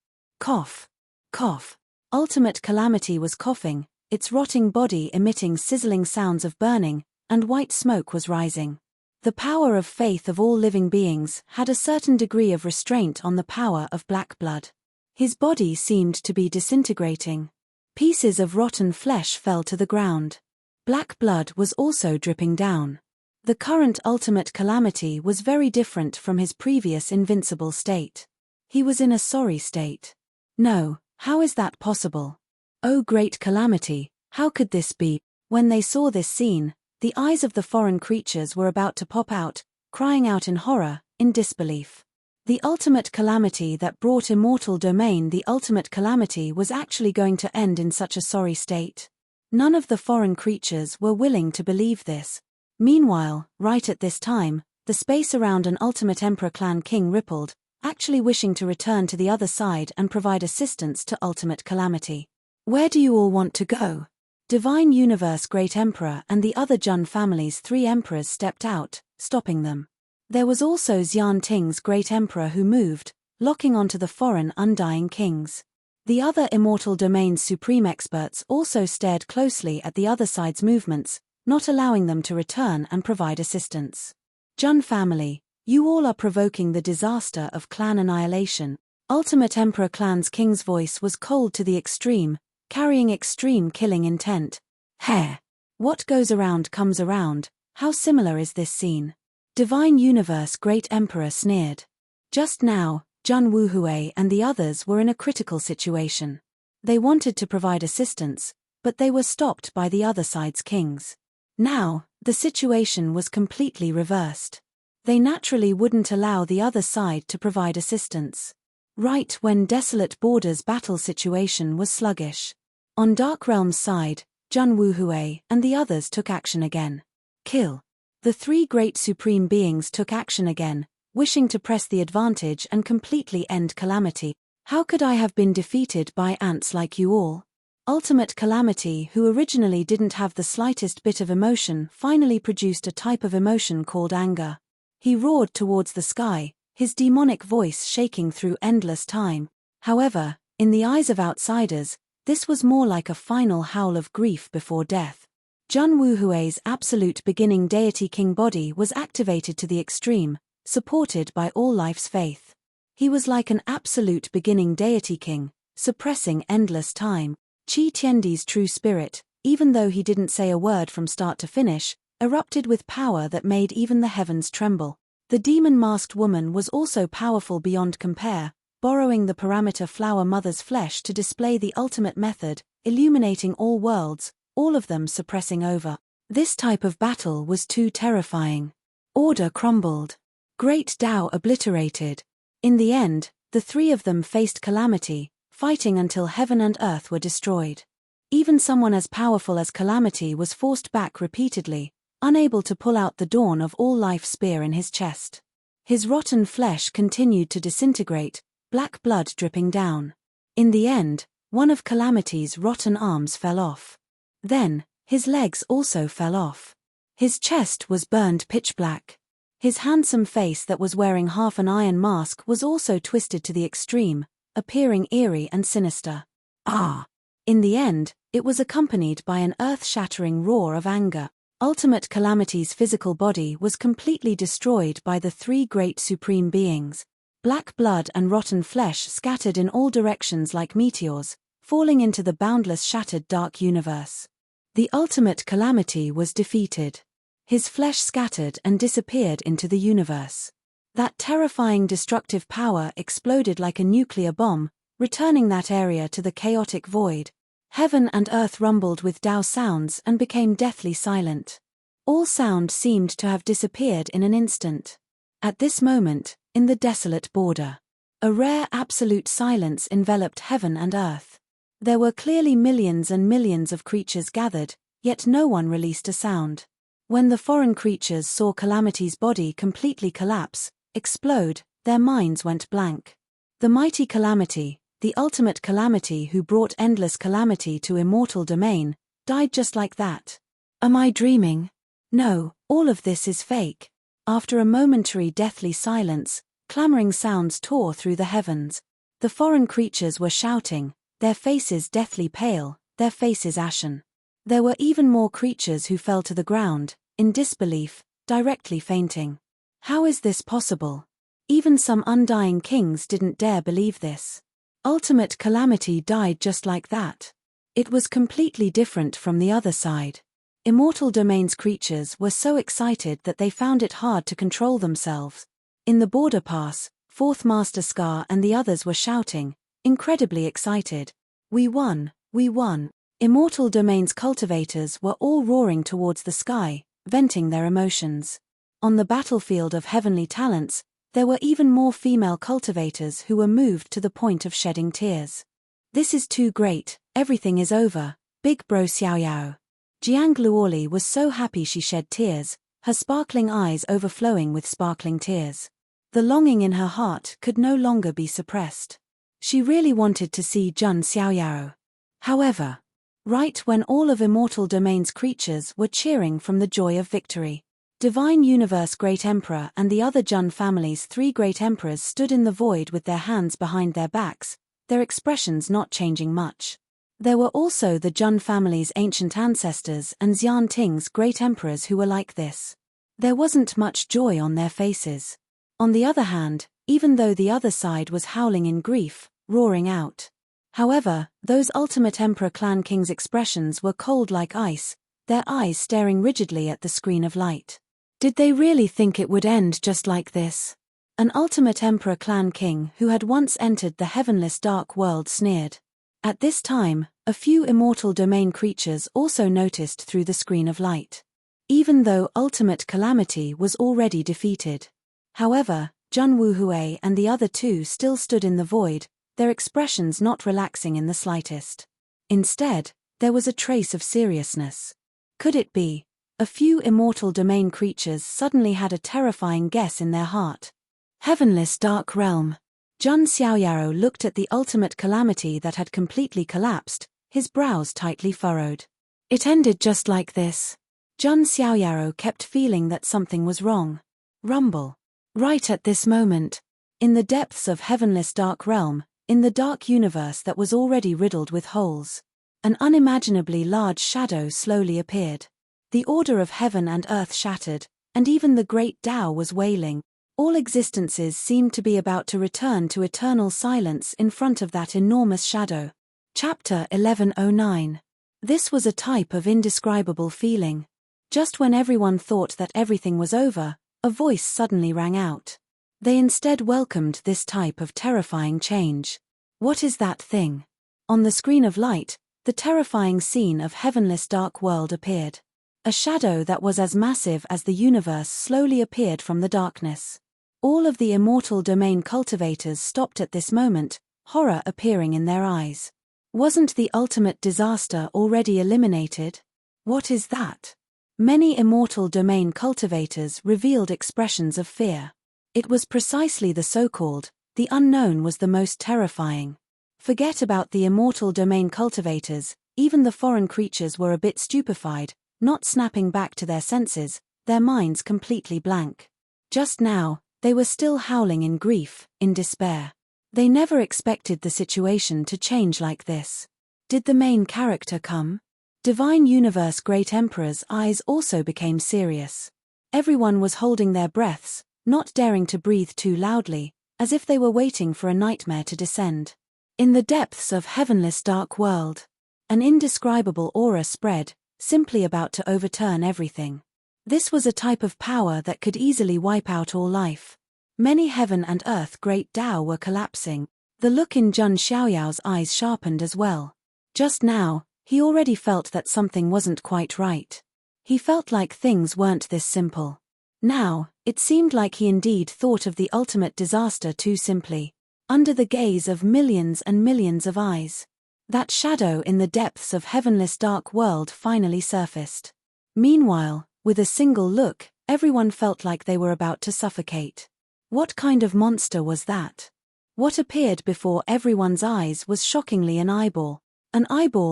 Cough. Cough. Ultimate calamity was coughing, its rotting body emitting sizzling sounds of burning, and white smoke was rising. The power of faith of all living beings had a certain degree of restraint on the power of black blood. His body seemed to be disintegrating. Pieces of rotten flesh fell to the ground. Black blood was also dripping down. The current ultimate calamity was very different from his previous invincible state. He was in a sorry state. No. How is that possible? Oh great calamity, how could this be? When they saw this scene, the eyes of the foreign creatures were about to pop out, crying out in horror, in disbelief. The ultimate calamity that brought immortal domain, the ultimate calamity was actually going to end in such a sorry state. None of the foreign creatures were willing to believe this. Meanwhile, right at this time, the space around an ultimate emperor clan king rippled, actually wishing to return to the other side and provide assistance to ultimate calamity. Where do you all want to go? Divine Universe Great Emperor and the other Jun family's three emperors stepped out, stopping them. There was also Xian Ting's great emperor who moved, locking onto the foreign undying kings. The other immortal domain's supreme experts also stared closely at the other side's movements, not allowing them to return and provide assistance. Jun family, you all are provoking the disaster of clan annihilation. Ultimate Emperor Clan's king's voice was cold to the extreme, carrying extreme killing intent. Heh! What goes around comes around, how similar is this scene? Divine Universe Great Emperor sneered. Just now, Jun Wuhui and the others were in a critical situation. They wanted to provide assistance, but they were stopped by the other side's kings. Now, the situation was completely reversed. They naturally wouldn't allow the other side to provide assistance. Right when Desolate Border's battle situation was sluggish. On Dark Realm's side, Jun Wuhui and the others took action again. Kill. The three great supreme beings took action again, wishing to press the advantage and completely end Calamity. How could I have been defeated by ants like you all? Ultimate Calamity, who originally didn't have the slightest bit of emotion, finally produced a type of emotion called anger. He roared towards the sky, his demonic voice shaking through endless time. However, in the eyes of outsiders, this was more like a final howl of grief before death. Jun Wuhui's absolute beginning deity king body was activated to the extreme, supported by all life's faith. He was like an absolute beginning deity king, suppressing endless time. Qi Tiandi's true spirit, even though he didn't say a word from start to finish, erupted with power that made even the heavens tremble. The demon-masked woman was also powerful beyond compare, borrowing the parameter Flower Mother's flesh to display the ultimate method, illuminating all worlds, all of them suppressing over. This type of battle was too terrifying. Order crumbled. Great Tao obliterated. In the end, the three of them faced Calamity, fighting until heaven and earth were destroyed. Even someone as powerful as Calamity was forced back repeatedly, unable to pull out the dawn of all life spear in his chest. His rotten flesh continued to disintegrate, black blood dripping down. In the end, one of Calamity's rotten arms fell off. Then, his legs also fell off. His chest was burned pitch black. His handsome face that was wearing half an iron mask was also twisted to the extreme, appearing eerie and sinister. Ah! In the end, it was accompanied by an earth-shattering roar of anger. Ultimate Calamity's physical body was completely destroyed by the three great supreme beings. Black blood and rotten flesh scattered in all directions like meteors, falling into the boundless shattered dark universe. The ultimate Calamity was defeated. His flesh scattered and disappeared into the universe. That terrifying destructive power exploded like a nuclear bomb, returning that area to the chaotic void. Heaven and earth rumbled with Tao sounds and became deathly silent. All sound seemed to have disappeared in an instant. At this moment, in the desolate border, a rare absolute silence enveloped heaven and earth. There were clearly millions and millions of creatures gathered, yet no one released a sound. When the foreign creatures saw Calamity's body completely collapse, explode, their minds went blank. The mighty Calamity, the ultimate Calamity who brought endless calamity to immortal domain, died just like that. Am I dreaming? No, all of this is fake. After a momentary deathly silence, clamoring sounds tore through the heavens. The foreign creatures were shouting, their faces deathly pale, their faces ashen. There were even more creatures who fell to the ground, in disbelief, directly fainting. How is this possible? Even some undying kings didn't dare believe this. Ultimate Calamity died just like that. It was completely different from the other side. Immortal Domain's creatures were so excited that they found it hard to control themselves. In the border pass, Fourth Master Scar and the others were shouting, incredibly excited. We won, we won. Immortal Domain's cultivators were all roaring towards the sky, venting their emotions. On the battlefield of heavenly talents, there were even more female cultivators who were moved to the point of shedding tears. This is too great, everything is over, big bro Xiao Yao. Jiang Luoli was so happy she shed tears, her sparkling eyes overflowing with sparkling tears. The longing in her heart could no longer be suppressed. She really wanted to see Jun Xiaoyao. However, right when all of Immortal Domain's creatures were cheering from the joy of victory, Divine Universe Great Emperor and the other Jun family's 3 great emperors stood in the void with their hands behind their backs, their expressions not changing much. There were also the Jun family's ancient ancestors and Xian Ting's great emperors who were like this. There wasn't much joy on their faces. On the other hand, even though the other side was howling in grief, roaring out. However, those ultimate Emperor Clan Kings' expressions were cold like ice, their eyes staring rigidly at the screen of light. Did they really think it would end just like this? An ultimate Emperor Clan King who had once entered the heavenless dark world sneered. At this time, a few immortal domain creatures also noticed through the screen of light. Even though ultimate calamity was already defeated. However, Jun Wuhui and the other 2 still stood in the void, their expressions not relaxing in the slightest. Instead, there was a trace of seriousness. Could it be? A few immortal domain creatures suddenly had a terrifying guess in their heart. Heavenless Dark Realm. Jun Xiaoyaro looked at the ultimate calamity that had completely collapsed, his brows tightly furrowed. It ended just like this. Jun Xiaoyaro kept feeling that something was wrong. Rumble. Right at this moment, in the depths of Heavenless Dark Realm, in the dark universe that was already riddled with holes, an unimaginably large shadow slowly appeared. The order of heaven and earth shattered, and even the great Tao was wailing. All existences seemed to be about to return to eternal silence in front of that enormous shadow. Chapter 1109. This was a type of indescribable feeling. Just when everyone thought that everything was over, a voice suddenly rang out. They instead welcomed this type of terrifying change. What is that thing? On the screen of light, the terrifying scene of Heavenless Dark World appeared. A shadow that was as massive as the universe slowly appeared from the darkness. All of the immortal domain cultivators stopped at this moment, horror appearing in their eyes. Wasn't the ultimate disaster already eliminated? What is that? Many immortal domain cultivators revealed expressions of fear. It was precisely the so-called, the unknown was the most terrifying. Forget about the immortal domain cultivators, even the foreign creatures were a bit stupefied, not snapping back to their senses, their minds completely blank. Just now, they were still howling in grief, in despair. They never expected the situation to change like this. Did the main character come? Divine Universe Great Emperor's eyes also became serious. Everyone was holding their breaths, not daring to breathe too loudly, as if they were waiting for a nightmare to descend. In the depths of Heavenless Dark World, an indescribable aura spread, simply about to overturn everything. This was a type of power that could easily wipe out all life. Many heaven and earth great Tao were collapsing. The look in Jun Xiaoyao's eyes sharpened as well. Just now, he already felt that something wasn't quite right. He felt like things weren't this simple. Now, it seemed like he indeed thought of the ultimate disaster too simply. Under the gaze of millions and millions of eyes. That shadow in the depths of Heavenless Dark World finally surfaced. Meanwhile, with a single look, everyone felt like they were about to suffocate. What kind of monster was that? What appeared before everyone's eyes was shockingly an eyeball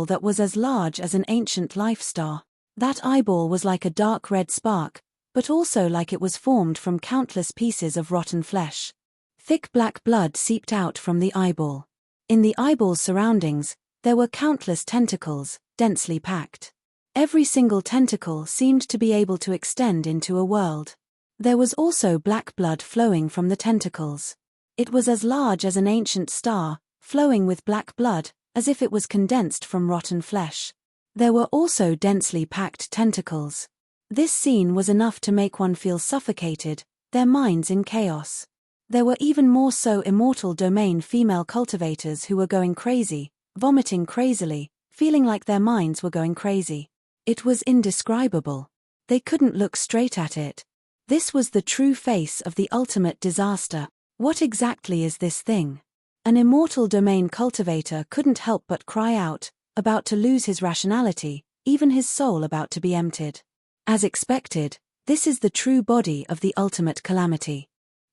that was as large as an ancient life star. That eyeball was like a dark red spark, but also like it was formed from countless pieces of rotten flesh. Thick black blood seeped out from the eyeball. In the eyeball's surroundings, there were countless tentacles, densely packed. Every single tentacle seemed to be able to extend into a world. There was also black blood flowing from the tentacles. It was as large as an ancient star, flowing with black blood, as if it was condensed from rotten flesh. There were also densely packed tentacles. This scene was enough to make one feel suffocated, their minds in chaos. There were even more so immortal domain female cultivators who were going crazy, vomiting crazily, feeling like their minds were going crazy. It was indescribable. They couldn't look straight at it. This was the true face of the ultimate disaster. What exactly is this thing? An immortal domain cultivator couldn't help but cry out, about to lose his rationality, even his soul about to be emptied. As expected, this is the true body of the ultimate calamity.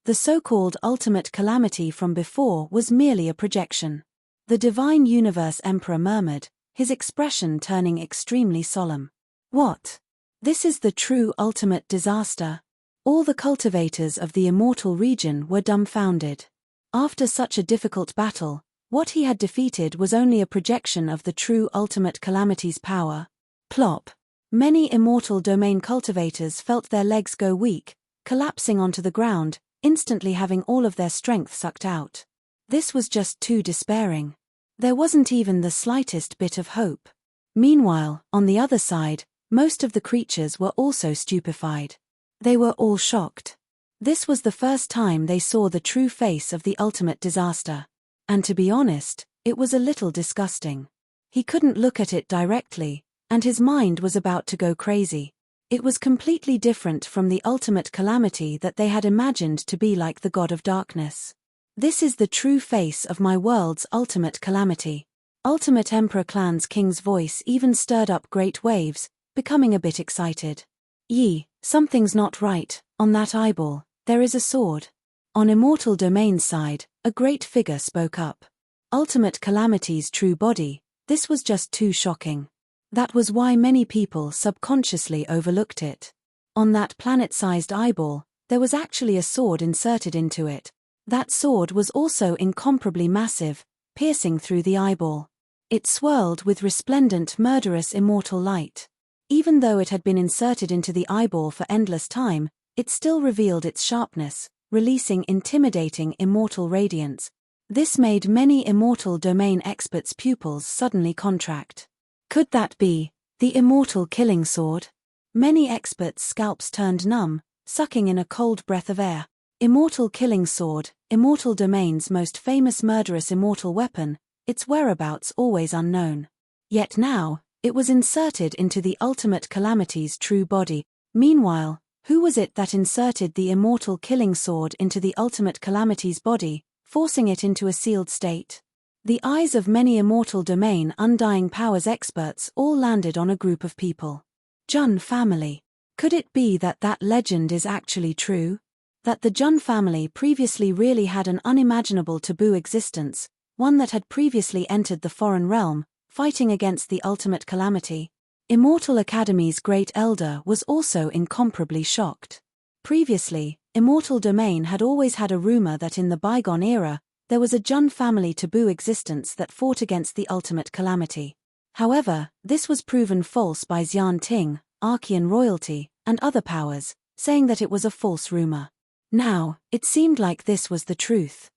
The so-called ultimate calamity from before was merely a projection. The Divine Universe Emperor murmured, his expression turning extremely solemn. What? This is the true ultimate disaster. All the cultivators of the immortal region were dumbfounded. After such a difficult battle, what he had defeated was only a projection of the true ultimate calamity's power. Plop. Many immortal domain cultivators felt their legs go weak, collapsing onto the ground, instantly having all of their strength sucked out. This was just too despairing. There wasn't even the slightest bit of hope. Meanwhile, on the other side, most of the creatures were also stupefied. They were all shocked. This was the first time they saw the true face of the ultimate disaster. And to be honest, it was a little disgusting. He couldn't look at it directly, and his mind was about to go crazy. It was completely different from the ultimate calamity that they had imagined to be like the god of darkness. This is the true face of my world's ultimate calamity. Ultimate Emperor Clan's king's voice even stirred up great waves, becoming a bit excited. Yi, something's not right. On that eyeball, there is a sword. On Immortal Domain's side, a great figure spoke up. Ultimate Calamity's true body, this was just too shocking. That was why many people subconsciously overlooked it. On that planet-sized eyeball, there was actually a sword inserted into it. That sword was also incomparably massive, piercing through the eyeball. It swirled with resplendent murderous immortal light. Even though it had been inserted into the eyeball for endless time, it still revealed its sharpness, releasing intimidating immortal radiance. This made many Immortal Domain experts' pupils suddenly contract. Could that be the immortal killing sword? Many experts' scalps turned numb, sucking in a cold breath of air. Immortal killing sword, Immortal Domain's most famous murderous immortal weapon, its whereabouts always unknown. Yet now, it was inserted into the ultimate calamity's true body. Meanwhile, who was it that inserted the immortal killing sword into the ultimate calamity's body, forcing it into a sealed state? The eyes of many Immortal Domain Undying Powers experts all landed on a group of people. Jun family. Could it be that that legend is actually true? That the Jun family previously really had an unimaginable taboo existence, one that had previously entered the foreign realm, fighting against the ultimate calamity? Immortal Academy's great elder was also incomparably shocked. Previously, Immortal Domain had always had a rumor that in the bygone era, there was a Jun family taboo existence that fought against the ultimate calamity. However, this was proven false by Xian Ting, Archean royalty, and other powers, saying that it was a false rumor. Now, it seemed like this was the truth.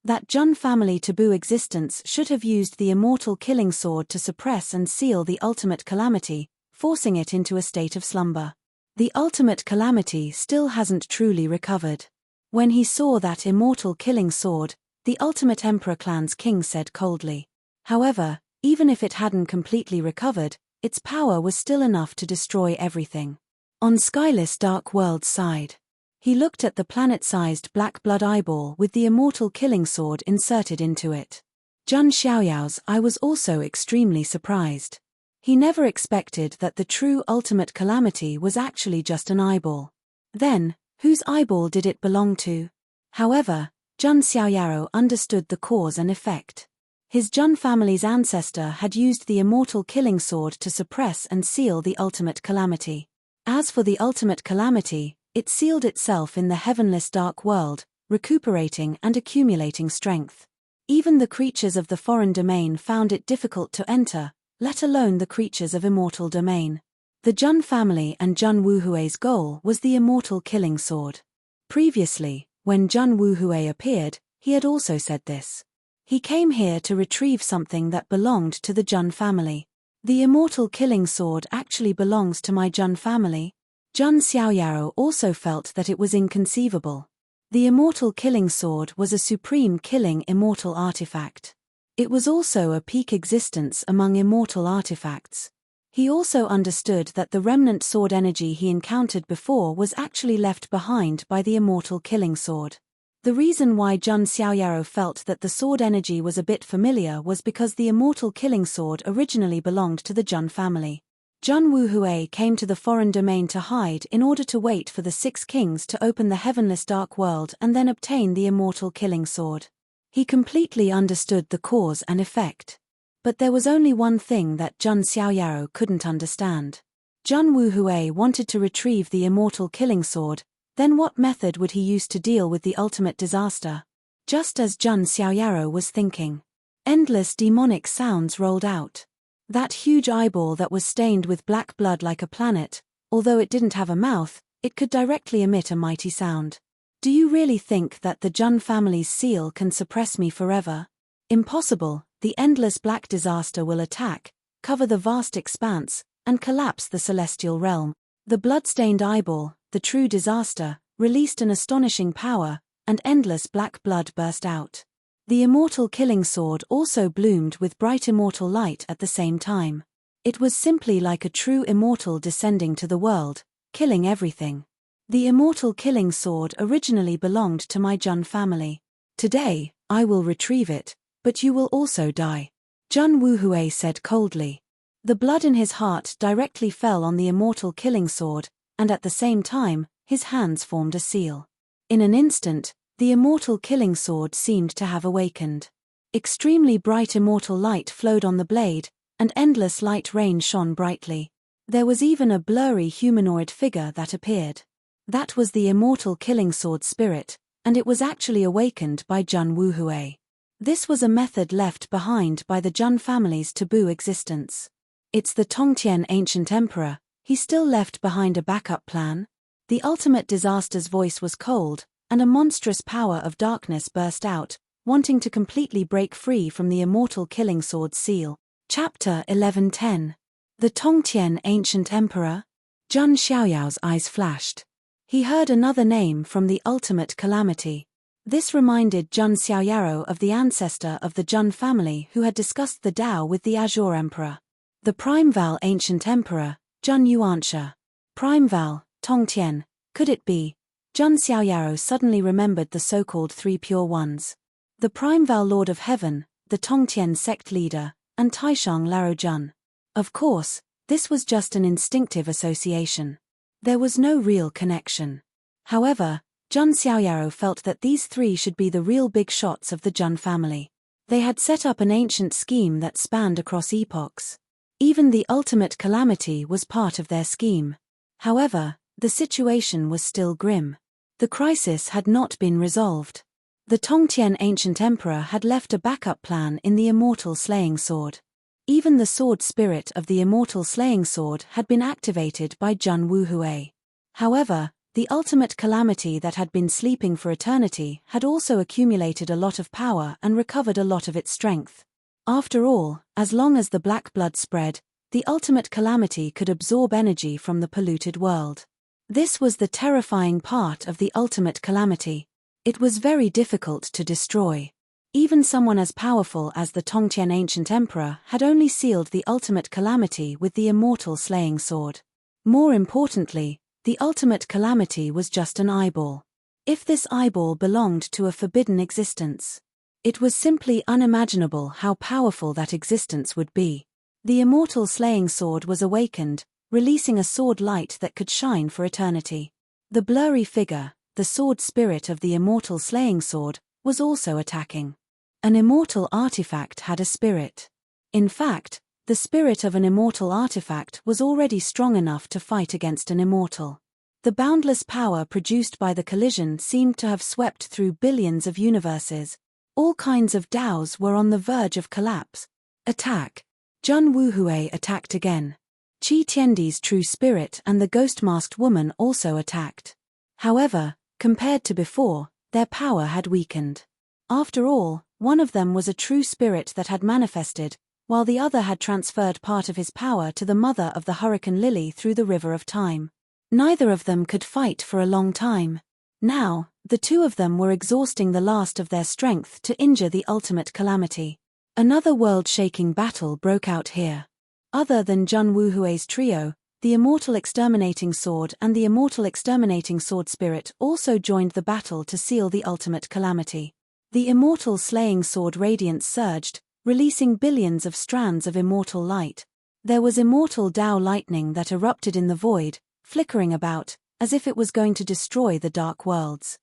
That Jun family taboo existence should have used the immortal killing sword to suppress and seal the ultimate calamity, forcing it into a state of slumber. The ultimate calamity still hasn't truly recovered. When he saw that immortal killing sword, the ultimate Emperor Clan's king said coldly. However, even if it hadn't completely recovered, its power was still enough to destroy everything. On Skyless Dark World's side, he looked at the planet-sized black blood eyeball with the immortal killing sword inserted into it. Jun Xiaoyao's eye was also extremely surprised. He never expected that the true ultimate calamity was actually just an eyeball. Then, whose eyeball did it belong to? However, Jun Xiaoyao understood the cause and effect. His Jun family's ancestor had used the immortal killing sword to suppress and seal the ultimate calamity. As for the ultimate calamity, it sealed itself in the heavenless dark world, recuperating and accumulating strength. Even the creatures of the foreign domain found it difficult to enter, let alone the creatures of Immortal Domain. The Jun family and Jun Wuhui's goal was the immortal killing sword. Previously, when Jun Wuhui appeared, he had also said this. He came here to retrieve something that belonged to the Jun family. The immortal killing sword actually belongs to my Jun family. Jun Xiaoyao also felt that it was inconceivable. The immortal killing sword was a supreme killing immortal artifact. It was also a peak existence among immortal artifacts. He also understood that the remnant sword energy he encountered before was actually left behind by the immortal killing sword. The reason why Jun Xiaoyao felt that the sword energy was a bit familiar was because the immortal killing sword originally belonged to the Jun family. Jun Wuhui came to the foreign domain to hide in order to wait for the Six Kings to open the heavenless dark world and then obtain the immortal killing sword. He completely understood the cause and effect. But there was only one thing that Jun Xiaoyao couldn't understand. Jun Wuhui wanted to retrieve the immortal killing sword, then what method would he use to deal with the ultimate disaster? Just as Jun Xiaoyaro was thinking, endless demonic sounds rolled out. That huge eyeball that was stained with black blood like a planet, although it didn't have a mouth, it could directly emit a mighty sound. Do you really think that the Jun family's seal can suppress me forever? Impossible. The endless black disaster will attack, cover the vast expanse, and collapse the celestial realm. The blood-stained eyeball, the true disaster, released an astonishing power, and endless black blood burst out. The immortal killing sword also bloomed with bright immortal light at the same time. It was simply like a true immortal descending to the world, killing everything. The immortal killing sword originally belonged to my Jun family. Today, I will retrieve it, but you will also die. Jun Wuhui said coldly. The blood in his heart directly fell on the immortal killing sword, and at the same time, his hands formed a seal. In an instant, the immortal killing sword seemed to have awakened. Extremely bright immortal light flowed on the blade, and endless light rain shone brightly. There was even a blurry humanoid figure that appeared. That was the immortal killing sword spirit, and it was actually awakened by Jun Wuhui. This was a method left behind by the Jun family's taboo existence. It's the Tongtian ancient emperor, he still left behind a backup plan? The ultimate disaster's voice was cold, and a monstrous power of darkness burst out, wanting to completely break free from the immortal killing sword seal. Chapter 1110. The Tongtian ancient emperor? Jun Xiaoyao's eyes flashed. He heard another name from the ultimate calamity. This reminded Jun Xiaoyaro of the ancestor of the Jun family who had discussed the Tao with the Azure Emperor. The Primeval ancient emperor, Jun Yuanxia. Primeval, Tongtian, could it be? Jun Xiaoyaro suddenly remembered the so-called Three Pure Ones. The Primeval Lord of Heaven, the Tongtian sect leader, and Taishang Laro Jun. Of course, this was just an instinctive association. There was no real connection. However, Jun Xiaoyaro felt that these three should be the real big shots of the Jun family. They had set up an ancient scheme that spanned across epochs. Even the ultimate calamity was part of their scheme. However, the situation was still grim. The crisis had not been resolved. The Tongtian ancient emperor had left a backup plan in the immortal slaying sword. Even the sword spirit of the immortal slaying sword had been activated by Jun Wuhui. However, the ultimate calamity that had been sleeping for eternity had also accumulated a lot of power and recovered a lot of its strength. After all, as long as the black blood spread, the ultimate calamity could absorb energy from the polluted world. This was the terrifying part of the ultimate calamity. It was very difficult to destroy. Even someone as powerful as the Tongtian ancient emperor had only sealed the ultimate calamity with the immortal slaying sword. More importantly, the ultimate calamity was just an eyeball. If this eyeball belonged to a forbidden existence, it was simply unimaginable how powerful that existence would be. The immortal slaying sword was awakened, releasing a sword light that could shine for eternity. The blurry figure, the sword spirit of the immortal slaying sword, was also attacking. An immortal artifact had a spirit. In fact, the spirit of an immortal artifact was already strong enough to fight against an immortal. The boundless power produced by the collision seemed to have swept through billions of universes. All kinds of Daos were on the verge of collapse. Attack! Jun Wuhui attacked again. Qi Tiandi's true spirit and the ghost-masked woman also attacked. However, compared to before, their power had weakened. After all, one of them was a true spirit that had manifested, while the other had transferred part of his power to the mother of the hurricane lily through the river of time. Neither of them could fight for a long time. Now, the two of them were exhausting the last of their strength to injure the ultimate calamity. Another world-shaking battle broke out here. Other than Jun Wuhui's trio, the immortal exterminating sword and the immortal exterminating sword spirit also joined the battle to seal the ultimate calamity. The immortal slaying sword radiance surged, releasing billions of strands of immortal light. There was immortal Tao lightning that erupted in the void, flickering about, as if it was going to destroy the dark worlds.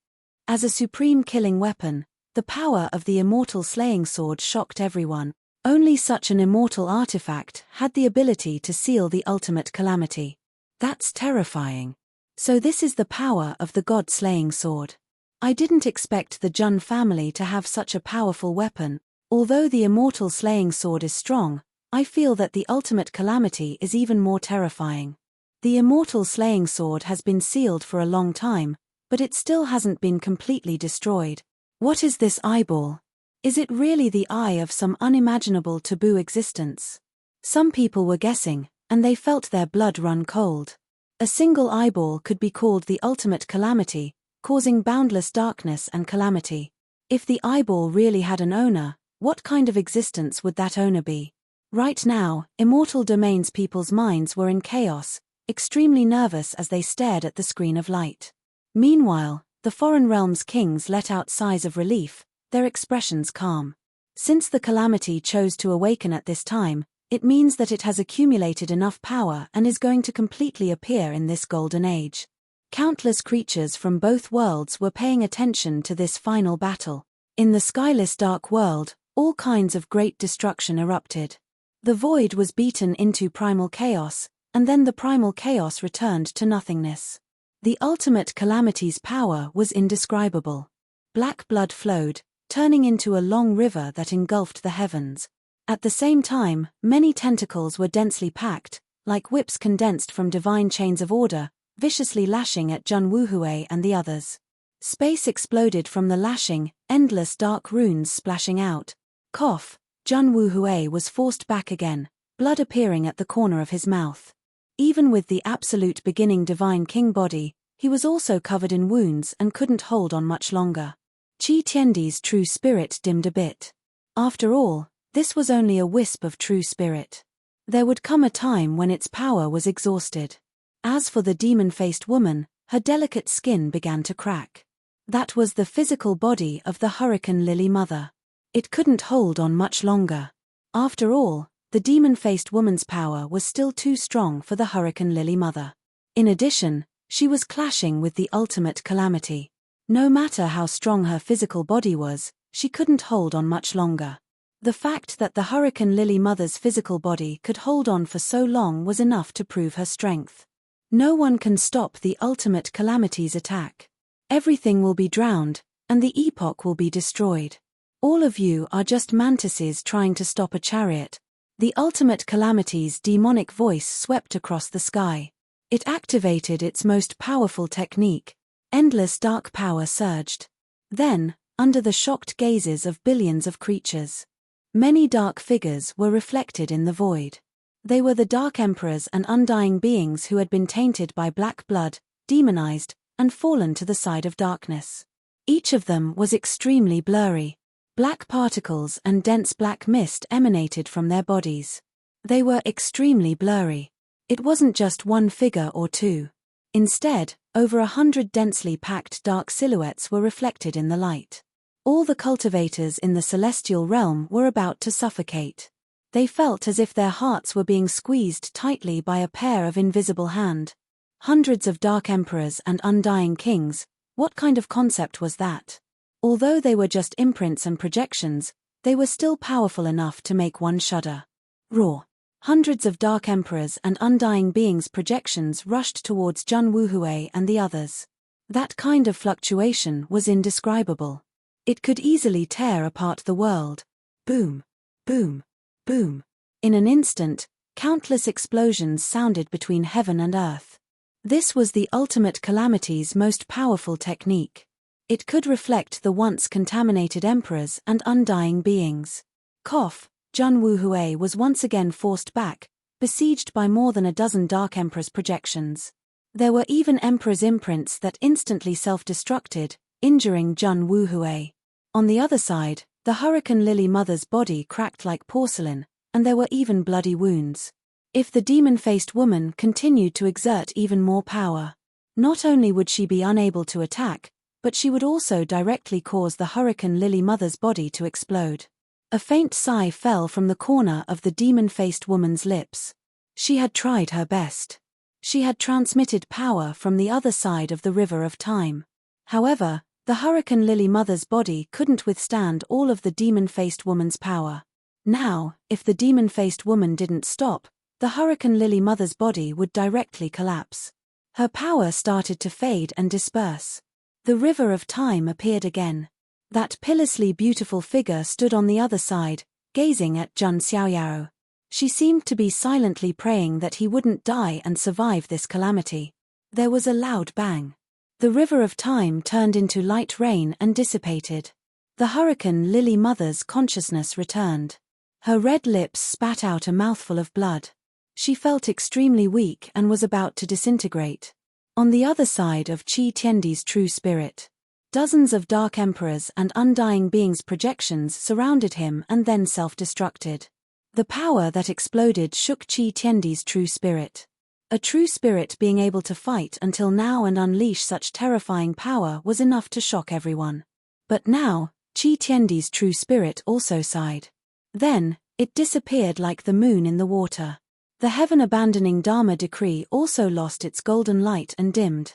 As a supreme killing weapon, the power of the immortal slaying sword shocked everyone. Only such an immortal artifact had the ability to seal the ultimate calamity. That's terrifying. So this is the power of the god-slaying sword. I didn't expect the Jun family to have such a powerful weapon. Although the immortal slaying sword is strong, I feel that the ultimate calamity is even more terrifying. The immortal slaying sword has been sealed for a long time, but it still hasn't been completely destroyed. What is this eyeball? Is it really the eye of some unimaginable taboo existence? Some people were guessing, and they felt their blood run cold. A single eyeball could be called the ultimate calamity, causing boundless darkness and calamity. If the eyeball really had an owner, what kind of existence would that owner be? Right now, Immortal Domain's people's minds were in chaos, extremely nervous as they stared at the screen of light. Meanwhile, the Foreign Realms kings let out sighs of relief, their expressions calm. Since the calamity chose to awaken at this time, it means that it has accumulated enough power and is going to completely appear in this golden age. Countless creatures from both worlds were paying attention to this final battle. In the skyless dark world, all kinds of great destruction erupted. The void was beaten into primal chaos, and then the primal chaos returned to nothingness. The ultimate calamity's power was indescribable. Black blood flowed, turning into a long river that engulfed the heavens. At the same time, many tentacles were densely packed, like whips condensed from divine chains of order, viciously lashing at Jun Wuhui and the others. Space exploded from the lashing, endless dark runes splashing out. Cough, Jun Wuhui was forced back again, blood appearing at the corner of his mouth. Even with the absolute beginning divine king body, he was also covered in wounds and couldn't hold on much longer. Qi Tiandi's true spirit dimmed a bit. After all, this was only a wisp of true spirit. There would come a time when its power was exhausted. As for the demon-faced woman, her delicate skin began to crack. That was the physical body of the Hurricane Lily Mother. It couldn't hold on much longer. After all, the demon-faced woman's power was still too strong for the Hurricane Lily Mother. In addition, she was clashing with the ultimate calamity. No matter how strong her physical body was, she couldn't hold on much longer. The fact that the Hurricane Lily Mother's physical body could hold on for so long was enough to prove her strength. No one can stop the ultimate calamity's attack. Everything will be drowned, and the epoch will be destroyed. All of you are just mantises trying to stop a chariot. The ultimate calamity's demonic voice swept across the sky. It activated its most powerful technique. Endless dark power surged. Then, under the shocked gazes of billions of creatures, many dark figures were reflected in the void. They were the Dark Emperors and undying beings who had been tainted by black blood, demonized, and fallen to the side of darkness. Each of them was extremely blurry. Black particles and dense black mist emanated from their bodies. They were extremely blurry. It wasn't just one figure or two. Instead, over 100 densely packed dark silhouettes were reflected in the light. All the cultivators in the celestial realm were about to suffocate. They felt as if their hearts were being squeezed tightly by a pair of invisible hands. Hundreds of Dark Emperors and undying kings, what kind of concept was that? Although they were just imprints and projections, they were still powerful enough to make one shudder. Roar! Hundreds of Dark Emperors and undying beings' projections rushed towards Jun Wuhui and the others. That kind of fluctuation was indescribable. It could easily tear apart the world. Boom! Boom! Boom! In an instant, countless explosions sounded between heaven and earth. This was the ultimate calamity's most powerful technique. It could reflect the once contaminated emperors and undying beings. Cough! Jun Wuhui was once again forced back, besieged by more than a dozen Dark Emperor's projections. There were even Emperor's imprints that instantly self-destructed, injuring Jun Wuhui. On the other side, the Hurricane Lily Mother's body cracked like porcelain, and there were even bloody wounds. If the demon-faced woman continued to exert even more power, not only would she be unable to attack, but she would also directly cause the Hurricane Lily Mother's body to explode. A faint sigh fell from the corner of the demon-faced woman's lips. She had tried her best. She had transmitted power from the other side of the river of time. However, the Hurricane Lily Mother's body couldn't withstand all of the demon-faced woman's power. Now, if the demon-faced woman didn't stop, the Hurricane Lily Mother's body would directly collapse. Her power started to fade and disperse. The River of Time appeared again. That pitilessly beautiful figure stood on the other side, gazing at Jun Xiaoyao. She seemed to be silently praying that he wouldn't die and survive this calamity. There was a loud bang. The River of Time turned into light rain and dissipated. The Hurricane Lily Mother's consciousness returned. Her red lips spat out a mouthful of blood. She felt extremely weak and was about to disintegrate. On the other side of Qi Tiandi's true spirit, dozens of dark emperors and undying beings' projections surrounded him and then self-destructed. The power that exploded shook Qi Tiandi's true spirit. A true spirit being able to fight until now and unleash such terrifying power was enough to shock everyone. But now, Qi Tiandi's true spirit also sighed. Then, it disappeared like the moon in the water. The heaven-abandoning Dharma decree also lost its golden light and dimmed.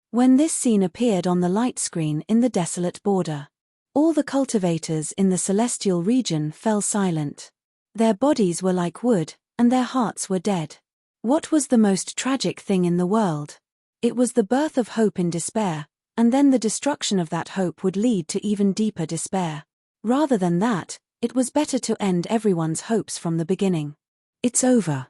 When this scene appeared on the light screen in the desolate border, all the cultivators in the celestial region fell silent. Their bodies were like wood, and their hearts were dead. What was the most tragic thing in the world? It was the birth of hope in despair, and then the destruction of that hope would lead to even deeper despair. Rather than that, it was better to end everyone's hopes from the beginning. It's over.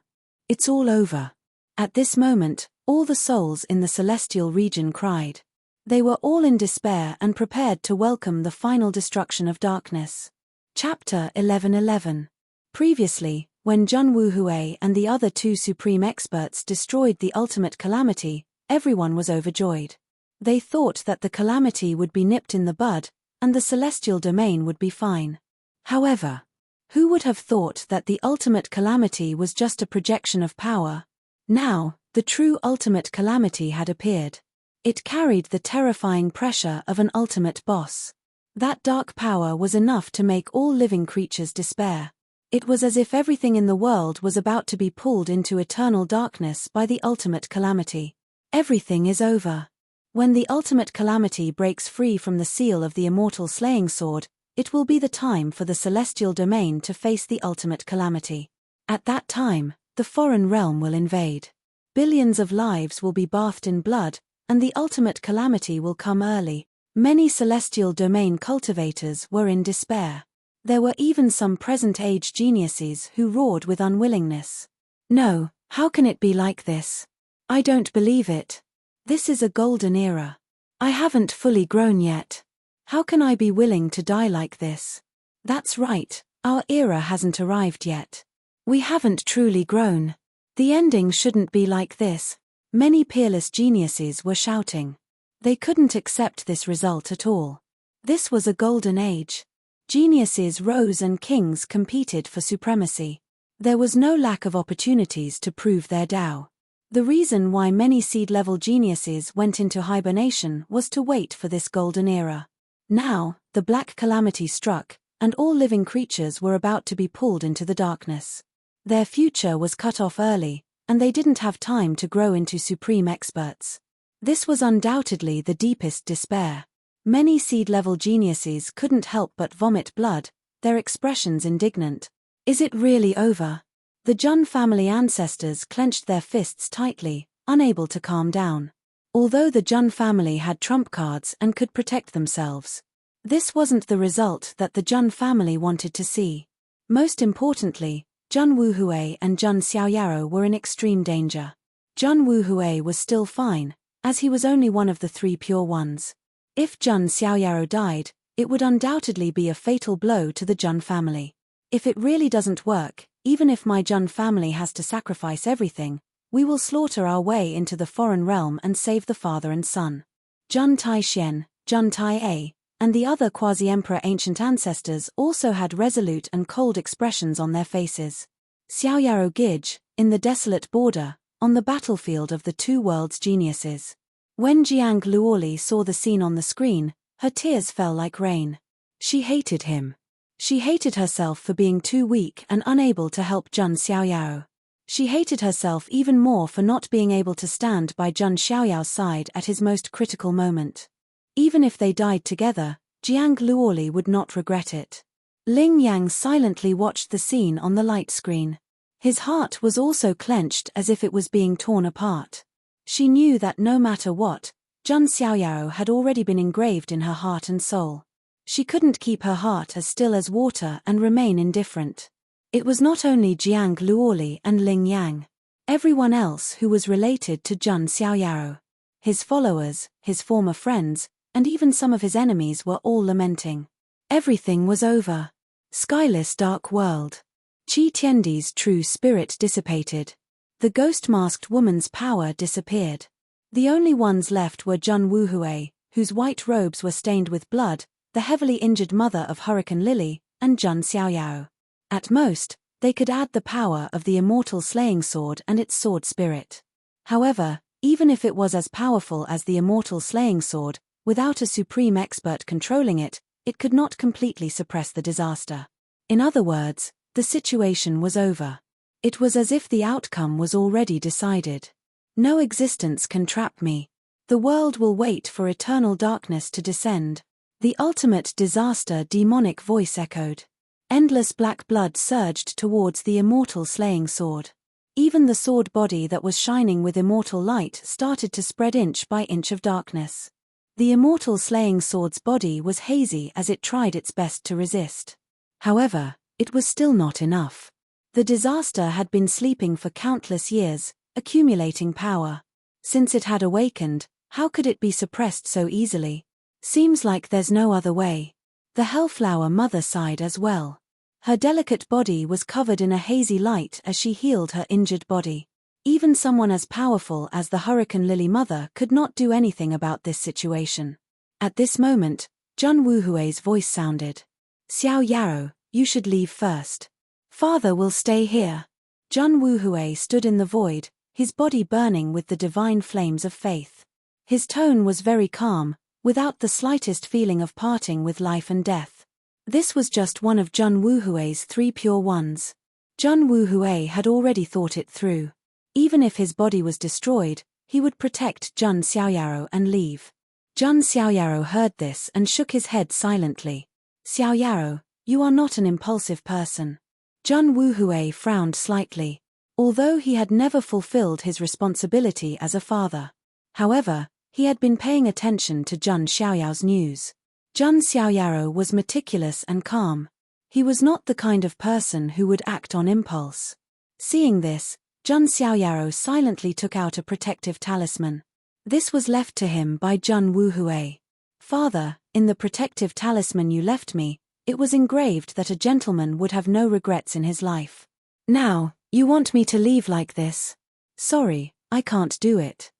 It's all over. At this moment, all the souls in the celestial region cried. They were all in despair and prepared to welcome the final destruction of darkness. Chapter 11:11. Previously, when Jun Wuhui and the other two supreme experts destroyed the ultimate calamity, everyone was overjoyed. They thought that the calamity would be nipped in the bud, and the celestial domain would be fine. However, who would have thought that the ultimate calamity was just a projection of power? Now, the true ultimate calamity had appeared. It carried the terrifying pressure of an ultimate boss. That dark power was enough to make all living creatures despair. It was as if everything in the world was about to be pulled into eternal darkness by the ultimate calamity. Everything is over. When the ultimate calamity breaks free from the seal of the immortal slaying sword, it will be the time for the celestial domain to face the ultimate calamity. At that time, the foreign realm will invade. Billions of lives will be bathed in blood, and the ultimate calamity will come early. Many celestial domain cultivators were in despair. There were even some present-age geniuses who roared with unwillingness. No, how can it be like this? I don't believe it. This is a golden era. I haven't fully grown yet. How can I be willing to die like this? That's right, our era hasn't arrived yet. We haven't truly grown. The ending shouldn't be like this. Many peerless geniuses were shouting. They couldn't accept this result at all. This was a golden age. Geniuses rose and kings competed for supremacy. There was no lack of opportunities to prove their Tao. The reason why many seed-level geniuses went into hibernation was to wait for this golden era. Now, the black calamity struck, and all living creatures were about to be pulled into the darkness. Their future was cut off early, and they didn't have time to grow into supreme experts. This was undoubtedly the deepest despair. Many seed-level geniuses couldn't help but vomit blood, their expressions indignant. Is it really over? The Jun family ancestors clenched their fists tightly, unable to calm down. Although the Jun family had trump cards and could protect themselves, this wasn't the result that the Jun family wanted to see. Most importantly, Jun Wuhui and Jun Xiaoyao were in extreme danger. Jun Wuhui was still fine, as he was only one of the three pure ones. If Jun Xiaoyao died, it would undoubtedly be a fatal blow to the Jun family. If it really doesn't work, even if my Jun family has to sacrifice everything, we will slaughter our way into the foreign realm and save the father and son. Jun Taixian, Jun Tai-A, and the other quasi-emperor ancient ancestors also had resolute and cold expressions on their faces. Xiaoyao Gij, in the desolate border, on the battlefield of the two worlds' geniuses. When Jiang Luoli saw the scene on the screen, her tears fell like rain. She hated him. She hated herself for being too weak and unable to help Jun Xiaoyao. She hated herself even more for not being able to stand by Jun Xiaoyao's side at his most critical moment. Even if they died together, Jiang Luoli would not regret it. Ling Yang silently watched the scene on the light screen. His heart was also clenched as if it was being torn apart. She knew that no matter what, Jun Xiaoyao had already been engraved in her heart and soul. She couldn't keep her heart as still as water and remain indifferent. It was not only Jiang Luoli and Ling Yang. Everyone else who was related to Jun Xiaoyao. His followers, his former friends, and even some of his enemies were all lamenting. Everything was over. Skyless dark world. Qi Tiandi's true spirit dissipated. The ghost-masked woman's power disappeared. The only ones left were Jun Wuhui, whose white robes were stained with blood, the heavily injured mother of Hurricane Lily, and Jun Xiaoyao. At most, they could add the power of the immortal slaying sword and its sword spirit. However, even if it was as powerful as the immortal slaying sword, without a supreme expert controlling it, it could not completely suppress the disaster. In other words, the situation was over. It was as if the outcome was already decided. No existence can trap me. The world will wait for eternal darkness to descend. The ultimate disaster, demonic voice echoed. Endless black blood surged towards the immortal slaying sword. Even the sword body that was shining with immortal light started to spread inch by inch of darkness. The immortal slaying sword's body was hazy as it tried its best to resist. However, it was still not enough. The disaster had been sleeping for countless years, accumulating power. Since it had awakened, how could it be suppressed so easily? Seems like there's no other way. The Hellflower Mother sighed as well. Her delicate body was covered in a hazy light as she healed her injured body. Even someone as powerful as the Hurricane Lily Mother could not do anything about this situation. At this moment, Jun Wuhui's voice sounded. Xiao Yaro, you should leave first. Father will stay here. Jun Wuhui stood in the void, his body burning with the divine flames of faith. His tone was very calm, without the slightest feeling of parting with life and death. This was just one of Jun Wuhui's 3 pure ones. Jun Wuhui had already thought it through. Even if his body was destroyed, he would protect Jun Xiaoyao and leave. Jun Xiaoyao heard this and shook his head silently. Xiaoyao, you are not an impulsive person. Jun Wuhui frowned slightly, although he had never fulfilled his responsibility as a father. However, he had been paying attention to Jun Xiaoyao's news. Jun Xiaoyao was meticulous and calm. He was not the kind of person who would act on impulse. Seeing this, Jun Xiaoyao silently took out a protective talisman. This was left to him by Jun Wuhui. Father, in the protective talisman you left me, it was engraved that a gentleman would have no regrets in his life. Now, you want me to leave like this? Sorry, I can't do it.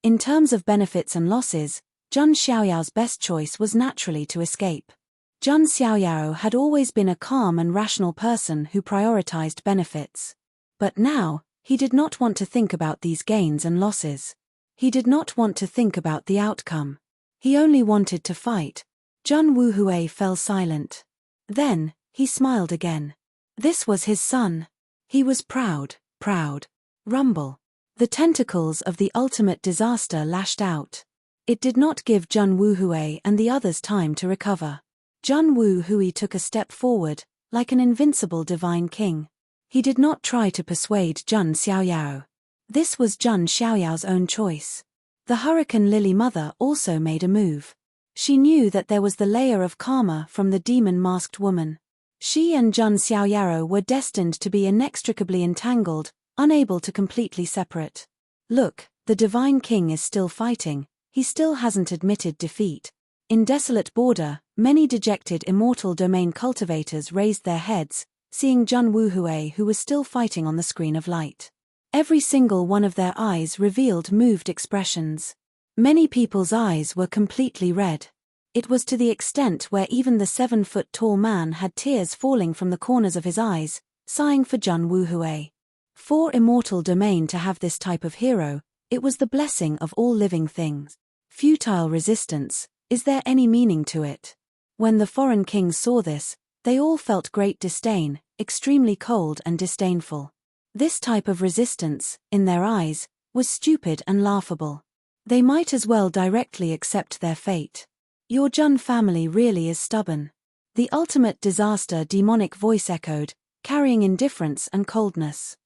In terms of benefits and losses, Jun Xiaoyao's best choice was naturally to escape. Jun Xiaoyao had always been a calm and rational person who prioritized benefits. But now, he did not want to think about these gains and losses. He did not want to think about the outcome. He only wanted to fight. Jun Wuhui fell silent. Then, he smiled again. This was his son. He was proud. Rumble. The tentacles of the ultimate disaster lashed out. It did not give Jun Wuhui and the others time to recover. Jun Wuhui took a step forward, like an invincible divine king. He did not try to persuade Jun Xiaoyao. This was Jun Xiaoyao's own choice. The Hurricane Lily Mother also made a move. She knew that there was the layer of karma from the demon-masked woman. She and Jun Xiaoyao were destined to be inextricably entangled, unable to completely separate. Look, the Divine King is still fighting, he still hasn't admitted defeat. In Desolate Border, many dejected immortal domain cultivators raised their heads, seeing Jun Wuhui who was still fighting on the screen of light. Every single one of their eyes revealed moved expressions. Many people's eyes were completely red. It was to the extent where even the 7-foot-tall man had tears falling from the corners of his eyes, sighing for Jun Wuhui. For immortal domain to have this type of hero, it was the blessing of all living things. Futile resistance, is there any meaning to it? When the foreign kings saw this, they all felt great disdain, extremely cold and disdainful. This type of resistance, in their eyes, was stupid and laughable. They might as well directly accept their fate. Your Jun family really is stubborn. The ultimate disaster demonic voice echoed, carrying indifference and coldness.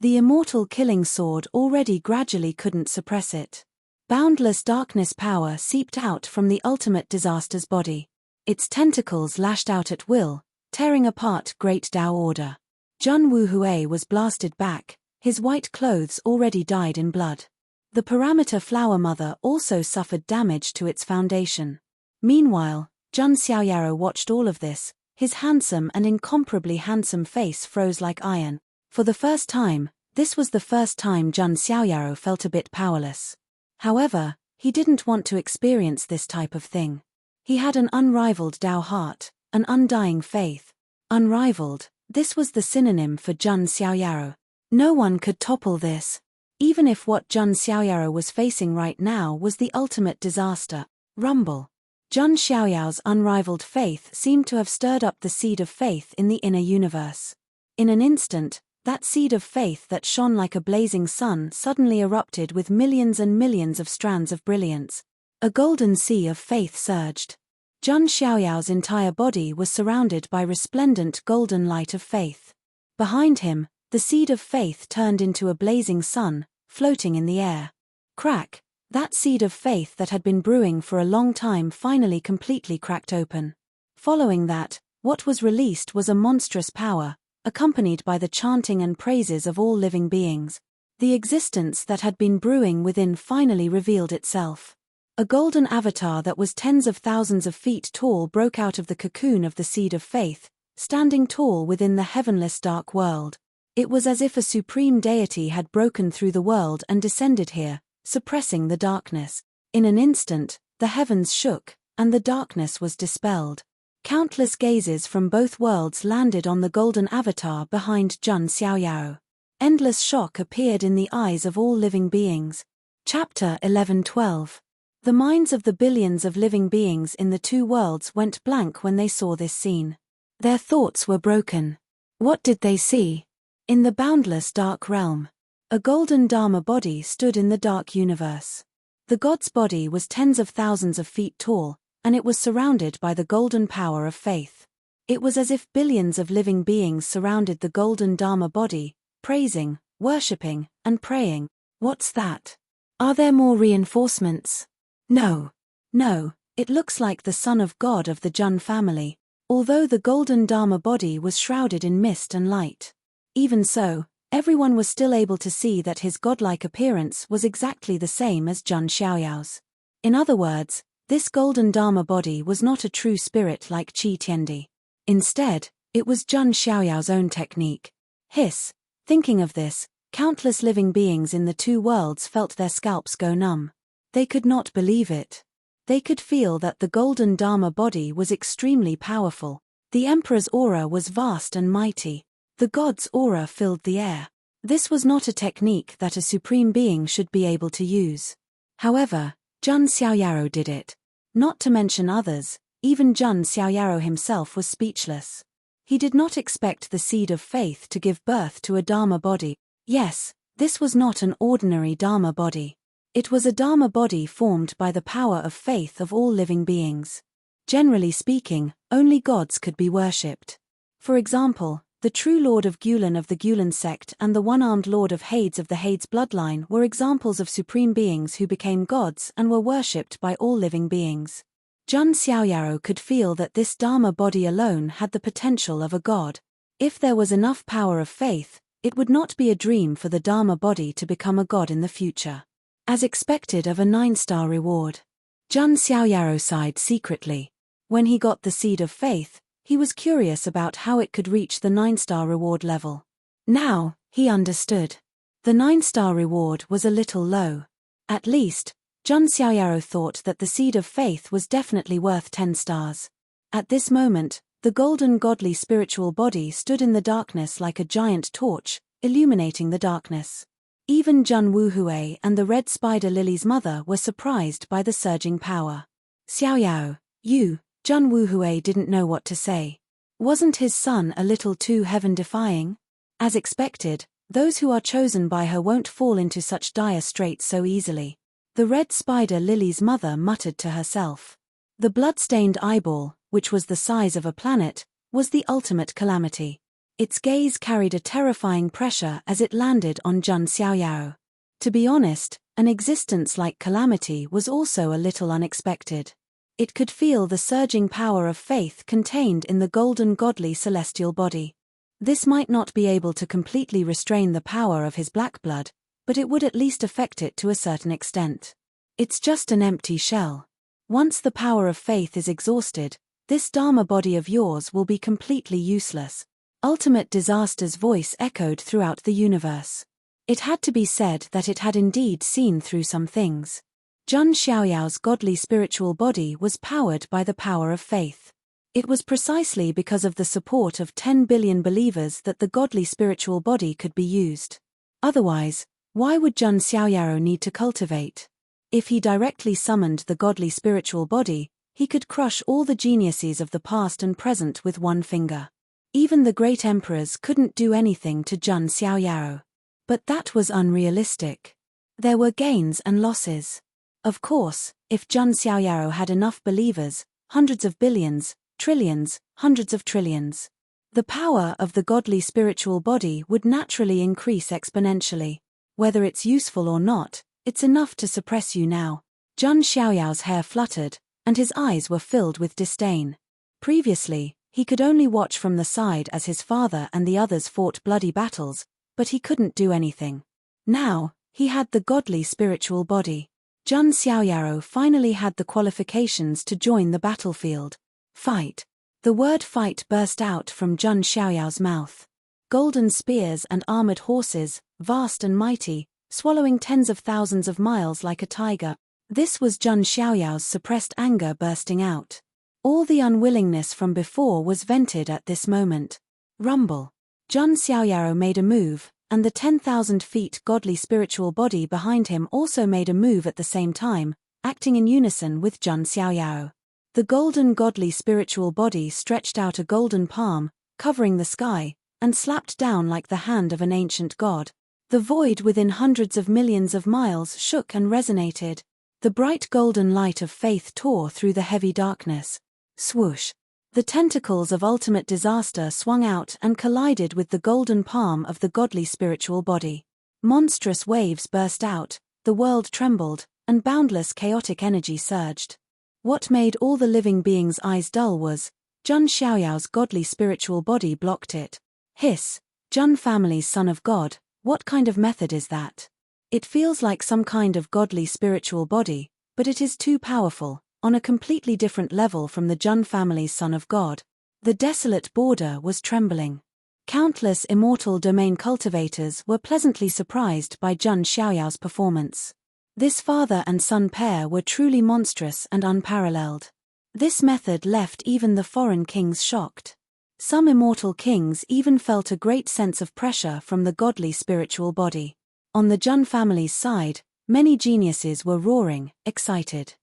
The immortal killing sword already gradually couldn't suppress it. Boundless darkness power seeped out from the ultimate disaster's body. Its tentacles lashed out at will, tearing apart great Tao order. Jun Wuhui was blasted back, his white clothes already dyed in blood. The parameter flower mother also suffered damage to its foundation. Meanwhile, Jun Xiaoyaro watched all of this, his handsome and incomparably handsome face froze like iron. For the first time, this was the first time Jun Xiaoyaro felt a bit powerless. However, he didn't want to experience this type of thing. He had an unrivaled Tao heart, an undying faith. Unrivaled, this was the synonym for Jun Xiaoyaro. No one could topple this. Even if what Jun Xiaoyaro was facing right now was the ultimate disaster, rumble. Jun Xiaoyao's unrivaled faith seemed to have stirred up the seed of faith in the inner universe. In an instant, that seed of faith that shone like a blazing sun suddenly erupted with millions and millions of strands of brilliance. A golden sea of faith surged. Jun Xiaoyao's entire body was surrounded by resplendent golden light of faith. Behind him, the seed of faith turned into a blazing sun, floating in the air. Crack! That seed of faith that had been brewing for a long time finally completely cracked open. Following that, what was released was a monstrous power, accompanied by the chanting and praises of all living beings. The existence that had been brewing within finally revealed itself. A golden avatar that was tens of thousands of feet tall broke out of the cocoon of the seed of faith, standing tall within the heavenless dark world. It was as if a supreme deity had broken through the world and descended here, suppressing the darkness. In an instant, the heavens shook, and the darkness was dispelled. Countless gazes from both worlds landed on the golden avatar behind Jun Xiaoyao. Endless shock appeared in the eyes of all living beings. Chapter 11-12. The minds of the billions of living beings in the two worlds went blank when they saw this scene. Their thoughts were broken. What did they see? In the boundless dark realm, a golden Dharma body stood in the dark universe. The god's body was tens of thousands of feet tall, and it was surrounded by the golden power of faith. It was as if billions of living beings surrounded the golden Dharma body, praising, worshipping, and praying. What's that? Are there more reinforcements? No. No, it looks like the son of God of the Jun family, although the golden Dharma body was shrouded in mist and light. Even so, everyone was still able to see that his godlike appearance was exactly the same as Jun Xiaoyao's. In other words, this golden Dharma body was not a true spirit like Qi Tiandi. Instead, it was Jun Xiaoyao's own technique. Hiss. Thinking of this, countless living beings in the two worlds felt their scalps go numb. They could not believe it. They could feel that the golden Dharma body was extremely powerful. The Emperor's aura was vast and mighty. The god's aura filled the air. This was not a technique that a supreme being should be able to use. However, Jun Xiaoyaro did it. Not to mention others, even Jun Xiaoyaro himself was speechless. He did not expect the seed of faith to give birth to a Dharma body. Yes, this was not an ordinary Dharma body. It was a Dharma body formed by the power of faith of all living beings. Generally speaking, only gods could be worshipped. For example, the true Lord of Gulen of the Gulen sect and the one-armed Lord of Hades of the Hades bloodline were examples of supreme beings who became gods and were worshipped by all living beings. Jun Xiaoyaro could feel that this Dharma body alone had the potential of a god. If there was enough power of faith, it would not be a dream for the Dharma body to become a god in the future. As expected of a 9-star reward. Jun Xiaoyaro sighed secretly. When he got the seed of faith, he was curious about how it could reach the 9-star reward level. Now, he understood. The 9-star reward was a little low. At least, Jun Xiaoyaro thought that the seed of faith was definitely worth 10 stars. At this moment, the golden godly spiritual body stood in the darkness like a giant torch, illuminating the darkness. Even Jun Wuhui and the red spider lily's mother were surprised by the surging power. Xiaoyao, you, Jun Wuhui didn't know what to say. Wasn't his son a little too heaven-defying? As expected, those who are chosen by her won't fall into such dire straits so easily. The red spider lily's mother muttered to herself. The blood-stained eyeball, which was the size of a planet, was the ultimate calamity. Its gaze carried a terrifying pressure as it landed on Jun Xiaoyao. To be honest, an existence like calamity was also a little unexpected. It could feel the surging power of faith contained in the golden godly celestial body. This might not be able to completely restrain the power of his black blood, but it would at least affect it to a certain extent. It's just an empty shell. Once the power of faith is exhausted, this Dharma body of yours will be completely useless. Ultimate Disaster's voice echoed throughout the universe. It had to be said that it had indeed seen through some things. Jun Xiaoyao's godly spiritual body was powered by the power of faith. It was precisely because of the support of 10 billion believers that the godly spiritual body could be used. Otherwise, why would Jun Xiaoyao need to cultivate? If he directly summoned the godly spiritual body, he could crush all the geniuses of the past and present with one finger. Even the great emperors couldn't do anything to Jun Xiaoyao. But that was unrealistic. There were gains and losses. Of course, if Jun Xiaoyao had enough believers, hundreds of billions, trillions, hundreds of trillions, the power of the godly spiritual body would naturally increase exponentially. Whether it's useful or not, it's enough to suppress you now. Jun Xiaoyao's hair fluttered, and his eyes were filled with disdain. Previously, he could only watch from the side as his father and the others fought bloody battles, but he couldn't do anything. Now, he had the godly spiritual body. Jun Xiaoyao finally had the qualifications to join the battlefield. Fight. The word fight burst out from Jun Xiaoyao's mouth. Golden spears and armored horses, vast and mighty, swallowing tens of thousands of miles like a tiger. This was Jun Xiaoyao's suppressed anger bursting out. All the unwillingness from before was vented at this moment. Rumble. Jun Xiaoyao made a move, and the 10,000 feet godly spiritual body behind him also made a move at the same time, acting in unison with Jun Xiaoyao. The golden godly spiritual body stretched out a golden palm, covering the sky, and slapped down like the hand of an ancient god. The void within hundreds of millions of miles shook and resonated. The bright golden light of faith tore through the heavy darkness. Swoosh. The tentacles of ultimate disaster swung out and collided with the golden palm of the godly spiritual body. Monstrous waves burst out, the world trembled, and boundless chaotic energy surged. What made all the living beings' eyes dull was, Jun Xiaoyao's godly spiritual body blocked it. Hiss. Jun family's son of God, what kind of method is that? It feels like some kind of godly spiritual body, but it is too powerful, on a completely different level from the Jun family's son of God. The desolate border was trembling. Countless immortal domain cultivators were pleasantly surprised by Jun Xiaoyao's performance. This father and son pair were truly monstrous and unparalleled. This method left even the foreign kings shocked. Some immortal kings even felt a great sense of pressure from the godly spiritual body. On the Jun family's side, many geniuses were roaring, excited.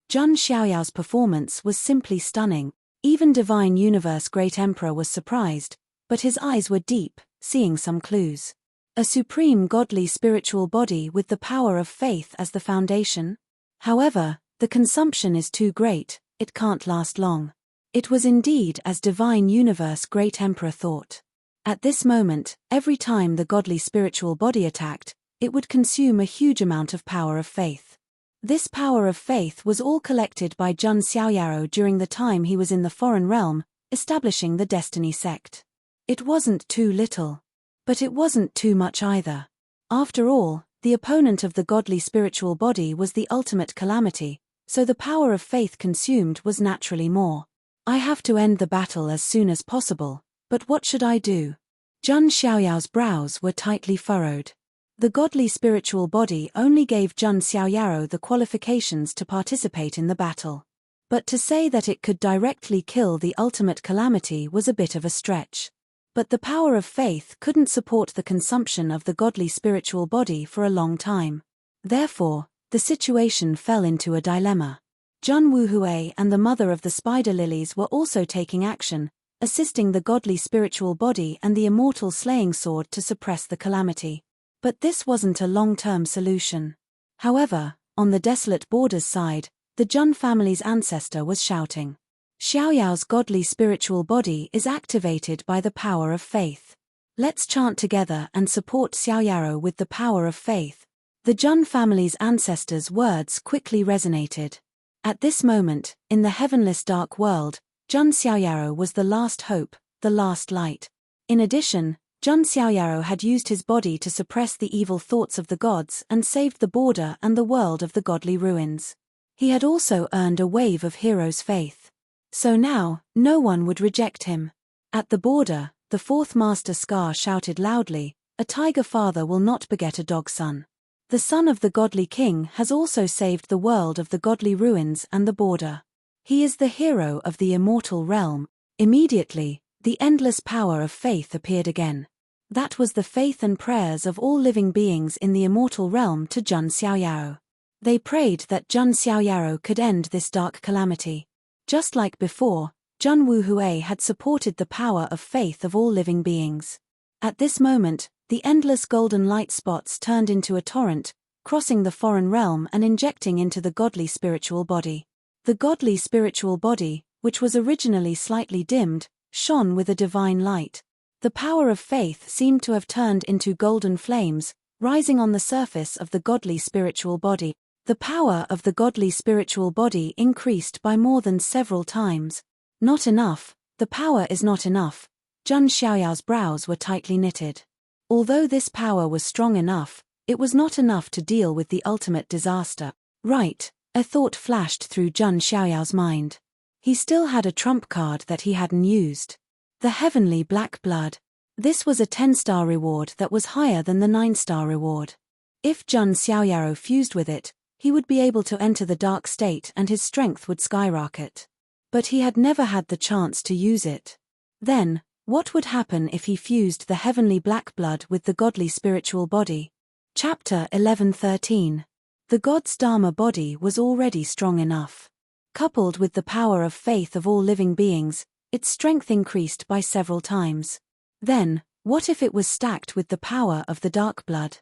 Jun Xiaoyao's performance was simply stunning. Even Divine Universe Great Emperor was surprised, but his eyes were deep, seeing some clues. A supreme godly spiritual body with the power of faith as the foundation? However, the consumption is too great, it can't last long. It was indeed as Divine Universe Great Emperor thought. At this moment, every time the godly spiritual body attacked, it would consume a huge amount of power of faith. This power of faith was all collected by Jun Xiaoyao during the time he was in the foreign realm, establishing the Destiny sect. It wasn't too little. But it wasn't too much either. After all, the opponent of the godly spiritual body was the ultimate calamity, so the power of faith consumed was naturally more. I have to end the battle as soon as possible, but what should I do? Jun Xiaoyao's brows were tightly furrowed. The godly spiritual body only gave Jun Xiaoyao the qualifications to participate in the battle. But to say that it could directly kill the ultimate calamity was a bit of a stretch. But the power of faith couldn't support the consumption of the godly spiritual body for a long time. Therefore, the situation fell into a dilemma. Jun Wuhui and the mother of the spider lilies were also taking action, assisting the godly spiritual body and the immortal slaying sword to suppress the calamity. But this wasn't a long-term solution. However, on the desolate borders side, the Jun family's ancestor was shouting. Xiaoyao's godly spiritual body is activated by the power of faith. Let's chant together and support Xiaoyao with the power of faith. The Jun family's ancestors' words quickly resonated. At this moment, in the heavenless dark world, Jun Xiaoyao was the last hope, the last light. In addition, Jun Xiaoyao had used his body to suppress the evil thoughts of the gods and saved the border and the world of the godly ruins. He had also earned a wave of heroes' faith. So now, no one would reject him. At the border, the fourth master Scar shouted loudly, "A tiger father will not beget a dog son. The son of the godly king has also saved the world of the godly ruins and the border. He is the hero of the immortal realm." Immediately, the endless power of faith appeared again. That was the faith and prayers of all living beings in the immortal realm to Jun Xiaoyao. They prayed that Jun Xiaoyao could end this dark calamity. Just like before, Jun Wuhui had supported the power of faith of all living beings. At this moment, the endless golden light spots turned into a torrent, crossing the foreign realm and injecting into the godly spiritual body. The godly spiritual body, which was originally slightly dimmed, shone with a divine light. The power of faith seemed to have turned into golden flames, rising on the surface of the godly spiritual body. The power of the godly spiritual body increased by more than several times. Not enough, the power is not enough. Jun Xiaoyao's brows were tightly knitted. Although this power was strong enough, it was not enough to deal with the ultimate disaster. Right, a thought flashed through Jun Xiaoyao's mind. He still had a trump card that he hadn't used. The heavenly black blood. This was a 10-star reward that was higher than the 9-star reward. If Jun Xiaoyao fused with it, he would be able to enter the dark state and his strength would skyrocket. But he had never had the chance to use it. Then, what would happen if he fused the heavenly black blood with the godly spiritual body? Chapter 11:13. The god's Dharma body was already strong enough. Coupled with the power of faith of all living beings, its strength increased by several times. Then, what if it was stacked with the power of the dark blood?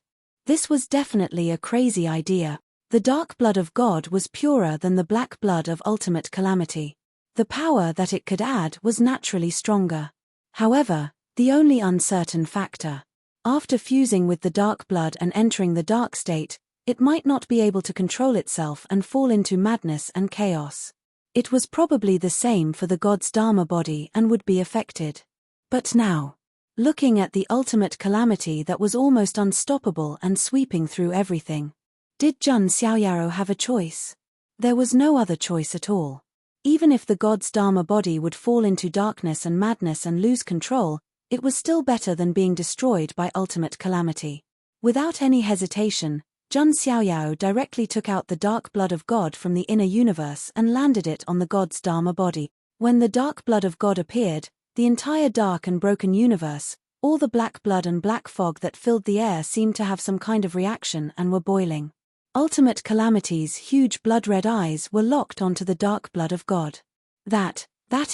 This was definitely a crazy idea. The dark blood of God was purer than the black blood of ultimate calamity. The power that it could add was naturally stronger. However, the only uncertain factor. After fusing with the dark blood and entering the dark state, it might not be able to control itself and fall into madness and chaos. It was probably the same for the god's Dharma body and would be affected. But now, looking at the ultimate calamity that was almost unstoppable and sweeping through everything, did Jun Xiaoyao have a choice? There was no other choice at all. Even if the god's Dharma body would fall into darkness and madness and lose control, it was still better than being destroyed by ultimate calamity. Without any hesitation, Jun Xiaoyao directly took out the dark blood of God from the inner universe and landed it on the god's Dharma body. When the dark blood of God appeared, the entire dark and broken universe, all the black blood and black fog that filled the air seemed to have some kind of reaction and were boiling. Ultimate calamity's huge blood-red eyes were locked onto the dark blood of God. That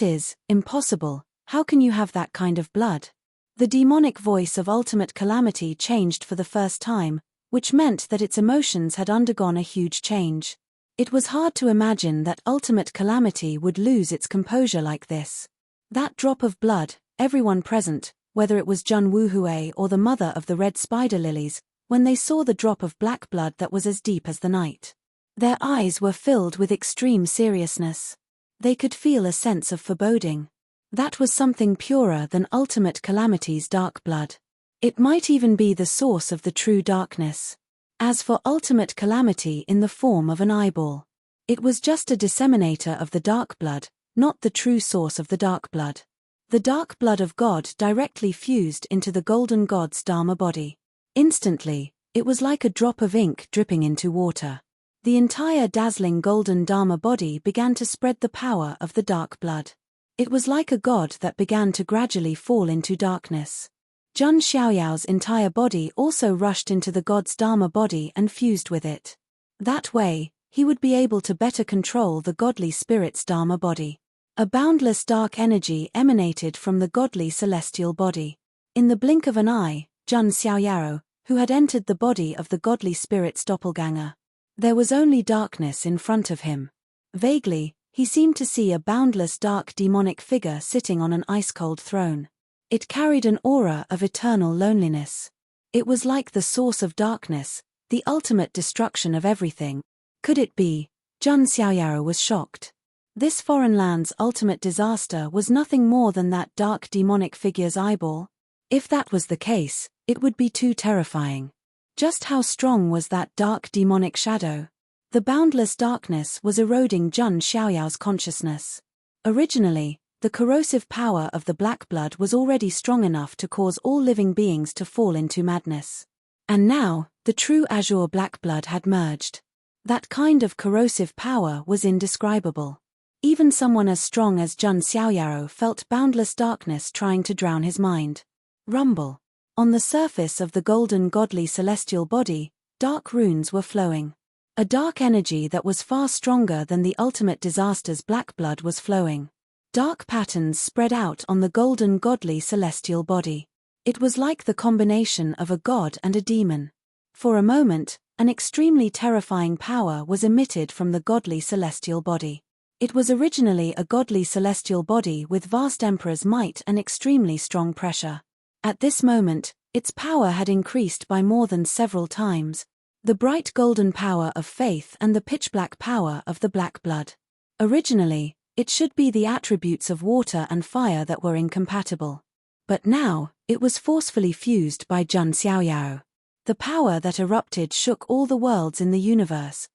is, impossible. How can you have that kind of blood? The demonic voice of ultimate calamity changed for the first time, which meant that its emotions had undergone a huge change. It was hard to imagine that ultimate calamity would lose its composure like this. That drop of blood, everyone present, whether it was Jun Wuhui or the mother of the red spider lilies, when they saw the drop of black blood that was as deep as the night. Their eyes were filled with extreme seriousness. They could feel a sense of foreboding. That was something purer than ultimate calamity's dark blood. It might even be the source of the true darkness. As for ultimate calamity in the form of an eyeball, it was just a disseminator of the dark blood, not the true source of the dark blood. The dark blood of God directly fused into the golden god's Dharma body. Instantly, it was like a drop of ink dripping into water. The entire dazzling golden Dharma body began to spread the power of the dark blood. It was like a god that began to gradually fall into darkness. Jun Xiaoyao's entire body also rushed into the god's Dharma body and fused with it. That way, he would be able to better control the godly spirit's Dharma body. A boundless dark energy emanated from the godly celestial body. In the blink of an eye, Jun Xiaoyao, who had entered the body of the godly spirit's doppelganger. There was only darkness in front of him. Vaguely, He seemed to see a boundless dark demonic figure sitting on an ice-cold throne. It carried an aura of eternal loneliness. It was like the source of darkness, the ultimate destruction of everything. Could it be? Jun Xiaoyaro was shocked. This foreign land's ultimate disaster was nothing more than that dark demonic figure's eyeball. If that was the case, it would be too terrifying. Just how strong was that dark demonic shadow? The boundless darkness was eroding Jun Xiaoyao's consciousness. Originally, the corrosive power of the black blood was already strong enough to cause all living beings to fall into madness. And now, the true azure black blood had merged. That kind of corrosive power was indescribable. Even someone as strong as Jun Xiaoyaro felt boundless darkness trying to drown his mind. Rumble. On the surface of the golden godly celestial body, dark runes were flowing. A dark energy that was far stronger than the ultimate disaster's black blood was flowing. Dark patterns spread out on the golden godly celestial body. It was like the combination of a god and a demon. For a moment, an extremely terrifying power was emitted from the godly celestial body. It was originally a godly celestial body with vast emperor's might and extremely strong pressure. At this moment, its power had increased by more than several times. The bright golden power of faith and the pitch-black power of the black blood. Originally, it should be the attributes of water and fire that were incompatible. But now, it was forcefully fused by Jun Xiaoyao. The power that erupted shook all the worlds in the universe.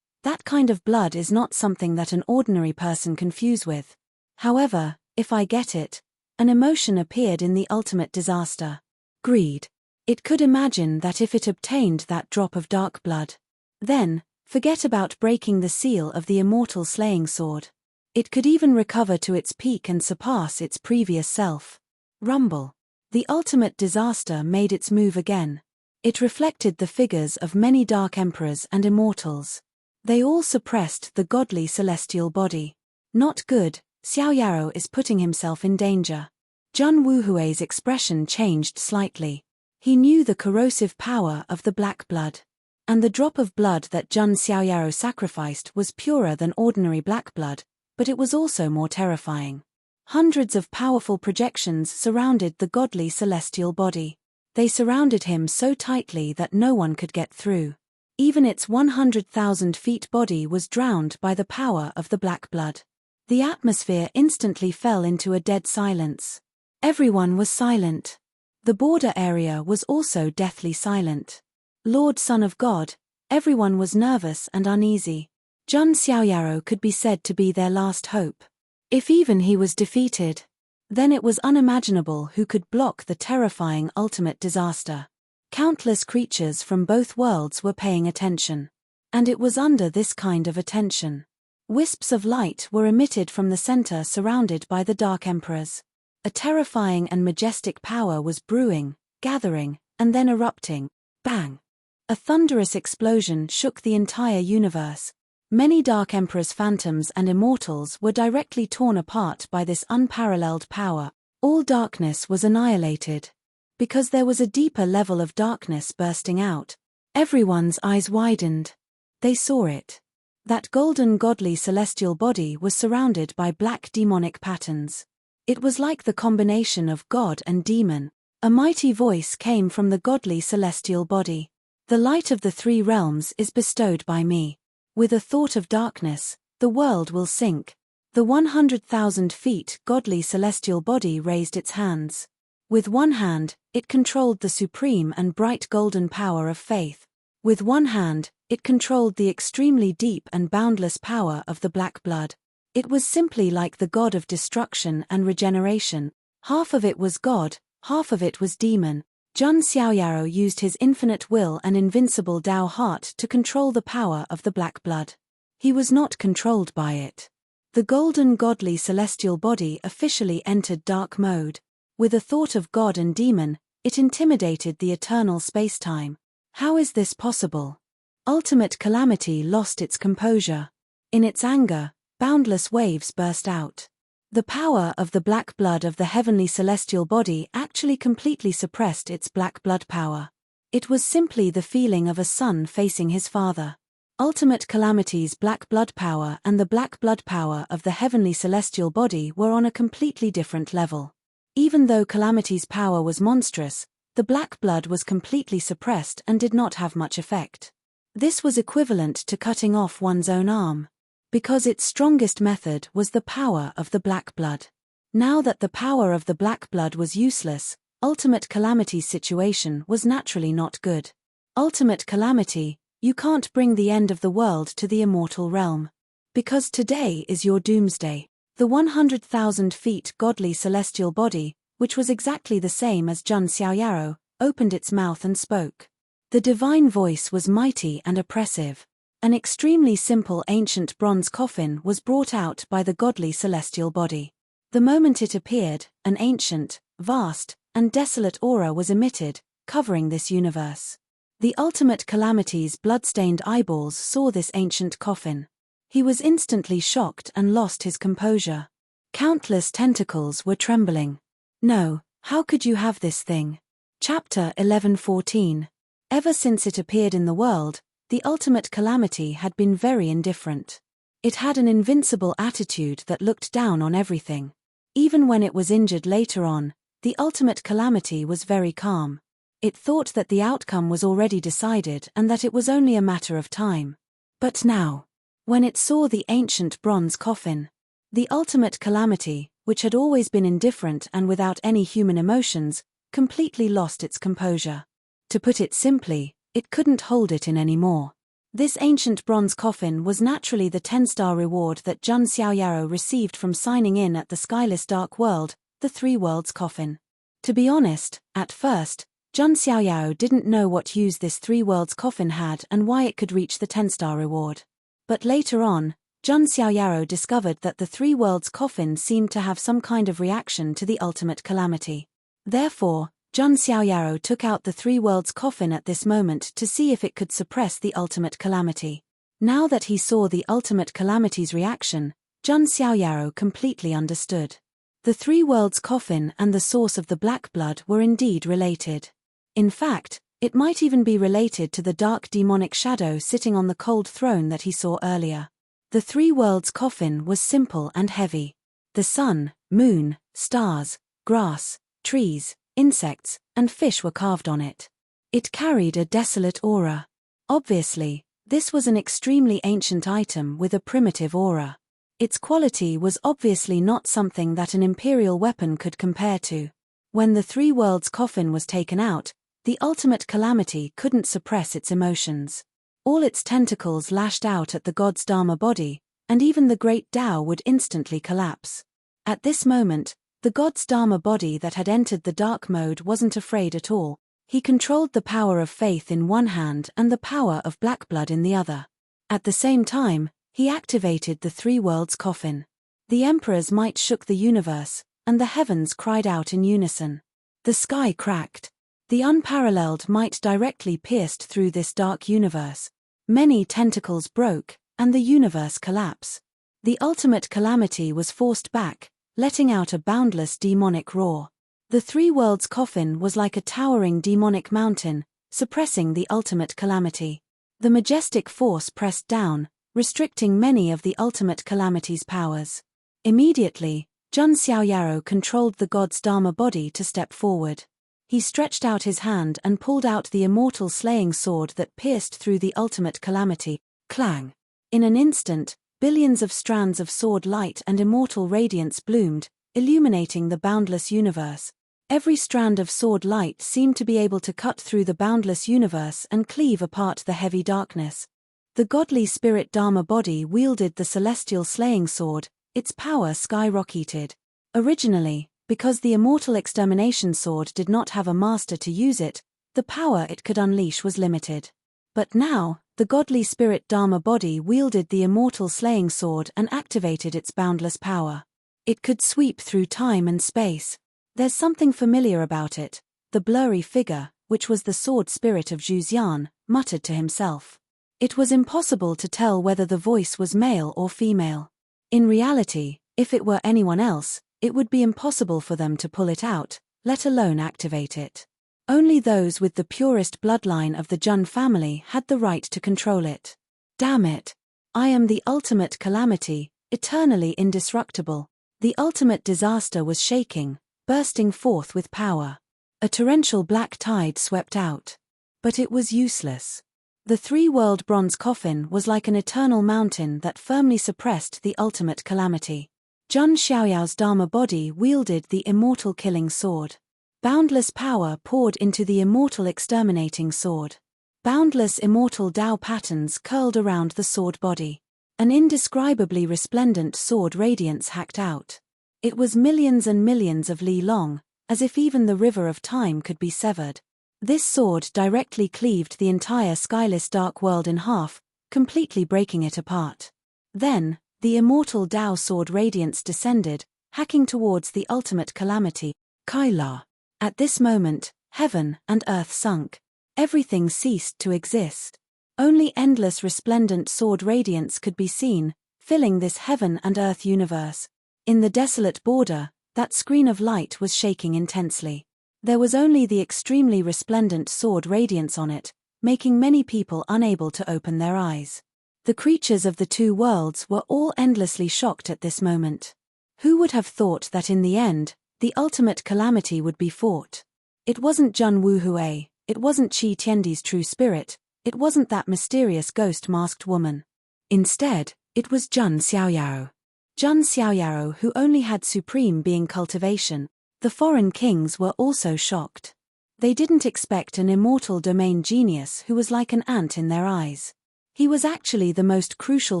That kind of blood is not something that an ordinary person can fuse with. However, if I get it, an emotion appeared in the ultimate disaster. Greed. It could imagine that if it obtained that drop of dark blood, then, forget about breaking the seal of the immortal slaying sword. It could even recover to its peak and surpass its previous self. Rumble. The ultimate disaster made its move again. It reflected the figures of many dark emperors and immortals. They all suppressed the godly celestial body. Not good, Xiaoyaro is putting himself in danger. Jun Wuhui's expression changed slightly. He knew the corrosive power of the black blood. And the drop of blood that Jun Xiaoyaro sacrificed was purer than ordinary black blood, but it was also more terrifying. Hundreds of powerful projections surrounded the godly celestial body. They surrounded him so tightly that no one could get through. Even its 100,000 feet body was drowned by the power of the black blood. The atmosphere instantly fell into a dead silence. Everyone was silent. The border area was also deathly silent. Lord Son of God, everyone was nervous and uneasy. Jun Xiaoyaro could be said to be their last hope. If even he was defeated, then it was unimaginable who could block the terrifying ultimate disaster. Countless creatures from both worlds were paying attention. And it was under this kind of attention. Wisps of light were emitted from the center surrounded by the Dark Emperors. A terrifying and majestic power was brewing, gathering, and then erupting. Bang! A thunderous explosion shook the entire universe. Many Dark Emperor's phantoms and immortals were directly torn apart by this unparalleled power. All darkness was annihilated. Because there was a deeper level of darkness bursting out. Everyone's eyes widened. They saw it. That golden godly celestial body was surrounded by black demonic patterns. It was like the combination of god and demon. A mighty voice came from the godly celestial body. The light of the three realms is bestowed by me. With a thought of darkness, the world will sink. The 100,000 feet godly celestial body raised its hands. With one hand, it controlled the supreme and bright golden power of faith. With one hand, it controlled the extremely deep and boundless power of the black blood. It was simply like the god of destruction and regeneration. Half of it was god, half of it was demon. Jun Xiaoyaro used his infinite will and invincible Dao heart to control the power of the black blood. He was not controlled by it. The golden godly celestial body officially entered dark mode. With a thought of god and demon, it intimidated the eternal space-time. How is this possible? Ultimate calamity lost its composure. In its anger, boundless waves burst out. The power of the black blood of the heavenly celestial body actually completely suppressed its black blood power. It was simply the feeling of a son facing his father. Ultimate Calamity's black blood power and the black blood power of the heavenly celestial body were on a completely different level. Even though Calamity's power was monstrous, the black blood was completely suppressed and did not have much effect. This was equivalent to cutting off one's own arm, because its strongest method was the power of the black blood. Now that the power of the black blood was useless, Ultimate Calamity's situation was naturally not good. Ultimate Calamity, you can't bring the end of the world to the immortal realm. Because today is your doomsday. The 100,000 feet godly celestial body, which was exactly the same as Jun Xiaoyaro, opened its mouth and spoke. The divine voice was mighty and oppressive. An extremely simple ancient bronze coffin was brought out by the godly celestial body. The moment it appeared, an ancient, vast, and desolate aura was emitted, covering this universe. The Ultimate Calamity's blood-stained eyeballs saw this ancient coffin. He was instantly shocked and lost his composure. Countless tentacles were trembling. No, how could you have this thing? Chapter 11:14. Ever since it appeared in the world, the Ultimate Calamity had been very indifferent. It had an invincible attitude that looked down on everything. Even when it was injured later on, the Ultimate Calamity was very calm. It thought that the outcome was already decided and that it was only a matter of time. But now, when it saw the ancient bronze coffin, the Ultimate Calamity, which had always been indifferent and without any human emotions, completely lost its composure. To put it simply, it couldn't hold it in anymore. This ancient bronze coffin was naturally the 10-star reward that Jun Xiaoyaro received from signing in at the skyless dark world, the Three Worlds coffin. To be honest, at first, Jun Xiaoyaro didn't know what use this Three Worlds coffin had and why it could reach the 10-star reward. But later on, Jun Xiaoyaro discovered that the Three Worlds coffin seemed to have some kind of reaction to the Ultimate Calamity. Therefore, Jun Xiaoyaro took out the Three Worlds coffin at this moment to see if it could suppress the Ultimate Calamity. Now that he saw the Ultimate Calamity's reaction, Jun Xiaoyaro completely understood. The Three Worlds coffin and the source of the black blood were indeed related. In fact, it might even be related to the dark demonic shadow sitting on the cold throne that he saw earlier. The Three Worlds coffin was simple and heavy. The sun, moon, stars, grass, trees, insects, and fish were carved on it. It carried a desolate aura. Obviously, this was an extremely ancient item with a primitive aura. Its quality was obviously not something that an imperial weapon could compare to. When the Three Worlds coffin was taken out, the Ultimate Calamity couldn't suppress its emotions. All its tentacles lashed out at the god's Dharma body, and even the great Tao would instantly collapse. At this moment, the god's Dharma body that had entered the dark mode wasn't afraid at all. He controlled the power of faith in one hand and the power of black blood in the other. At the same time, he activated the Three Worlds coffin. The Emperor's might shook the universe, and the heavens cried out in unison. The sky cracked. The unparalleled might directly pierced through this dark universe. Many tentacles broke, and the universe collapsed. The Ultimate Calamity was forced back, letting out a boundless demonic roar. The Three Worlds coffin was like a towering demonic mountain, suppressing the Ultimate Calamity. The majestic force pressed down, restricting many of the Ultimate Calamity's powers. Immediately, Jun Xiaoyaro controlled the god's Dharma body to step forward. He stretched out his hand and pulled out the immortal slaying sword that pierced through the Ultimate Calamity. Clang! In an instant, billions of strands of sword light and immortal radiance bloomed, illuminating the boundless universe. Every strand of sword light seemed to be able to cut through the boundless universe and cleave apart the heavy darkness. The godly spirit Dharma body wielded the celestial slaying sword, its power skyrocketed. Originally, because the immortal extermination sword did not have a master to use it, the power it could unleash was limited. But now, the godly spirit Dharma body wielded the immortal slaying sword and activated its boundless power. It could sweep through time and space. There's something familiar about it. The blurry figure, which was the sword spirit of Zhu Xian, muttered to himself. It was impossible to tell whether the voice was male or female. In reality, if it were anyone else, it would be impossible for them to pull it out, let alone activate it. Only those with the purest bloodline of the Jun family had the right to control it. Damn it! I am the ultimate calamity, eternally indestructible. The ultimate disaster was shaking, bursting forth with power. A torrential black tide swept out. But it was useless. The three-world bronze coffin was like an eternal mountain that firmly suppressed the ultimate calamity. Jun Xiaoyao's Dharma body wielded the immortal killing sword. Boundless power poured into the immortal exterminating sword. Boundless immortal Tao patterns curled around the sword body. An indescribably resplendent sword radiance hacked out. It was millions and millions of li long, as if even the river of time could be severed. This sword directly cleaved the entire skyless dark world in half, completely breaking it apart. Then, the immortal Tao sword radiance descended, hacking towards the ultimate calamity, Kaila. At this moment, heaven and earth sunk. Everything ceased to exist. Only endless resplendent sword radiance could be seen, filling this heaven and earth universe. In the desolate border, that screen of light was shaking intensely. There was only the extremely resplendent sword radiance on it, making many people unable to open their eyes. The creatures of the two worlds were all endlessly shocked at this moment. Who would have thought that in the end, the ultimate calamity would be fought? It wasn't Jun Wuhui, it wasn't Qi Tiandi's true spirit, it wasn't that mysterious ghost-masked woman. Instead, it was Jun Xiaoyao. Jun Xiaoyao, who only had supreme being cultivation. The foreign kings were also shocked. They didn't expect an immortal domain genius who was like an ant in their eyes. He was actually the most crucial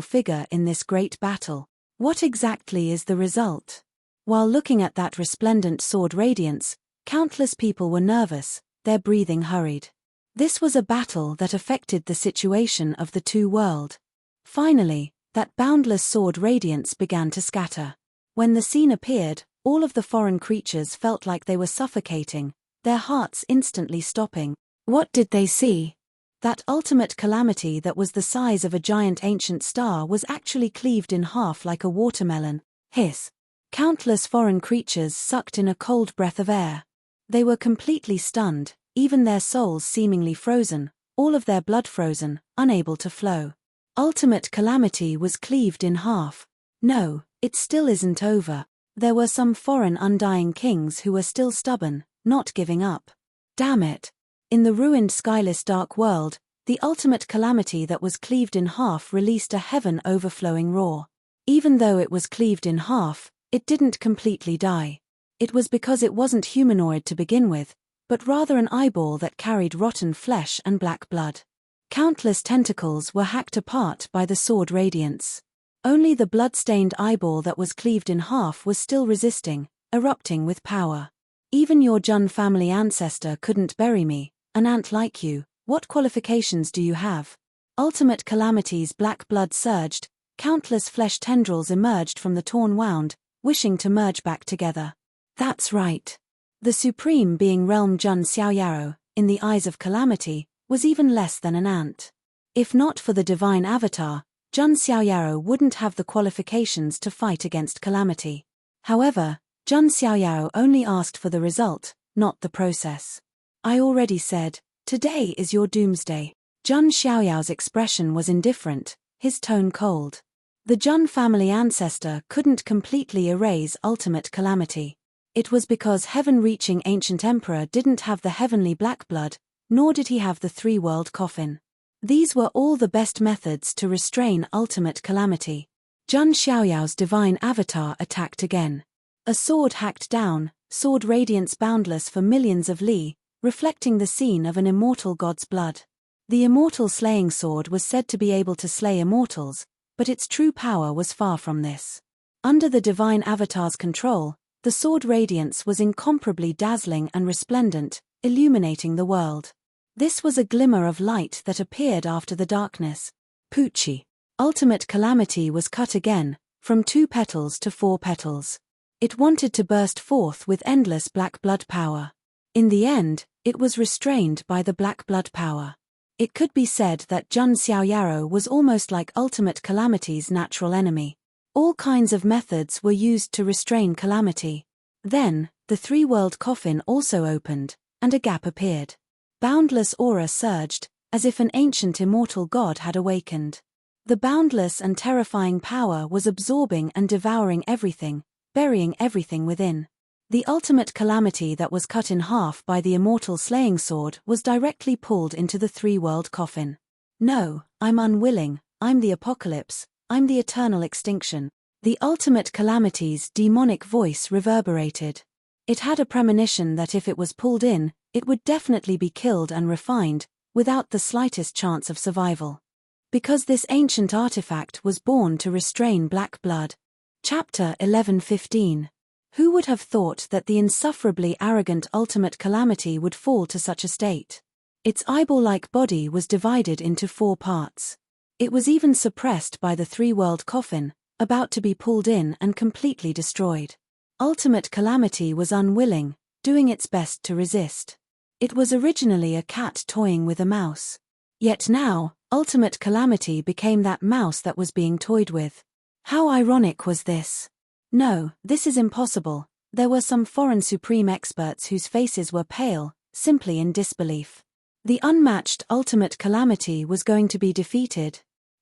figure in this great battle. What exactly is the result? While looking at that resplendent sword radiance, countless people were nervous, their breathing hurried. This was a battle that affected the situation of the two worlds. Finally, that boundless sword radiance began to scatter. When the scene appeared, all of the foreign creatures felt like they were suffocating, their hearts instantly stopping. What did they see? That ultimate calamity that was the size of a giant ancient star was actually cleaved in half like a watermelon. Hiss! Countless foreign creatures sucked in a cold breath of air. They were completely stunned, even their souls seemingly frozen, all of their blood frozen, unable to flow. Ultimate calamity was cleaved in half. No, it still isn't over. There were some foreign undying kings who were still stubborn, not giving up. Damn it! In the ruined skyless dark world, the ultimate calamity that was cleaved in half released a heaven-overflowing roar. Even though it was cleaved in half, it didn't completely die. It was because it wasn't humanoid to begin with, but rather an eyeball that carried rotten flesh and black blood. Countless tentacles were hacked apart by the sword radiance. Only the blood-stained eyeball that was cleaved in half was still resisting, erupting with power. Even your Jun family ancestor couldn't bury me, an ant like you. What qualifications do you have? Ultimate calamity's black blood surged, countless flesh tendrils emerged from the torn wound, wishing to merge back together. That's right. The supreme being realm Jun Xiaoyao, in the eyes of calamity, was even less than an ant. If not for the divine avatar, Jun Xiaoyao wouldn't have the qualifications to fight against calamity. However, Jun Xiaoyao only asked for the result, not the process. I already said, today is your doomsday. Jun Xiaoyao's expression was indifferent, his tone cold. The Jun family ancestor couldn't completely erase ultimate calamity. It was because heaven-reaching ancient emperor didn't have the heavenly black blood, nor did he have the three-world coffin. These were all the best methods to restrain ultimate calamity. Jun Xiaoyao's divine avatar attacked again. A sword hacked down, sword radiance boundless for millions of li, reflecting the scene of an immortal god's blood. The immortal slaying sword was said to be able to slay immortals, but its true power was far from this. Under the divine avatar's control, the sword radiance was incomparably dazzling and resplendent, illuminating the world. This was a glimmer of light that appeared after the darkness. Poochie. Ultimate calamity was cut again, from 2 petals to 4 petals. It wanted to burst forth with endless black blood power. In the end, it was restrained by the black blood power. It could be said that Jun Xiaoyao was almost like ultimate calamity's natural enemy. All kinds of methods were used to restrain calamity. Then, the three-world coffin also opened, and a gap appeared. Boundless aura surged, as if an ancient immortal god had awakened. The boundless and terrifying power was absorbing and devouring everything, burying everything within. The ultimate calamity that was cut in half by the immortal slaying sword was directly pulled into the three-world coffin. No, I'm unwilling, I'm the apocalypse, I'm the eternal extinction. The ultimate calamity's demonic voice reverberated. It had a premonition that if it was pulled in, it would definitely be killed and refined, without the slightest chance of survival. Because this ancient artifact was born to restrain black blood. Chapter 11:15. Who would have thought that the insufferably arrogant ultimate calamity would fall to such a state? Its eyeball-like body was divided into 4 parts. It was even suppressed by the three-world coffin, about to be pulled in and completely destroyed. Ultimate calamity was unwilling, doing its best to resist. It was originally a cat toying with a mouse. Yet now, ultimate calamity became that mouse that was being toyed with. How ironic was this? No, this is impossible. There were some foreign supreme experts whose faces were pale, simply in disbelief. The unmatched ultimate calamity was going to be defeated.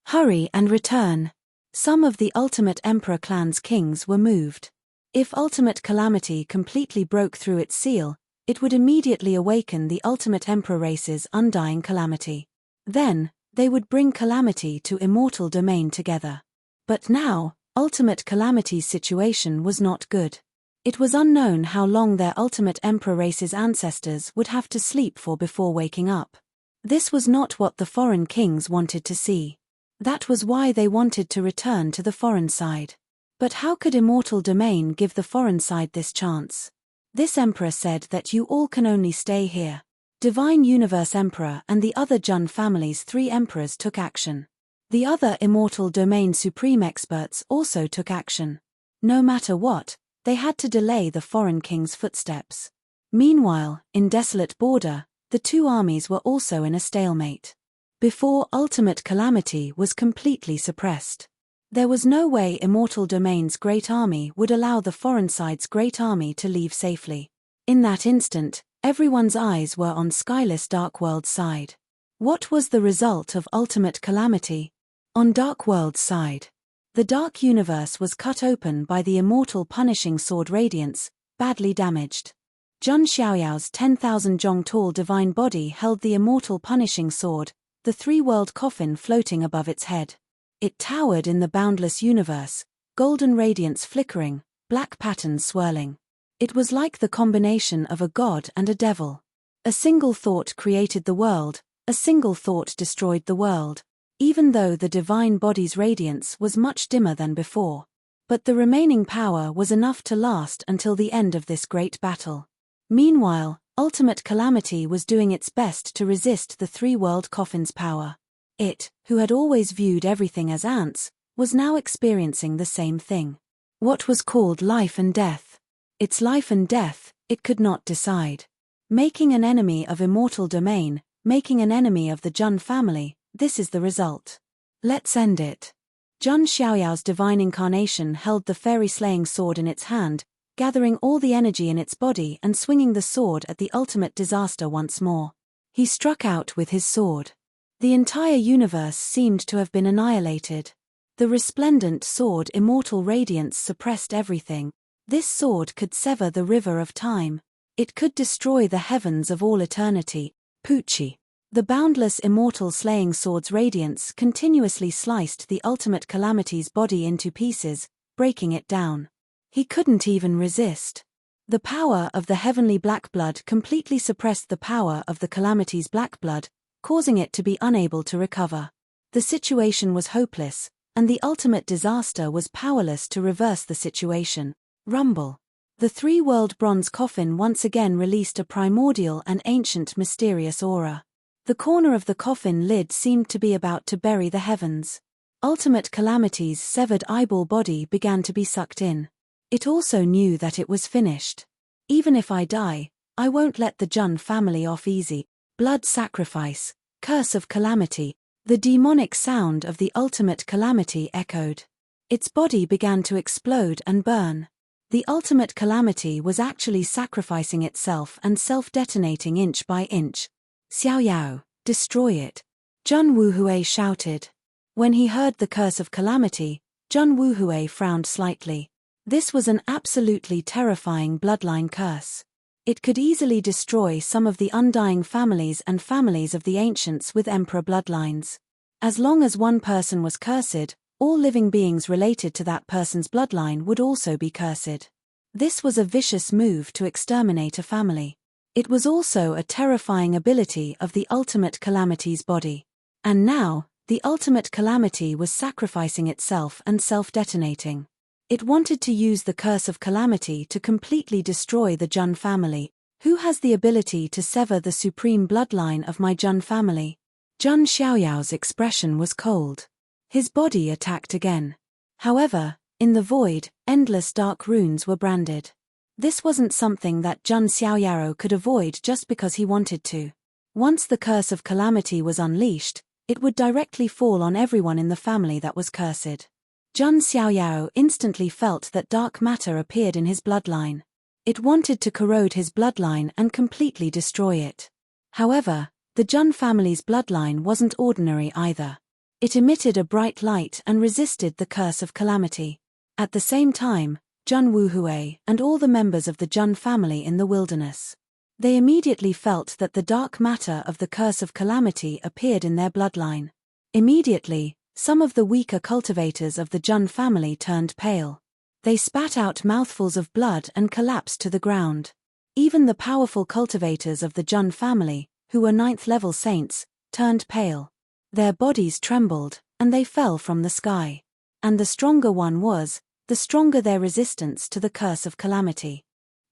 Hurry and return. Some of the ultimate emperor clan's kings were moved. If ultimate calamity completely broke through its seal, it would immediately awaken the ultimate emperor race's undying calamity. Then, they would bring calamity to immortal domain together. But now, ultimate calamity's situation was not good. It was unknown how long their ultimate emperor race's ancestors would have to sleep for before waking up. This was not what the foreign kings wanted to see. That was why they wanted to return to the foreign side. But how could immortal domain give the foreign side this chance? This emperor said that you all can only stay here. Divine Universe Emperor and the other Jun family's 3 emperors took action. The other immortal domain supreme experts also took action. No matter what, they had to delay the foreign king's footsteps. Meanwhile, in Desolate Border, the 2 armies were also in a stalemate. Before ultimate calamity was completely suppressed. There was no way Immortal Domain's great army would allow the foreign side's great army to leave safely. In that instant, everyone's eyes were on Skyless Darkworld's side. What was the result of ultimate calamity? On Darkworld's side, the Dark Universe was cut open by the immortal punishing sword Radiance, badly damaged. Jun Xiaoyao's 10,000 zhong tall divine body held the immortal punishing sword, the 3-world coffin floating above its head. It towered in the boundless universe, golden radiance flickering, black patterns swirling. It was like the combination of a god and a devil. A single thought created the world, a single thought destroyed the world, even though the divine body's radiance was much dimmer than before. But the remaining power was enough to last until the end of this great battle. Meanwhile, ultimate calamity was doing its best to resist the 3-world coffin's power. It, who had always viewed everything as ants, was now experiencing the same thing. What was called life and death? Its life and death, it could not decide. Making an enemy of Immortal Domain, making an enemy of the Jun family, this is the result. Let's end it. Jun Xiaoyao's divine incarnation held the fairy-slaying sword in its hand, gathering all the energy in its body and swinging the sword at the ultimate disaster once more. He struck out with his sword. The entire universe seemed to have been annihilated. The resplendent sword immortal radiance suppressed everything. This sword could sever the river of time. It could destroy the heavens of all eternity. Pucci. The boundless immortal slaying sword's radiance continuously sliced the ultimate calamity's body into pieces, breaking it down. He couldn't even resist. The power of the heavenly black blood completely suppressed the power of the calamity's black blood, causing it to be unable to recover. The situation was hopeless, and the ultimate disaster was powerless to reverse the situation. Rumble. The 3-world bronze coffin once again released a primordial and ancient mysterious aura. The corner of the coffin lid seemed to be about to bury the heavens. Ultimate calamity's severed eyeball body began to be sucked in. It also knew that it was finished. Even if I die, I won't let the Jun family off easy. Blood sacrifice, curse of calamity, the demonic sound of the ultimate calamity echoed. Its body began to explode and burn. The ultimate calamity was actually sacrificing itself and self-detonating inch by inch. Xiaoyao, destroy it. Jun Wuhui shouted. When he heard the curse of calamity, Jun Wuhui frowned slightly. This was an absolutely terrifying bloodline curse. It could easily destroy some of the undying families and families of the ancients with emperor bloodlines. As long as one person was cursed, all living beings related to that person's bloodline would also be cursed. This was a vicious move to exterminate a family. It was also a terrifying ability of the ultimate calamity's body. And now, the ultimate calamity was sacrificing itself and self-detonating. It wanted to use the curse of calamity to completely destroy the Jun family. Who has the ability to sever the supreme bloodline of my Jun family? Jun Xiaoyao's expression was cold. His body attacked again. However, in the void, endless dark runes were branded. This wasn't something that Jun Xiaoyao could avoid just because he wanted to. Once the curse of calamity was unleashed, it would directly fall on everyone in the family that was cursed. Jun Xiaoyao instantly felt that dark matter appeared in his bloodline. It wanted to corrode his bloodline and completely destroy it. However, the Jun family's bloodline wasn't ordinary either. It emitted a bright light and resisted the curse of calamity. At the same time, Jun Wuhui and all the members of the Jun family in the wilderness. They immediately felt that the dark matter of the curse of calamity appeared in their bloodline. Immediately, some of the weaker cultivators of the Jun family turned pale. They spat out mouthfuls of blood and collapsed to the ground. Even the powerful cultivators of the Jun family, who were 9th-level saints, turned pale. Their bodies trembled, and they fell from the sky. And the stronger one was, the stronger their resistance to the curse of calamity.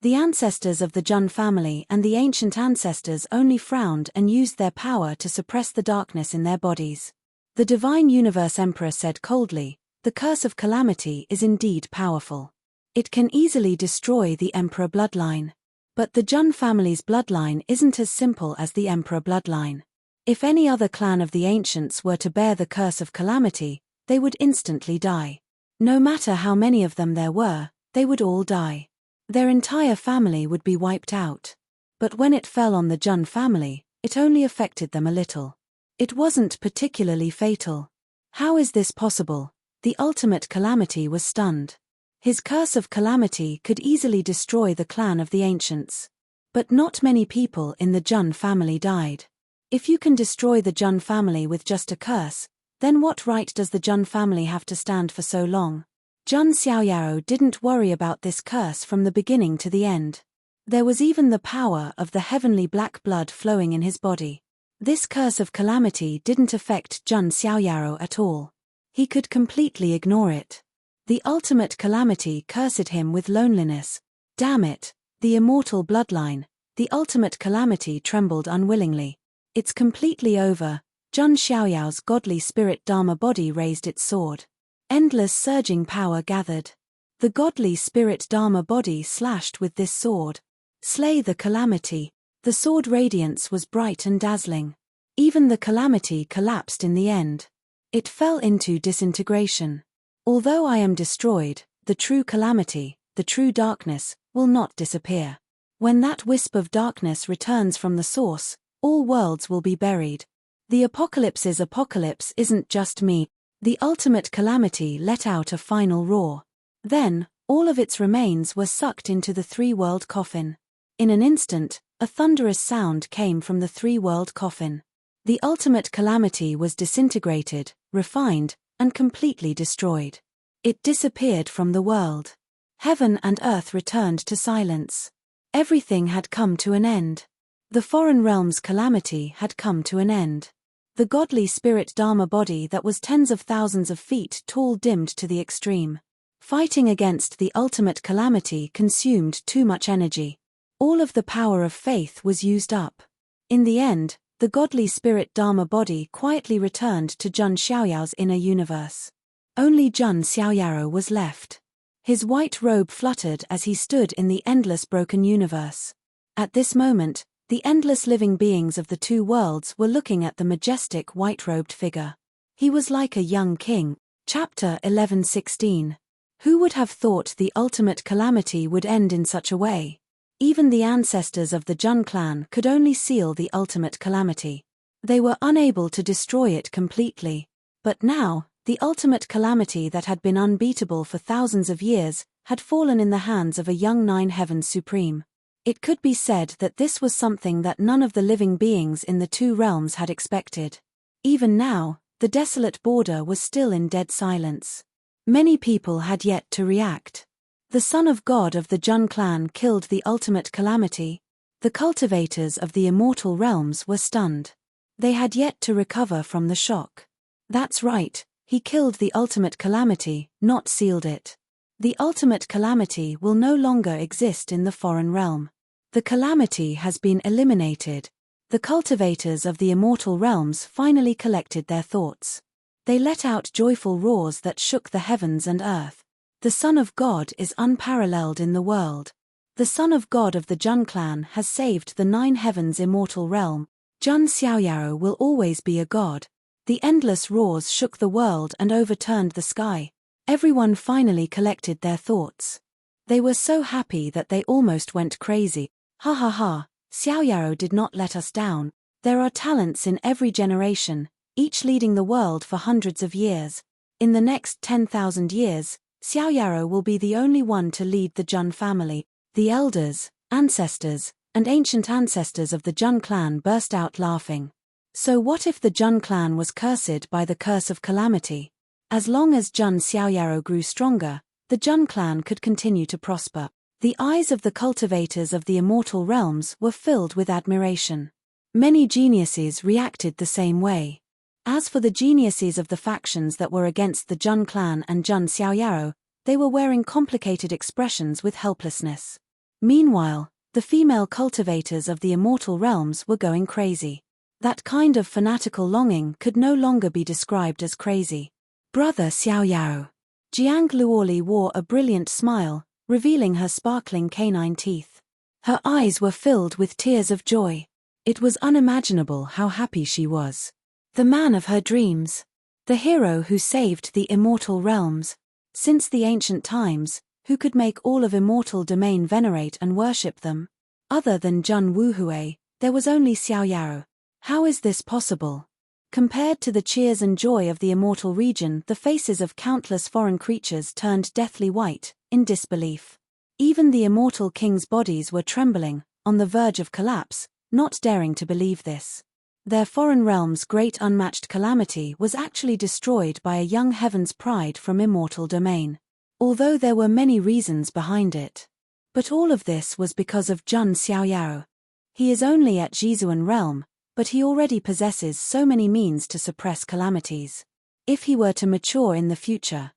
The ancestors of the Jun family and the ancient ancestors only frowned and used their power to suppress the darkness in their bodies. The Divine Universe Emperor said coldly, "The curse of calamity is indeed powerful. It can easily destroy the Emperor bloodline. But the Jun family's bloodline isn't as simple as the Emperor bloodline. If any other clan of the ancients were to bear the curse of calamity, they would instantly die. No matter how many of them there were, they would all die. Their entire family would be wiped out. But when it fell on the Jun family, it only affected them a little. It wasn't particularly fatal. How is this possible? The ultimate calamity was stunned. His curse of calamity could easily destroy the clan of the ancients. But not many people in the Jun family died. If you can destroy the Jun family with just a curse, then what right does the Jun family have to stand for so long? Jun Xiaoyao didn't worry about this curse from the beginning to the end. There was even the power of the heavenly black blood flowing in his body. This curse of calamity didn't affect Jun Xiaoyao at all. He could completely ignore it. The ultimate calamity cursed him with loneliness. Damn it, the immortal bloodline. The ultimate calamity trembled unwillingly. It's completely over. Jun Xiaoyao's godly spirit Dharma body raised its sword. Endless surging power gathered. The godly spirit Dharma body slashed with this sword. Slay the calamity. The sword radiance was bright and dazzling. Even the calamity collapsed in the end. It fell into disintegration. Although I am destroyed, the true calamity, the true darkness, will not disappear. When that wisp of darkness returns from the source, all worlds will be buried. The apocalypse's apocalypse isn't just me. The ultimate calamity let out a final roar. Then, all of its remains were sucked into the three-world coffin. In an instant, a thunderous sound came from the three-world coffin. The ultimate calamity was disintegrated, refined, and completely destroyed. It disappeared from the world. Heaven and earth returned to silence. Everything had come to an end. The foreign realm's calamity had come to an end. The godly spirit Dharma body that was tens of thousands of feet tall dimmed to the extreme. Fighting against the ultimate calamity consumed too much energy. All of the power of faith was used up. In the end, the godly spirit Dharma body quietly returned to Jun Xiaoyao's inner universe. Only Jun Xiaoyao was left. His white robe fluttered as he stood in the endless broken universe. At this moment, the endless living beings of the two worlds were looking at the majestic white-robed figure. He was like a young king. Chapter 11:16. Who would have thought the ultimate calamity would end in such a way? Even the ancestors of the Jun clan could only seal the ultimate calamity. They were unable to destroy it completely. But now, the ultimate calamity that had been unbeatable for thousands of years had fallen in the hands of a young Nine Heavens Supreme. It could be said that this was something that none of the living beings in the two realms had expected. Even now, the desolate border was still in dead silence. Many people had yet to react. The Son of God of the Jun clan killed the ultimate calamity. The cultivators of the immortal realms were stunned. They had yet to recover from the shock. That's right, he killed the ultimate calamity, not sealed it. The ultimate calamity will no longer exist in the foreign realm. The calamity has been eliminated. The cultivators of the immortal realms finally collected their thoughts. They let out joyful roars that shook the heavens and earth. The Son of God is unparalleled in the world. The Son of God of the Jun clan has saved the Nine Heavens immortal realm. Jun Xiaoyaro will always be a god. The endless roars shook the world and overturned the sky. Everyone finally collected their thoughts. They were so happy that they almost went crazy. Ha ha ha, Xiaoyaro did not let us down. There are talents in every generation, each leading the world for hundreds of years. In the next 10,000 years, Xiaoyaro will be the only one to lead the Jun family. The elders, ancestors, and ancient ancestors of the Jun clan burst out laughing. So what if the Jun clan was cursed by the curse of calamity? As long as Jun Xiaoyaro grew stronger, the Jun clan could continue to prosper. The eyes of the cultivators of the immortal realms were filled with admiration. Many geniuses reacted the same way. As for the geniuses of the factions that were against the Jun clan and Jun Xiaoyaro, they were wearing complicated expressions with helplessness. Meanwhile, the female cultivators of the immortal realms were going crazy. That kind of fanatical longing could no longer be described as crazy. Brother Xiaoyaro. Jiang Luoli wore a brilliant smile, revealing her sparkling canine teeth. Her eyes were filled with tears of joy. It was unimaginable how happy she was. The man of her dreams. The hero who saved the immortal realms. Since the ancient times, who could make all of immortal domain venerate and worship them? Other than Jun Wuhui, there was only Xiaoyaro. How is this possible? Compared to the cheers and joy of the immortal region, the faces of countless foreign creatures turned deathly white, in disbelief. Even the immortal king's bodies were trembling, on the verge of collapse, not daring to believe this. Their foreign realm's great unmatched calamity was actually destroyed by a young heaven's pride from immortal domain. Although there were many reasons behind it. But all of this was because of Jun Xiaoyaro. He is only at Jizuan realm, but he already possesses so many means to suppress calamities. If he were to mature in the future,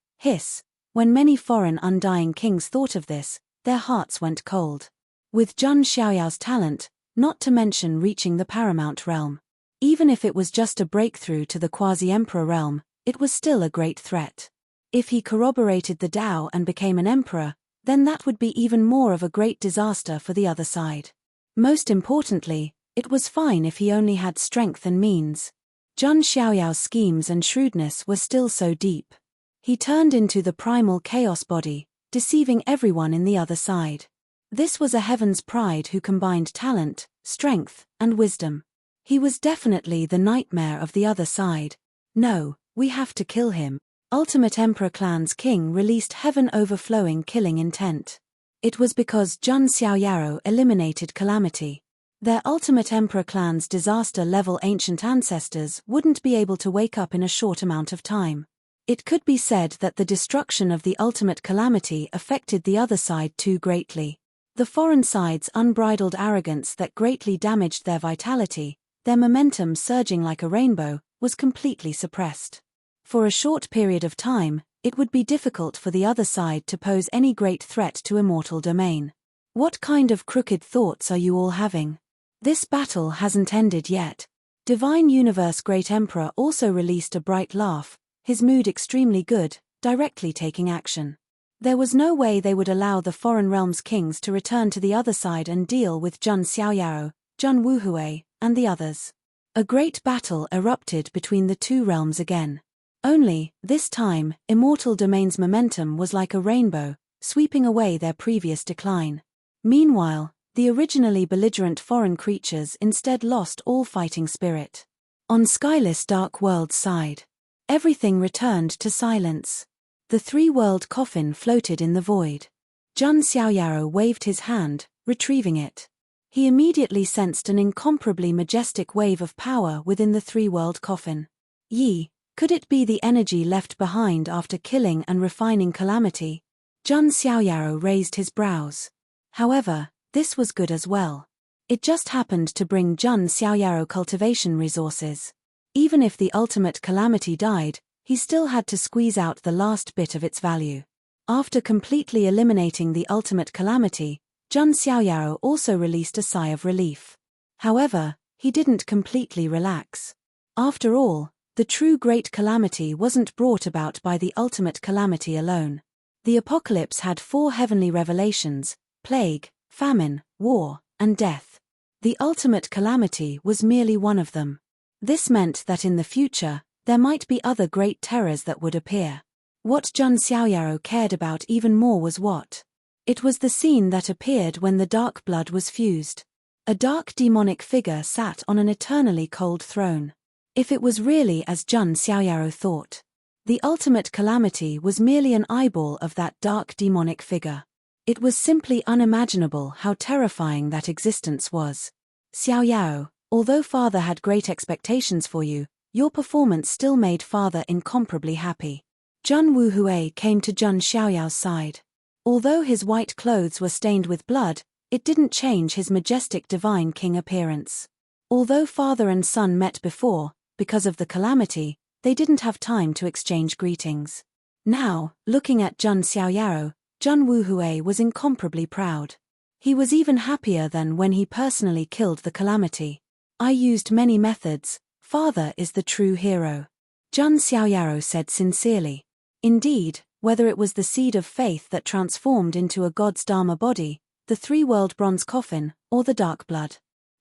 when many foreign undying kings thought of this, their hearts went cold. With Jun Xiaoyao's talent, not to mention reaching the paramount realm. Even if it was just a breakthrough to the quasi-emperor realm, it was still a great threat. If he corroborated the Tao and became an emperor, then that would be even more of a great disaster for the other side. Most importantly, it was fine if he only had strength and means. Jun Xiaoyao's schemes and shrewdness were still so deep. He turned into the primal chaos body, deceiving everyone in the other side. This was a heaven's pride who combined talent, strength, and wisdom. He was definitely the nightmare of the other side. No, we have to kill him. Ultimate Emperor Clan's king released heaven-overflowing killing intent. It was because Jun Xiaoyaro eliminated calamity. Their Ultimate Emperor Clan's disaster-level ancient ancestors wouldn't be able to wake up in a short amount of time. It could be said that the destruction of the ultimate calamity affected the other side too greatly. The foreign side's unbridled arrogance that greatly damaged their vitality, their momentum surging like a rainbow, was completely suppressed. For a short period of time, it would be difficult for the other side to pose any great threat to immortal domain. What kind of crooked thoughts are you all having? This battle hasn't ended yet. Divine Universe Great Emperor also released a bright laugh, his mood extremely good, directly taking action. There was no way they would allow the foreign realms kings to return to the other side and deal with Jun Xiaoyaro, Jun Wuhui, and the others. A great battle erupted between the two realms again. Only, this time, immortal domain's momentum was like a rainbow, sweeping away their previous decline. Meanwhile, the originally belligerent foreign creatures instead lost all fighting spirit. On Skyless Dark World's side. Everything returned to silence. The three-world coffin floated in the void. Jun Xiaoyaro waved his hand, retrieving it. He immediately sensed an incomparably majestic wave of power within the three-world coffin. Yi, could it be the energy left behind after killing and refining Calamity? Jun Xiaoyaro raised his brows. However, this was good as well. It just happened to bring Jun Xiaoyaro cultivation resources. Even if the ultimate Calamity died, he still had to squeeze out the last bit of its value. After completely eliminating the ultimate Calamity, Jun Xiaoyaro also released a sigh of relief. However, he didn't completely relax. After all, the true Great Calamity wasn't brought about by the ultimate Calamity alone. The apocalypse had 4 heavenly revelations: plague, famine, war, and death. The ultimate Calamity was merely one of them. This meant that in the future, there might be other great terrors that would appear. What Jun Xiaoyaro cared about even more was what? It was the scene that appeared when the dark blood was fused. A dark demonic figure sat on an eternally cold throne. If it was really as Jun Xiaoyaro thought, the ultimate Calamity was merely an eyeball of that dark demonic figure. It was simply unimaginable how terrifying that existence was. Xiaoyao, although father had great expectations for you, your performance still made father incomparably happy. Jun Wuhui came to Jun Xiaoyao's side. Although his white clothes were stained with blood, it didn't change his majestic divine king appearance. Although father and son met before, because of the Calamity, they didn't have time to exchange greetings. Now, looking at Jun Xiaoyaro, Jun Wuhui was incomparably proud. He was even happier than when he personally killed the Calamity. I used many methods, father is the true hero. Jun Xiaoyaro said sincerely. Indeed, whether it was the seed of faith that transformed into a god's Dharma body, the three-world bronze coffin, or the dark blood.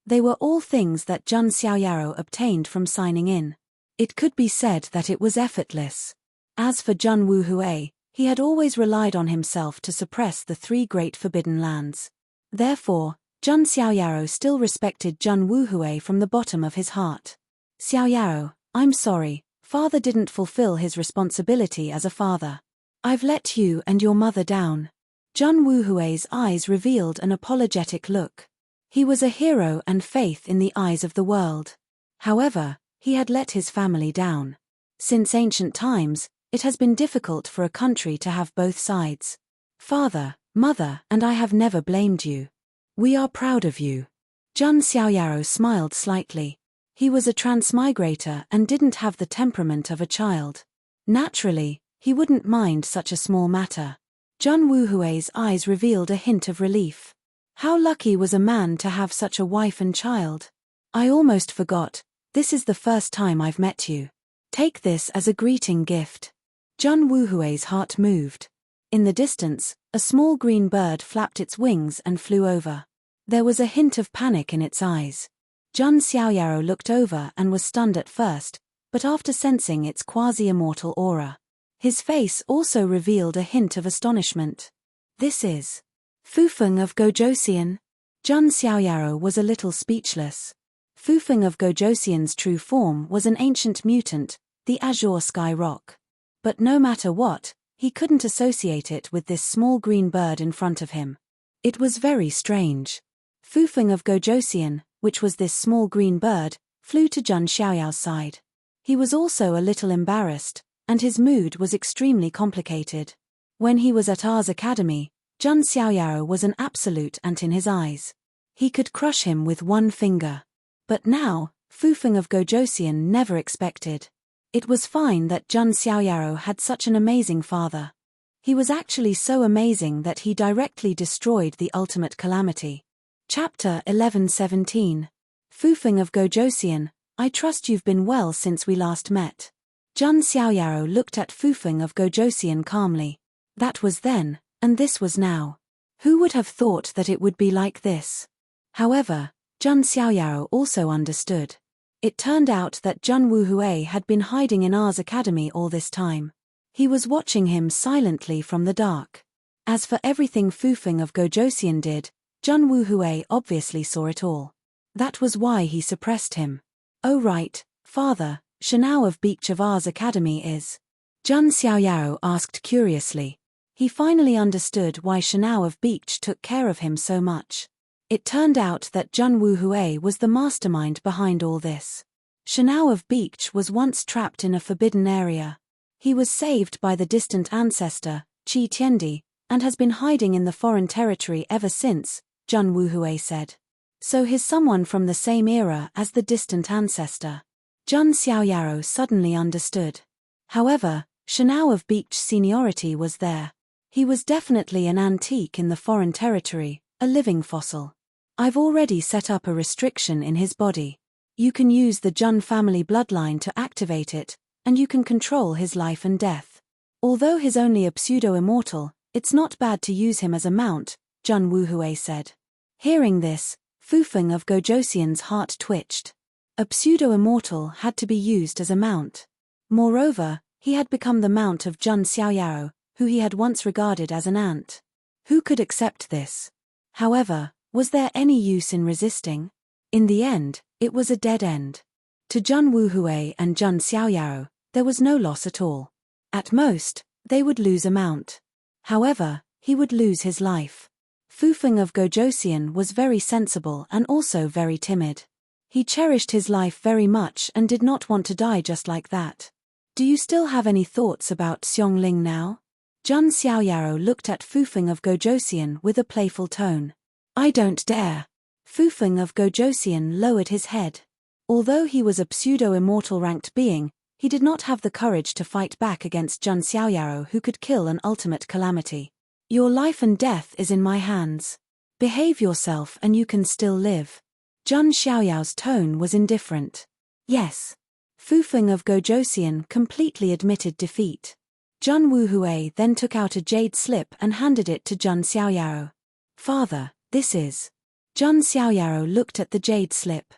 They were all things that Jun Xiaoyaro obtained from signing in. It could be said that it was effortless. As for Jun Wuhui, he had always relied on himself to suppress the 3 great forbidden lands. Therefore, Jun Xiaoyaro still respected Jun Wuhui from the bottom of his heart. Xiaoyaro, I'm sorry, father didn't fulfill his responsibility as a father. I've let you and your mother down. Jun Wuhui's eyes revealed an apologetic look. He was a hero and faith in the eyes of the world. However, he had let his family down. Since ancient times, it has been difficult for a country to have both sides. Father, mother, and I have never blamed you. We are proud of you. Jun Xiaoyaro smiled slightly. He was a transmigrator and didn't have the temperament of a child. Naturally, he wouldn't mind such a small matter. Jun Wuhui's eyes revealed a hint of relief. How lucky was a man to have such a wife and child? I almost forgot, this is the first time I've met you. Take this as a greeting gift. Jun Wuhui's heart moved. In the distance, a small green bird flapped its wings and flew over. There was a hint of panic in its eyes. Jun Xiaoyaro looked over and was stunned at first, but after sensing its quasi-immortal aura, his face also revealed a hint of astonishment. This is Fufeng of Gojosian. Jun Xiaoyaro was a little speechless. Fufeng of Gojosian's true form was an ancient mutant, the Azure Sky Rock. But no matter what, he couldn't associate it with this small green bird in front of him. It was very strange. Fufeng of Gojosian, which was this small green bird, flew to Jun Xiaoyao's side. He was also a little embarrassed, and his mood was extremely complicated. When he was at Ars Academy, Jun Xiaoyaro was an absolute ant in his eyes. He could crush him with one finger. But now, Fufeng of Gojosian never expected. It was fine that Jun Xiaoyaro had such an amazing father. He was actually so amazing that he directly destroyed the ultimate Calamity. Chapter 11:17. Fufeng of Gojosian, I trust you've been well since we last met. Jun Xiaoyaro looked at Fufeng of Gojosian calmly. That was then, and this was now. Who would have thought that it would be like this? However, Jun Xiaoyaro also understood. It turned out that Jun Wuhui had been hiding in Ars Academy all this time. He was watching him silently from the dark. As for everything Fufeng of Gojosian did, Jun Wuhui obviously saw it all. That was why he suppressed him. Oh right, father, Shanao of Beekchavar's academy is? Jun Xiaoyao asked curiously. He finally understood why Shanao of Beech took care of him so much. It turned out that Jun Wuhui was the mastermind behind all this. Shanao of Beech was once trapped in a forbidden area. He was saved by the distant ancestor, Qi Tiandi, and has been hiding in the foreign territory ever since, Jun Wuhui said. So he's someone from the same era as the distant ancestor. Jun Xiaoyao suddenly understood. However, Shanao of Beech's seniority was there. He was definitely an antique in the foreign territory, a living fossil. I've already set up a restriction in his body. You can use the Jun family bloodline to activate it, and you can control his life and death. Although he's only a pseudo-immortal, it's not bad to use him as a mount, Jun Wuhui said. Hearing this, Fufeng of Gojosian's heart twitched. A pseudo-immortal had to be used as a mount. Moreover, he had become the mount of Jun Xiaoyao, who he had once regarded as an ant. Who could accept this? However, was there any use in resisting? In the end, it was a dead end. To Jun Wuhui and Jun Xiaoyao, there was no loss at all. At most, they would lose a mount. However, he would lose his life. Fufeng of Gojosian was very sensible and also very timid. He cherished his life very much and did not want to die just like that. Do you still have any thoughts about Xiongling now? Jun Xiaoyao looked at Fufeng of Gojosian with a playful tone. I don't dare. Fufeng of Gojosian lowered his head. Although he was a pseudo-immortal ranked being, he did not have the courage to fight back against Jun Xiaoyao, who could kill an ultimate calamity. Your life and death is in my hands. Behave yourself and you can still live. Jun Xiaoyao's tone was indifferent. Yes. Fufeng of Gojosian completely admitted defeat. Jun Wuhui then took out a jade slip and handed it to Jun Xiaoyao. Father, this is. Jun Xiaoyao looked at the jade slip.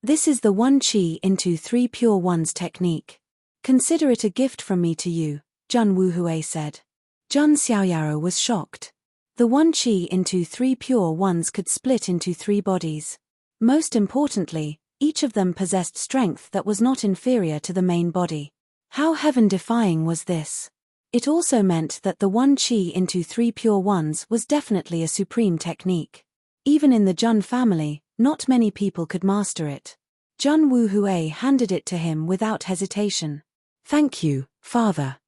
This is the 1 Qi into 3 Pure Ones technique. Consider it a gift from me to you, Jun Wuhui said. Jun Xiaoyao was shocked. The 1 Qi into 3 Pure Ones could split into 3 bodies. Most importantly, each of them possessed strength that was not inferior to the main body. How heaven-defying was this? It also meant that the 1 Qi into 3 Pure Ones was definitely a supreme technique. Even in the Jun family, not many people could master it. Jun Wuhui handed it to him without hesitation. Thank you, father.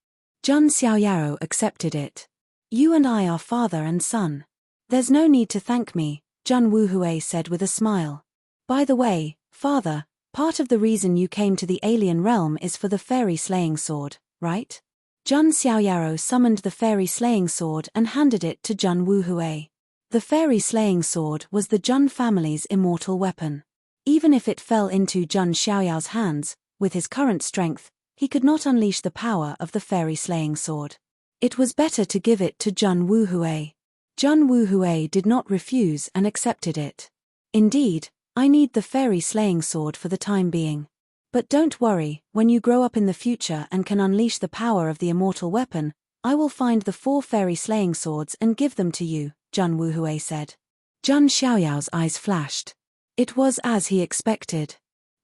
Jun Xiaoyao accepted it. You and I are father and son. There's no need to thank me, Jun Wuhui said with a smile. By the way, father, part of the reason you came to the alien realm is for the fairy slaying sword, right? Jun Xiaoyao summoned the fairy slaying sword and handed it to Jun Wuhui. The fairy slaying sword was the Jun family's immortal weapon. Even if it fell into Jun Xiaoyao's hands, with his current strength, he could not unleash the power of the fairy slaying sword. It was better to give it to Jun Wuhui. Jun Wuhui did not refuse and accepted it. Indeed, I need the fairy slaying sword for the time being. But don't worry, when you grow up in the future and can unleash the power of the immortal weapon, I will find the 4 fairy slaying swords and give them to you, Jun Wuhui said. Jun Xiaoyao's eyes flashed. It was as he expected.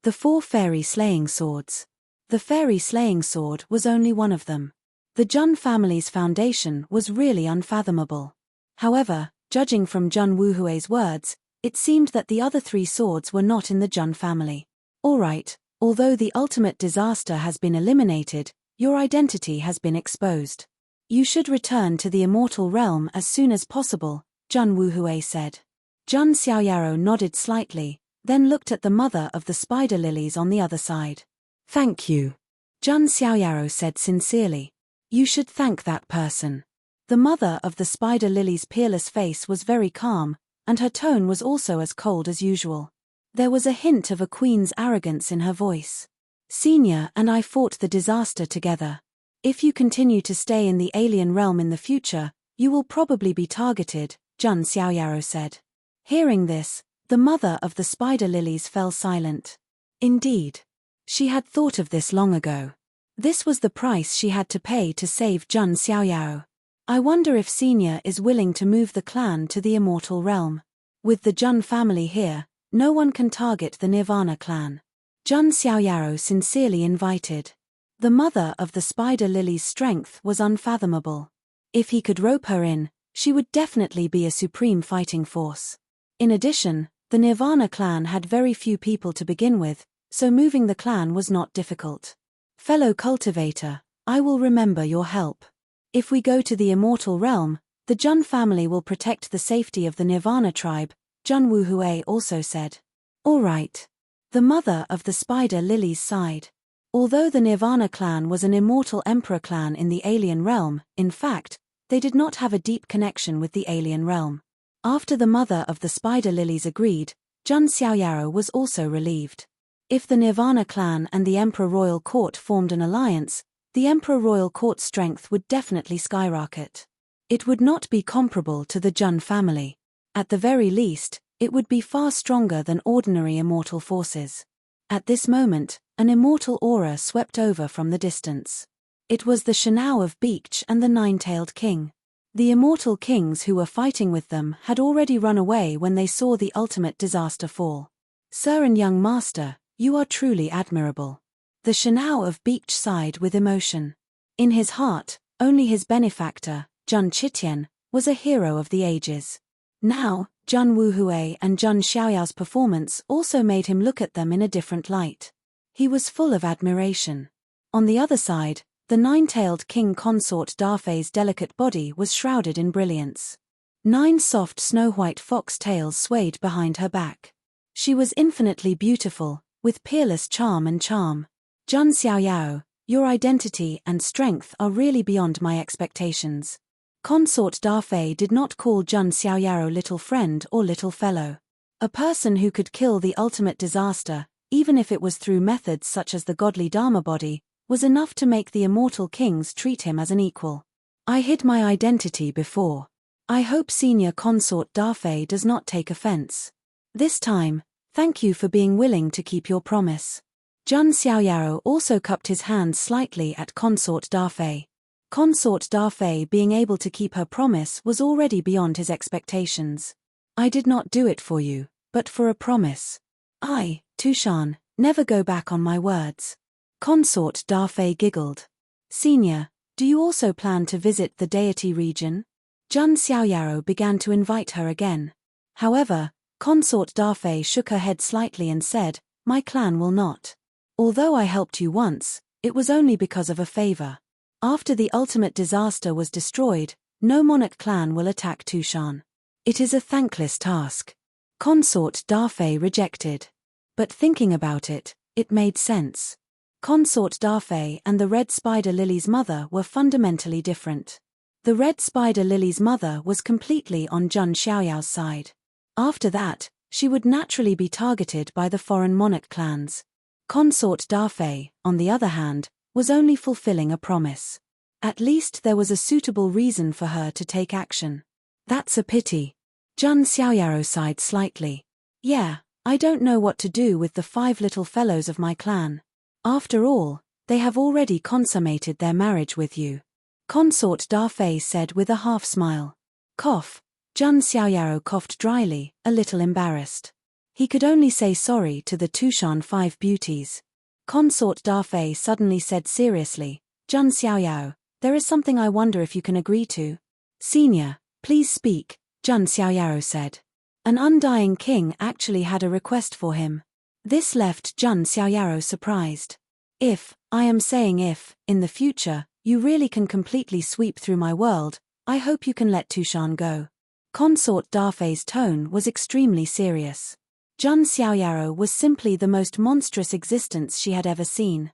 The 4 fairy slaying swords. The fairy slaying sword was only one of them. The Jun family's foundation was really unfathomable. However, judging from Jun Wuhui's words, it seemed that the other 3 swords were not in the Jun family. Alright, although the ultimate disaster has been eliminated, your identity has been exposed. You should return to the immortal realm as soon as possible, Jun Wuhui said. Jun Xiaoyao nodded slightly, then looked at the mother of the spider lilies on the other side. Thank you. Jun Xiaoyao said sincerely. You should thank that person. The mother of the spider lily's peerless face was very calm, and her tone was also as cold as usual. There was a hint of a queen's arrogance in her voice. Senior and I fought the disaster together. If you continue to stay in the alien realm in the future, you will probably be targeted, Jun Xiaoyao said. Hearing this, the mother of the spider lilies fell silent. Indeed. She had thought of this long ago. This was the price she had to pay to save Jun Xiaoyao. I wonder if Senior is willing to move the clan to the immortal realm. With the Jun family here, no one can target the Nirvana clan. Jun Xiaoyaro sincerely invited. The mother of the spider lily's strength was unfathomable. If he could rope her in, she would definitely be a supreme fighting force. In addition, the Nirvana clan had very few people to begin with, so moving the clan was not difficult. Fellow cultivator, I will remember your help. If we go to the immortal realm, the Jun family will protect the safety of the Nirvana tribe, Jun Wuhui also said. All right. The mother of the spider lilies sighed. Although the Nirvana clan was an immortal emperor clan in the alien realm, in fact, they did not have a deep connection with the alien realm. After the mother of the spider lilies agreed, Jun Xiaoyaro was also relieved. If the Nirvana clan and the Emperor Royal Court formed an alliance, the Emperor Royal Court's strength would definitely skyrocket. It would not be comparable to the Jun family. At the very least, it would be far stronger than ordinary immortal forces. At this moment, an immortal aura swept over from the distance. It was the Shanao of Beach and the Nine-Tailed King. The immortal kings who were fighting with them had already run away when they saw the ultimate disaster fall. Sir and young master, you are truly admirable. The Shanao of Beach sighed with emotion. In his heart, only his benefactor, Jun Chitian, was a hero of the ages. Now, Jun Wuhui and Jun Xiaoyao's performance also made him look at them in a different light. He was full of admiration. On the other side, the nine-tailed king consort Dafei's delicate body was shrouded in brilliance. 9 soft snow-white fox tails swayed behind her back. She was infinitely beautiful, with peerless charm and charm. Jun Xiaoyao, your identity and strength are really beyond my expectations. Consort Dafei did not call Jun Xiaoyaro little friend or little fellow. A person who could kill the ultimate disaster, even if it was through methods such as the godly Dharma body, was enough to make the immortal kings treat him as an equal. I hid my identity before. I hope senior consort Dafei does not take offense. This time, thank you for being willing to keep your promise. Jun Xiaoyaro also cupped his hands slightly at consort Dafei. Consort Dafei being able to keep her promise was already beyond his expectations. I did not do it for you, but for a promise. I, Tushan, never go back on my words. Consort Dafei giggled. Senior, do you also plan to visit the deity region? Jun Xiaoyaro began to invite her again. However, Consort Dafei shook her head slightly and said, my clan will not. Although I helped you once, it was only because of a favor. After the ultimate disaster was destroyed, no monarch clan will attack Tushan. It is a thankless task. Consort Dafei rejected. But thinking about it, it made sense. Consort Dafei and the red spider lily's mother were fundamentally different. The red spider lily's mother was completely on Jun Xiaoyao's side. After that, she would naturally be targeted by the foreign monarch clans. Consort Dafei, on the other hand, was only fulfilling a promise. At least there was a suitable reason for her to take action. That's a pity. Jun Xiaoyaro sighed slightly. Yeah, I don't know what to do with the 5 little fellows of my clan. After all, they have already consummated their marriage with you. Consort Dafei said with a half-smile. Cough. Jun Xiaoyaro coughed dryly, a little embarrassed. He could only say sorry to the Tushan 5 beauties. Consort Dafei suddenly said seriously, Jun Xiaoyao, there is something I wonder if you can agree to. Senior, please speak, Jun Xiaoyaro said. An undying king actually had a request for him. This left Jun Xiaoyaro surprised. If, I am saying if, in the future, you really can completely sweep through my world, I hope you can let Tushan go. Consort Dafei's tone was extremely serious. Jun Xiaoyaro was simply the most monstrous existence she had ever seen.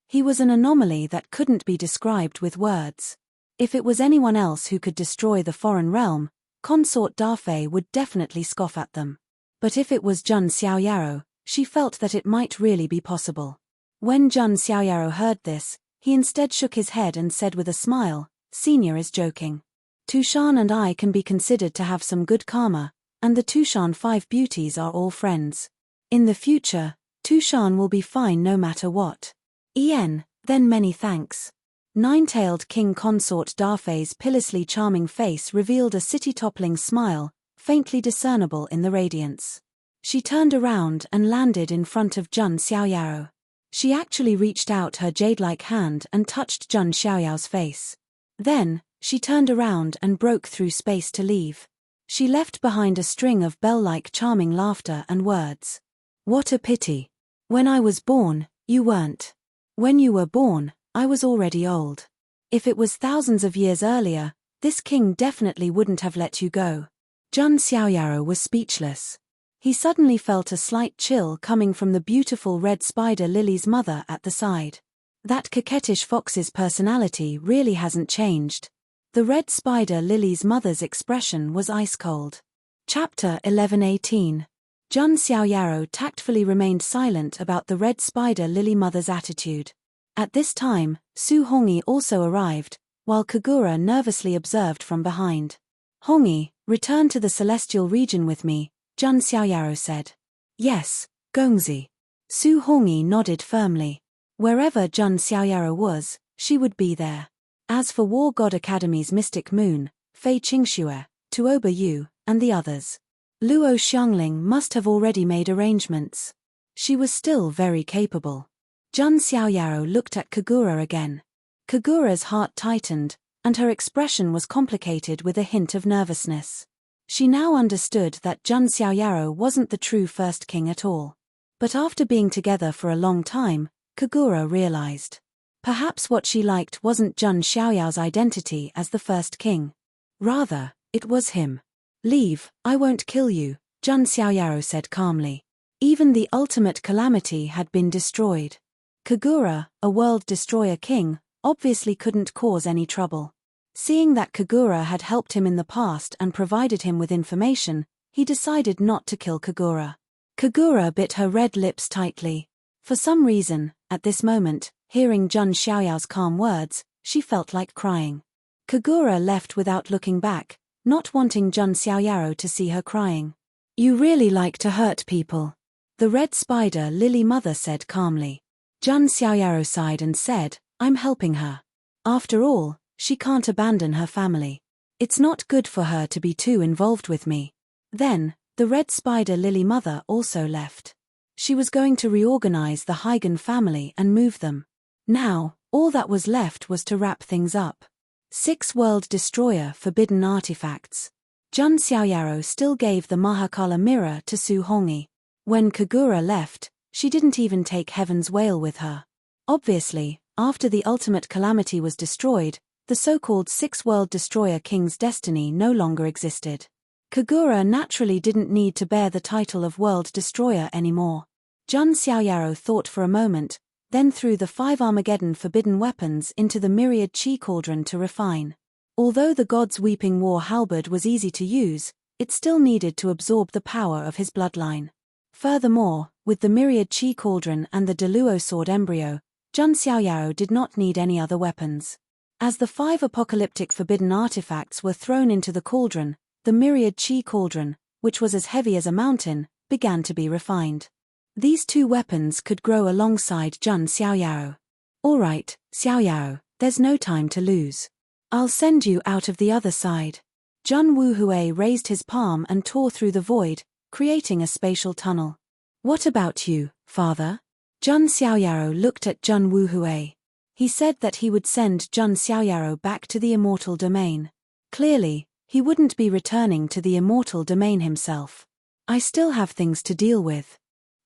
He was an anomaly that couldn't be described with words. If it was anyone else who could destroy the foreign realm, Consort Dafei would definitely scoff at them. But if it was Jun Xiaoyaro, she felt that it might really be possible. When Jun Xiaoyaro heard this, he instead shook his head and said with a smile, Senior is joking. Tushan and I can be considered to have some good karma, and the Tushan 5 beauties are all friends. In the future, Tushan will be fine no matter what. Then many thanks. Nine-tailed King Consort Dafei's pitilessly charming face revealed a city-toppling smile, faintly discernible in the radiance. She turned around and landed in front of Jun Xiaoyao. She actually reached out her jade-like hand and touched Jun Xiaoyao's face. Then, she turned around and broke through space to leave. She left behind a string of bell-like charming laughter and words. What a pity. When I was born, you weren't. When you were born, I was already old. If it was thousands of years earlier, this king definitely wouldn't have let you go. Jun Xiaoyao was speechless. He suddenly felt a slight chill coming from the beautiful red spider Lily's mother at the side. That coquettish fox's personality really hasn't changed. The red spider Lily's mother's expression was ice-cold. Chapter 11:18. Jun Xiaoyao tactfully remained silent about the red spider Lily mother's attitude. At this time, Su Hongyi also arrived, while Kagura nervously observed from behind. Hongyi, return to the celestial region with me, Jun Xiaoyao said. Yes, Gongzi. Su Hongyi nodded firmly. Wherever Jun Xiaoyao was, she would be there. As for War God Academy's Mystic Moon, Fei Qingxue, Tuoba Yu, and the others, Luo Xiangling must have already made arrangements. She was still very capable. Jun Xiaoyao looked at Kagura again. Kagura's heart tightened, and her expression was complicated with a hint of nervousness. She now understood that Jun Xiaoyao wasn't the true first king at all. But after being together for a long time, Kagura realized. Perhaps what she liked wasn't Jun Xiaoyao's identity as the first king. Rather, it was him. Leave, I won't kill you, Jun Xiaoyao said calmly. Even the ultimate calamity had been destroyed. Kagura, a world destroyer king, obviously couldn't cause any trouble. Seeing that Kagura had helped him in the past and provided him with information, he decided not to kill Kagura. Kagura bit her red lips tightly. For some reason, at this moment, hearing Jun Xiaoyao's calm words, she felt like crying. Kagura left without looking back, not wanting Jun Xiaoyao to see her crying. You really like to hurt people. The red spider Lily mother said calmly. Jun Xiaoyao sighed and said, I'm helping her. After all, she can't abandon her family. It's not good for her to be too involved with me. Then, the red spider Lily mother also left. She was going to reorganize the Huygen family and move them. Now, all that was left was to wrap things up. 6 World Destroyer Forbidden Artifacts. Jun Xiaoyao still gave the Mahakala mirror to Su Hongyi. When Kagura left, she didn't even take Heaven's Wail with her. Obviously, after the ultimate calamity was destroyed, the so-called 6 World Destroyer King's destiny no longer existed. Kagura naturally didn't need to bear the title of World Destroyer anymore. Jun Xiaoyao thought for a moment, then threw the 5 Armageddon forbidden weapons into the myriad chi cauldron to refine. Although the god's weeping war halberd was easy to use, it still needed to absorb the power of his bloodline. Furthermore, with the myriad chi cauldron and the Deluo sword embryo, Jun Xiaoyao did not need any other weapons. As the 5 apocalyptic forbidden artifacts were thrown into the cauldron, the myriad chi cauldron, which was as heavy as a mountain, began to be refined. These 2 weapons could grow alongside Jun Xiaoyao. All right, Xiaoyao, there's no time to lose. I'll send you out of the other side. Jun Wuhui raised his palm and tore through the void, creating a spatial tunnel. What about you, father? Jun Xiaoyao looked at Jun Wuhui. He said that he would send Jun Xiaoyao back to the immortal domain. Clearly, he wouldn't be returning to the immortal domain himself. I still have things to deal with.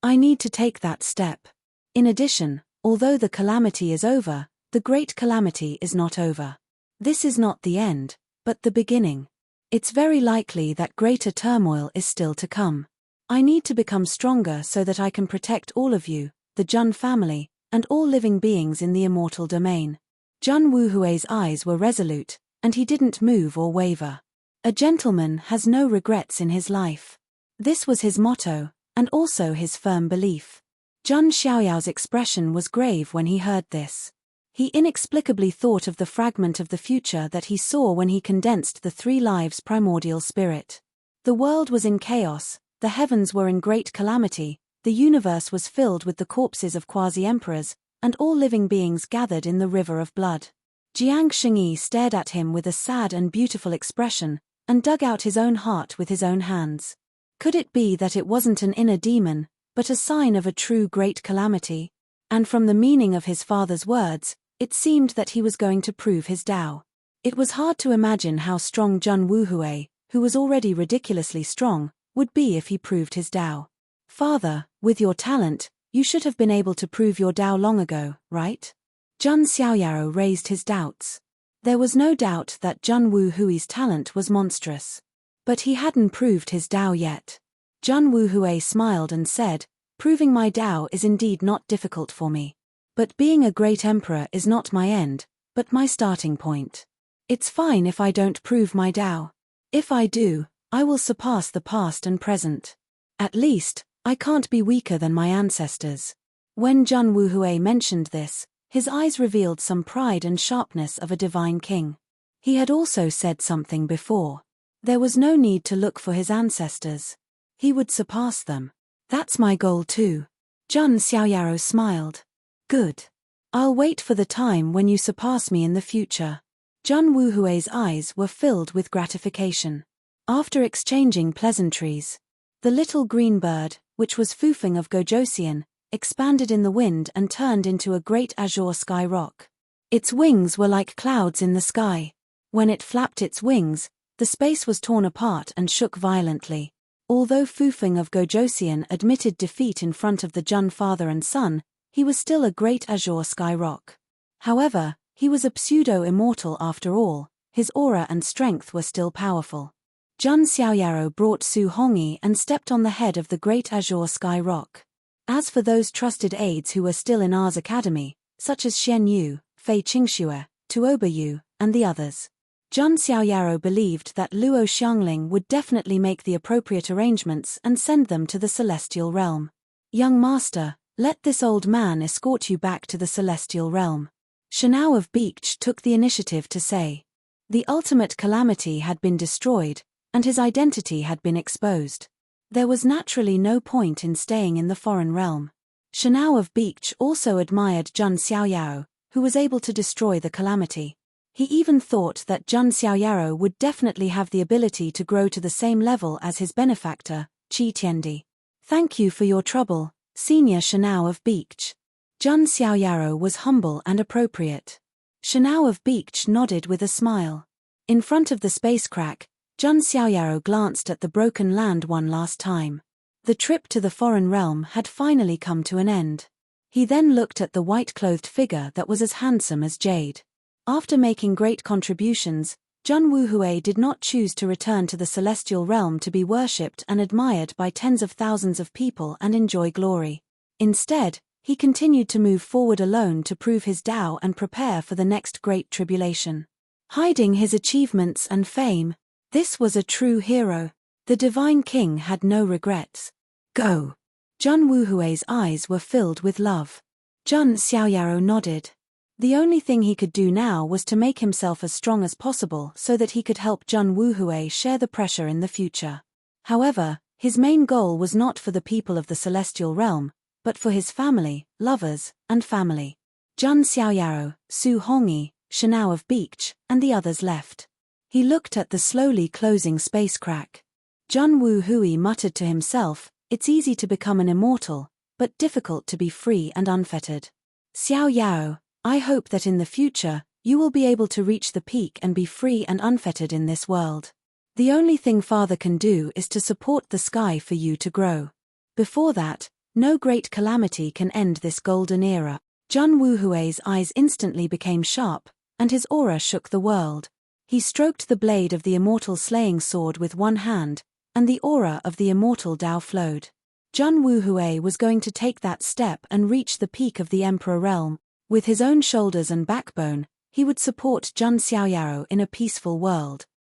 I need to take that step. In addition, although the calamity is over, the great calamity is not over. This is not the end, but the beginning. It's very likely that greater turmoil is still to come. I need to become stronger so that I can protect all of you, the Jun family, and all living beings in the immortal domain. Jun Wuhui's eyes were resolute, and he didn't move or waver. A gentleman has no regrets in his life. This was his motto, and also his firm belief. Jun Xiaoyao's expression was grave when he heard this. He inexplicably thought of the fragment of the future that he saw when he condensed the 3 lives' primordial spirit. The world was in chaos, the heavens were in great calamity, the universe was filled with the corpses of quasi-emperors, and all living beings gathered in the river of blood. Jiang Shengyi stared at him with a sad and beautiful expression, and dug out his own heart with his own hands. Could it be that it wasn't an inner demon, but a sign of a true great calamity? And from the meaning of his father's words, it seemed that he was going to prove his Tao. It was hard to imagine how strong Jun Wuhui, who was already ridiculously strong, would be if he proved his Tao. Father, with your talent, you should have been able to prove your Tao long ago, right? Jun Xiaoyaro raised his doubts. There was no doubt that Jun Wuhui's talent was monstrous. But he hadn't proved his Tao yet. Jun Wuhui smiled and said, "Proving my Tao is indeed not difficult for me. But being a great emperor is not my end, but my starting point. It's fine if I don't prove my Tao. If I do, I will surpass the past and present. At least, I can't be weaker than my ancestors." When Jun Wuhui mentioned this, his eyes revealed some pride and sharpness of a divine king. He had also said something before. There was no need to look for his ancestors. He would surpass them. That's my goal too. Jun Xiaoyaro smiled. Good. I'll wait for the time when you surpass me in the future. Jun Wuhui's eyes were filled with gratification. After exchanging pleasantries, the little green bird, which was Fufeng of Gojosian, expanded in the wind and turned into a great azure sky rock. Its wings were like clouds in the sky. When it flapped its wings, the space was torn apart and shook violently. Although Fufeng of Gojosian admitted defeat in front of the Jun father and son, he was still a great azure sky rock. However, he was a pseudo-immortal after all, his aura and strength were still powerful. Jun Xiaoyaro brought Su Hongyi and stepped on the head of the great azure sky rock. As for those trusted aides who were still in R's academy, such as Xian Yu, Fei Qingxue, Tuoba Yu, and the others, Jun Xiaoyaro believed that Luo Xiangling would definitely make the appropriate arrangements and send them to the celestial realm. "Young master, let this old man escort you back to the celestial realm," Shanao of Beech took the initiative to say. The ultimate calamity had been destroyed, and his identity had been exposed. There was naturally no point in staying in the foreign realm. Shanao of Beech also admired Jun Xiaoyaro, who was able to destroy the calamity. He even thought that Jun Xiaoyaro would definitely have the ability to grow to the same level as his benefactor, Qi Tiandi. "Thank you for your trouble, Senior Shanao of Beech." Jun Xiaoyaro was humble and appropriate. Shanao of Beech nodded with a smile. In front of the space crack, Jun Xiaoyaro glanced at the broken land one last time. The trip to the foreign realm had finally come to an end. He then looked at the white-clothed figure that was as handsome as jade. After making great contributions, Jun Wuhui did not choose to return to the celestial realm to be worshipped and admired by tens of thousands of people and enjoy glory. Instead, he continued to move forward alone to prove his Tao and prepare for the next great tribulation. Hiding his achievements and fame, this was a true hero. The divine king had no regrets. "Go." Jun Wuhui's eyes were filled with love. Jun Xiaoyaro nodded. The only thing he could do now was to make himself as strong as possible so that he could help Jun Wuhui share the pressure in the future. However, his main goal was not for the people of the celestial realm, but for his family, lovers, and family. Jun Xiaoyaro, Su Hongyi, Shanao of Beech, and the others left. He looked at the slowly closing space crack. Jun Wuhui muttered to himself, "It's easy to become an immortal, but difficult to be free and unfettered. Xiaoyao, I hope that in the future, you will be able to reach the peak and be free and unfettered in this world. The only thing Father can do is to support the sky for you to grow. Before that, no great calamity can end this golden era." Jun Wuhui's eyes instantly became sharp, and his aura shook the world. He stroked the blade of the immortal slaying sword with one hand, and the aura of the immortal Tao flowed. Jun Wuhui was going to take that step and reach the peak of the Emperor realm. With his own shoulders and backbone, he would support Jun Xiaoyaro in a peaceful world.